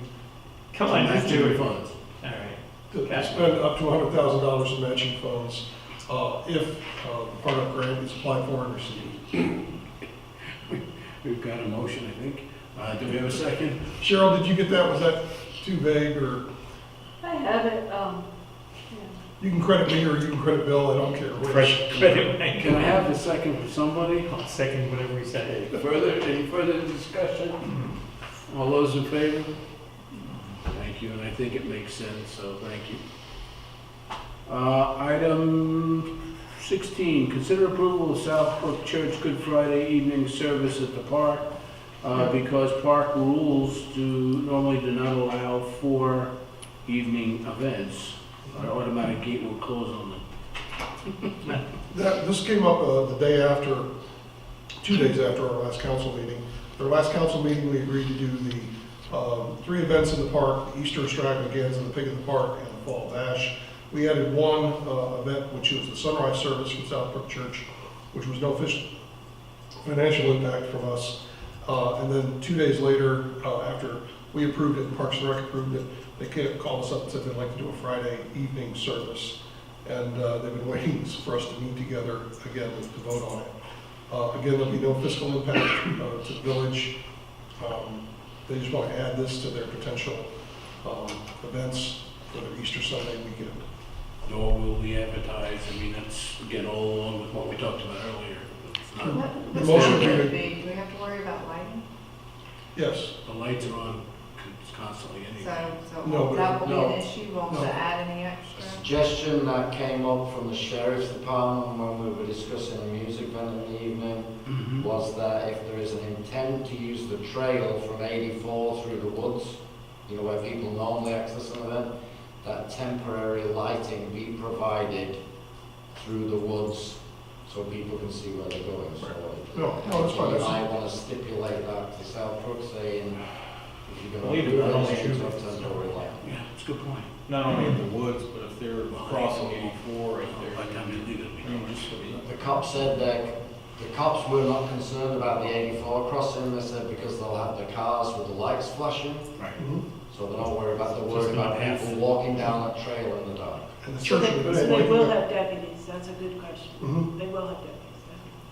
Come on, just Matching do it. funds. All right. To spend up to $100,000 in matching funds if the part of grant is applied for and received. We've got a motion, I think. Do we have a second? Cheryl, did you get that? Was that too vague, or I have it, you can credit me or you can credit Bill, I don't care. Credit. Can I have the second for somebody? I'll second whatever he said. Any further discussion? All those in favor? Thank you, and I think it makes sense, so thank you. Item 16, consider approval of Southbrook Church Good Friday evening service at the park, because park rules normally do not allow for evening events. Our automatic gate will close on them. This came up the day after, 2 days after our last council meeting. Our last council meeting, we agreed to do the 3 events in the park, the Easter Extravaganza, the Pig in the Park, and the Fall Bash. We added one event, which was the sunrise service from Southbrook Church, which was no financial impact from us. And then 2 days later, after we approved it, and Parks and Rec approved it, they called us up and said they'd like to do a Friday evening service. And they've been waiting for us to meet together again to vote on it. Again, there'll be no fiscal impact to the village. They just want to add this to their potential events for the Easter Sunday weekend. Nor will we advertise. I mean, that's, again, all along with what we talked about earlier. It's not, The What's motion that would gonna be- be? Do we have to worry about lighting? Yes. the lights are on constantly anyway. So No, that will be no. an issue, won't No. to add any A extra? suggestion that came up from the sheriff's department when we were discussing a music event in the evening Mhm. was that if there is an intent to use the trail from 84 through the woods, you know, where people normally access an event, that temporary lighting be provided through the woods so people can see where they're going. So No, that's fine. you might want to stipulate that to Southbrook, saying if you're going Believe to it do or not, it, true. it's a temporary lighting. Yeah, it's a good point. Not only in the woods, but if they're crossing 84, if By the time you leave, it'll be they're. dark. The cops said that the cops were not concerned about the 84 crossing. They said because they'll have the cars with the lights flashing, Right. so they're not worried about Just about half. people walking down that trail in the dark. And the So church. they will have deputies, that's a good question. Mhm. They will have deputies.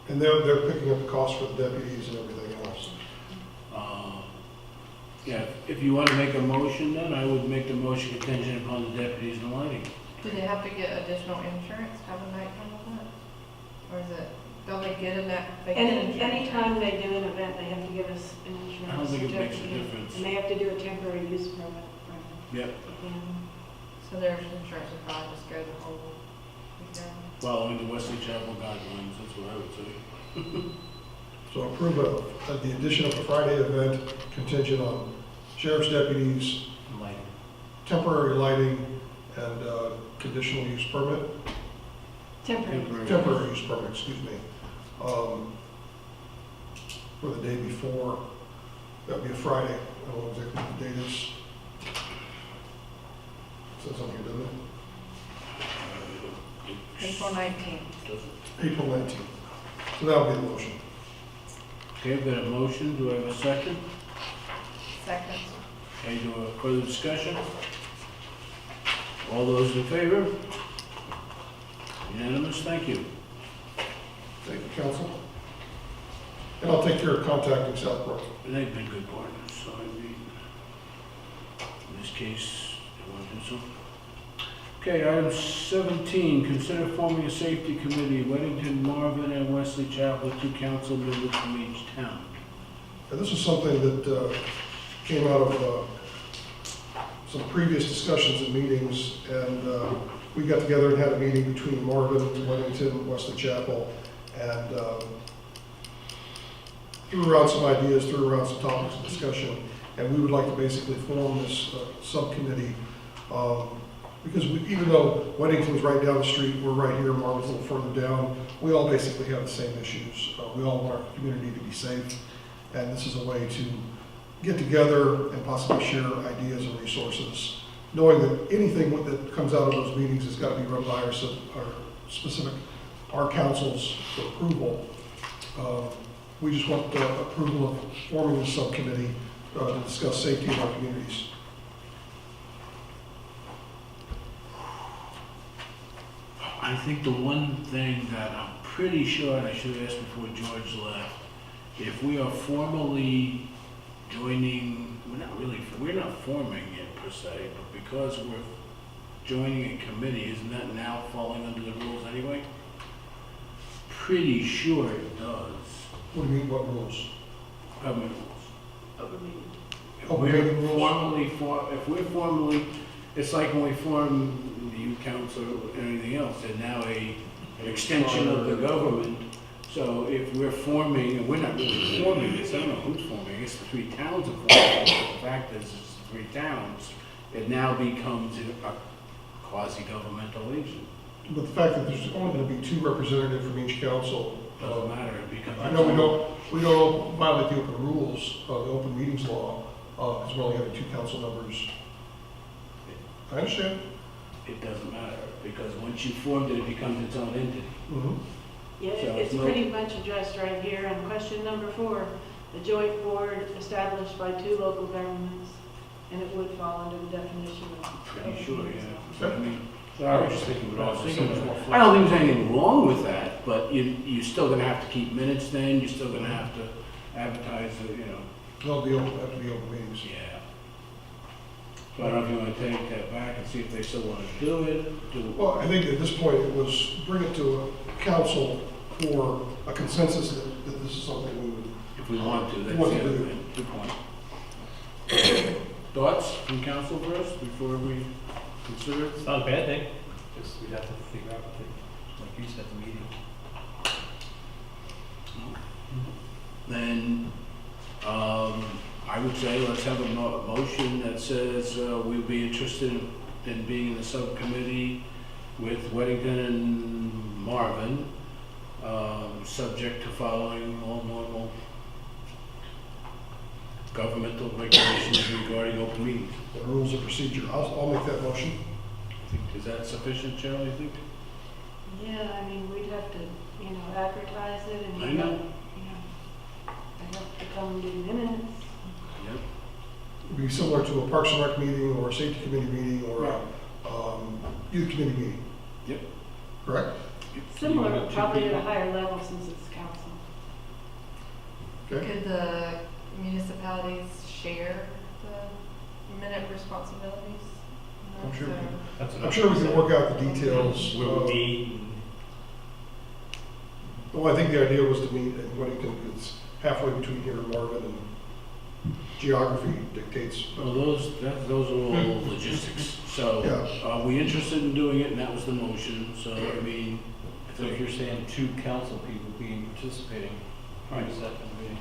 And they're picking up the cost for the deputies and everything else. Yeah, if you want to make a motion, then I would make the motion contingent upon the deputies and lighting. Do they have to get additional insurance to have a nighttime event? Or is it, don't they get a net, they get insurance? Anytime they do an event, they have to give us an insurance. I don't think it makes a certificate, difference. And they have to do a temporary use permit. Yep. So their insurance would probably just go the whole weekend? Following the Wesley Chapel guidelines, that's what I would say. So approve the addition of a Friday event contingent on sheriff's deputies, temporary lighting, and conditional use permit, Temporary. temporary use permit, excuse me, for the day before. That'd be a Friday. I don't know exactly what the date is. Says on here, doesn't it? April 19th. April 19th. So that'll be the motion. Okay, I've got a motion. Do I have a second? Second. Okay, do a further discussion? All those in favor? Unanimous, thank you. Thank you, council. And I'll take care of contacting Southbrook. And they've been good partners, so I mean, in this case, they want to do something. Okay, item 17, consider forming a safety committee, Weddington, Marvin, and Wesley Chapel, 2 council members from each town. And this is something that came out of some previous discussions and meetings, and we got together and had a meeting between Marvin, Weddington, Wesley Chapel, and threw around some ideas, threw around some topics of discussion, and we would like to basically form this subcommittee, because even though Weddington's right down the street, we're right here, Marvin's a little further down, we all basically have the same issues. We all want our community to be safe, and this is a way to get together and possibly share ideas and resources, knowing that anything that comes out of those meetings has got to be run by our councils for approval. We just want the approval of forming this subcommittee to discuss safety in our communities. I think the one thing that I'm pretty sure, and I should have asked before George left, if we are formally joining, we're not forming it per se, but because we're joining a committee, isn't that now falling under the rules anyway? Pretty sure it does. What do you mean, what rules? Government rules. open We're meeting rules? if we're formally, it's like when we form the youth council or anything else, and now an extension of the government. So if we're forming, and we're not really forming this, I don't know who's forming, it's the three towns are forming, but the fact is, it's the three towns, it now becomes a quasi-governmental agent. But the fact that there's only going to be 2 representatives from each council, Doesn't matter, it becomes. I know we don't violate the open rules, the open meetings law, because we're only having 2 council members. I understand. It doesn't matter, because once you formed it, it becomes its own entity. Mhm. Yeah, So it's no- pretty much addressed right here on question number 4, the joint board established by 2 local governments, and it would fall under the definition of. Pretty sure, open meetings yeah. law. I mean, I was just thinking I about was just thinking so much more I flexible. don't think there's anything wrong with that, but you're still gonna have to keep minutes then, you're still gonna have to advertise, They'll be open, have to be open meetings. yeah. So I don't know if you wanna take that back and see if they still wanna do it, Well, I think at this point, it was bring it to a council for a consensus that this is something we would. if we want to, that's Want the to other do. thing, good point. Thoughts from council first, before we consider it? It's not a bad thing, just we'd have to figure out, like you said, the meeting. Then, I would say let's have a motion that says, we'd be interested in being in the subcommittee with Weddington and Marvin, subject to following all normal governmental regulations regarding open meetings. The rules of procedure. I'll make that motion. Is that sufficient, Cheryl, you think? Yeah, I mean, we'd have to, advertise it and. I know. I'd have to come do minutes. Yep. It'd be similar to a Parks and Rec meeting or a Safety Committee meeting or a Youth Committee meeting. Yep. Correct? Similar, You but want probably two at a people? higher level since it's council. Okay. Could the municipalities share the minute responsibilities? I'm sure we So- can. That's what I'm sure we can work out the details. Where we meet, and Well, I think the idea was to meet in Weddington. It's halfway between here and Marvin, and geography dictates. Well, those are all logistics. So, Yeah. are we interested in doing it? And that was the motion. So, I mean, So if you're saying 2 council people being participating, how is that going to be?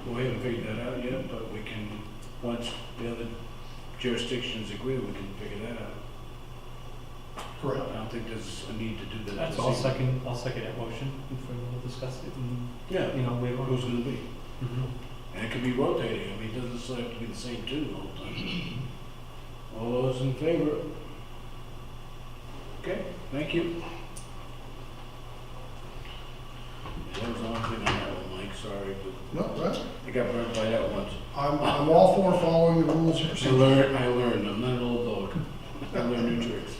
well, we haven't figured that out yet, but we can, once the other jurisdictions agree, we can figure that out. Correct. I don't think there's a need to do that. that's, this I'll evening. second that motion, if we'll discuss it, and, Yeah, waive on. who's gonna be? Mhm. And it could be rotating. I mean, it doesn't necessarily have to be the same 2 the whole time. All those in favor? Okay, thank you. That was the only thing on that one, Mike, sorry, but No, right? I got burnt by that once. I'm all for following the rules of procedure. I learned, I'm not an old dog. I learned new tricks.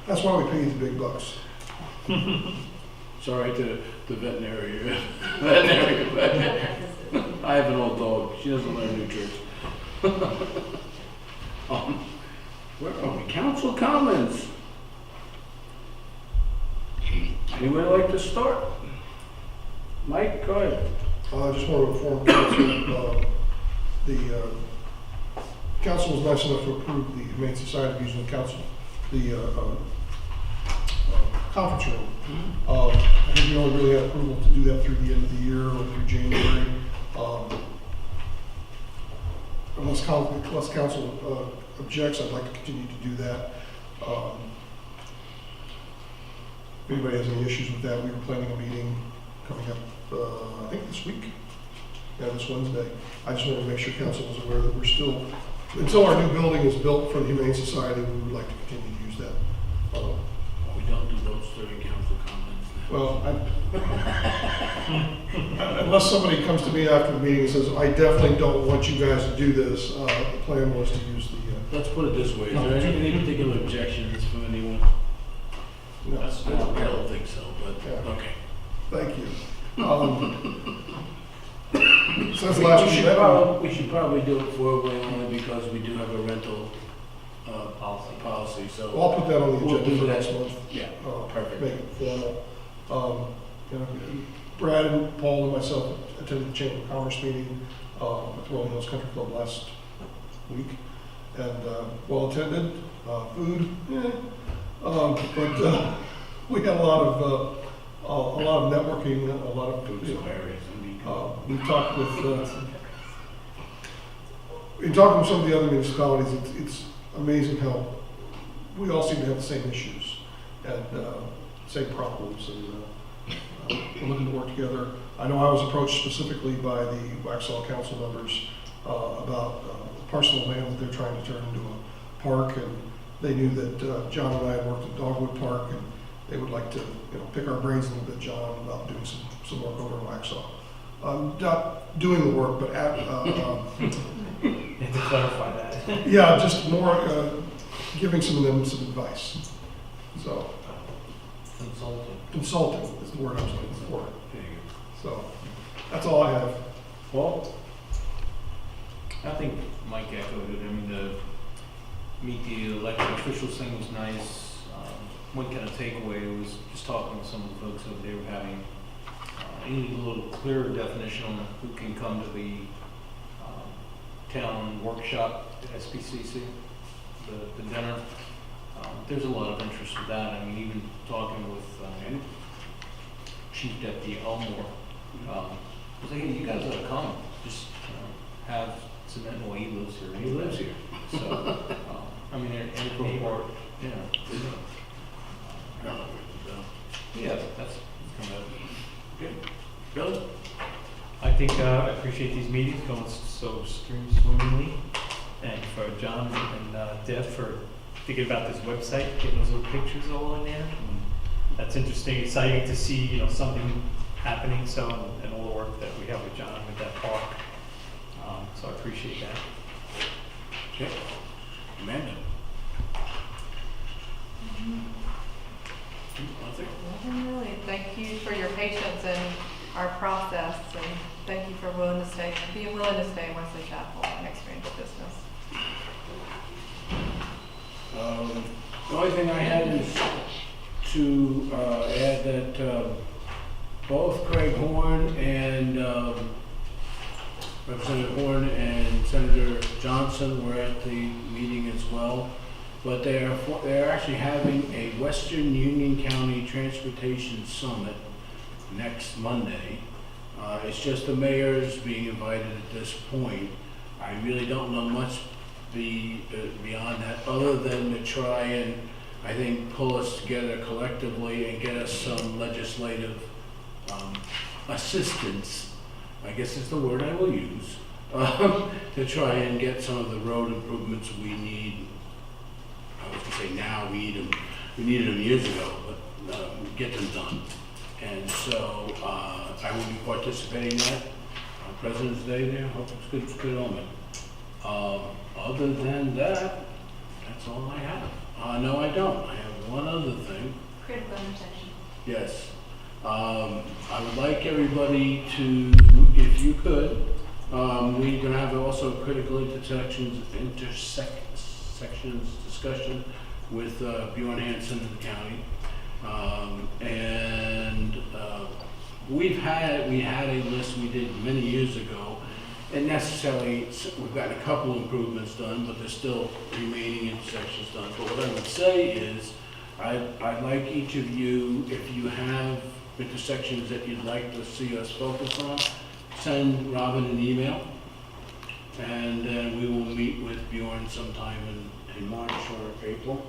That's why we pay you the big bucks. Sorry to the veterinary. I have an old dog, she doesn't learn new tricks. Where are we? Council comments. Anybody like to start? Mike, go ahead. I just want to inform council, the council was nice enough to approve the Humane Society using the council, the conference room. I think we only really had approval to do that through the end of the year or through January. Unless council objects, I'd like to continue to do that. If anybody has any issues with that, we were planning a meeting coming up, I think this week, this Wednesday. I just wanted to make sure council was aware that we're still, until our new building is built for the Humane Society, we would like to continue to use that. We don't do those during council comments now. Well, unless somebody comes to me after the meeting and says, I definitely don't want you guys to do this, the plan was to use the, Let's put it this way, is there any particular objections from anyone? no. I don't think so, but, Yeah. okay. Thank you. Since last We we should met, probably, we should probably do it four-way only because we do have a rental, policy, so. well, I'll put that on the We'll agenda do for that. next month. Yeah, Make perfect. it formal. Brad and Paul and myself attended the Chamber of Commerce meeting at Rolling Hills Country Club last week. And well attended, food, but we had a lot of networking, a lot of Food's hilarious. we talked with in talking with some of the other municipalities. It's amazing how we all seem to have the same issues and same problems, and we're looking to work together. I know I was approached specifically by the Waxhaw council members about a parcel of land that they're trying to turn into a park, and they knew that John and I had worked at Dogwood Park, and they would like to, pick our brains a little bit, John, about doing some work over in Waxhaw. Not doing the work, but And to clarify that. yeah, just more giving some of them some advice. So consulting is the word I was looking for. So that's all I have. Paul? I think Mike echoed it. I mean, the meet the elected officials thing was nice. One kind of takeaway was just talking with some of the folks over there, having a little clearer definition on who can come to the town workshop at SPCC, the dinner. There's a lot of interest with that. I mean, even talking with Chief Deputy Elmore, I was like, hey, you guys ought to come. Just have cement. Well, he lives here. He lives here. So, I mean, they're integral part. Yeah. Yeah, that's kind of Good. Bill? I think I appreciate these meetings going so swimmingly, and for John and Deb for thinking about this website, getting those little pictures all in there. That's interesting, exciting to see, something happening. So, and all the work that we have with John with that park. So I appreciate that. Okay. Amanda? Nothing really. Thank you for your patience in our process, and thank you for being willing to stay in Wesley Chapel and experience business. The only thing I had is to add that both Craig Horn and Representative Horn and Senator Johnson were at the meeting as well. But they're actually having a Western Union County Transportation Summit next Monday. It's just the mayors being invited at this point. I really don't know much beyond that, other than to try and, I think, pull us together collectively and get us some legislative assistance, I guess is the word I will use, to try and get some of the road improvements we need. I was gonna say now, we needed them years ago, but get them done. And so I will be participating in that on President's Day there. Hope it's good omen. Other than that, that's all I have. No, I don't. I have one other thing. Critical intersection. Yes. I would like everybody to, if you could, we're gonna have also critical intersections discussion with Bjorn Hansen in the county. We had a list we did many years ago, and necessarily we've gotten a couple improvements done, but there's still remaining intersections done. But what I would say is, I'd like each of you, if you have intersections that you'd like to see us focus on, send Robin an email, and then we will meet with Bjorn sometime in March or April.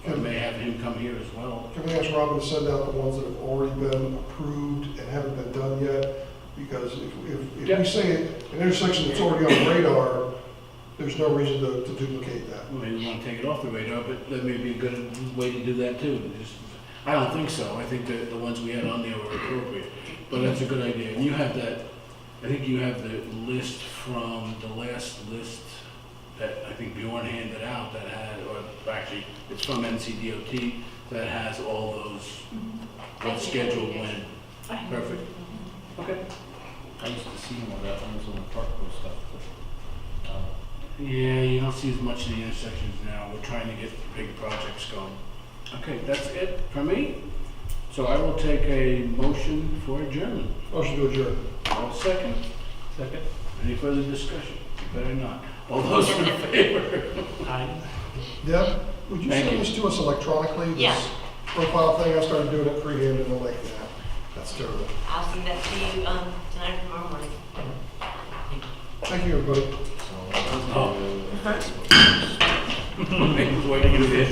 I may have him come here as well. Can we ask Robin to send out the ones that have already been approved and haven't been done yet? Because if we say an intersection that's already on the radar, there's no reason to duplicate that. Maybe we want to take it off the radar, but that may be a good way to do that too. I don't think so. I think that the ones we had on there were appropriate, but that's a good idea. And you have that, I think you have the list from the last list that I think Bjorn handed out that had, or actually it's from NCDOT, that has all those, what's scheduled when. Perfect. Okay. I used to see more of that when I was on the park road stuff. But, Yeah, you don't see as much in the intersections now. We're trying to get big projects going. Okay, that's it for me. So I will take a motion for adjournment. Motion to adjourn. All second. Second. Any further discussion? You better not. All those in favor? Aye. Deb, would you Thank send you. this to us electronically? Yeah. This profile thing, I started doing it freehand and I'm like, nah, that's terrible. I'll send that to you, tonight or tomorrow morning. Thank you, everybody. Oh. Wait, wait, you do this.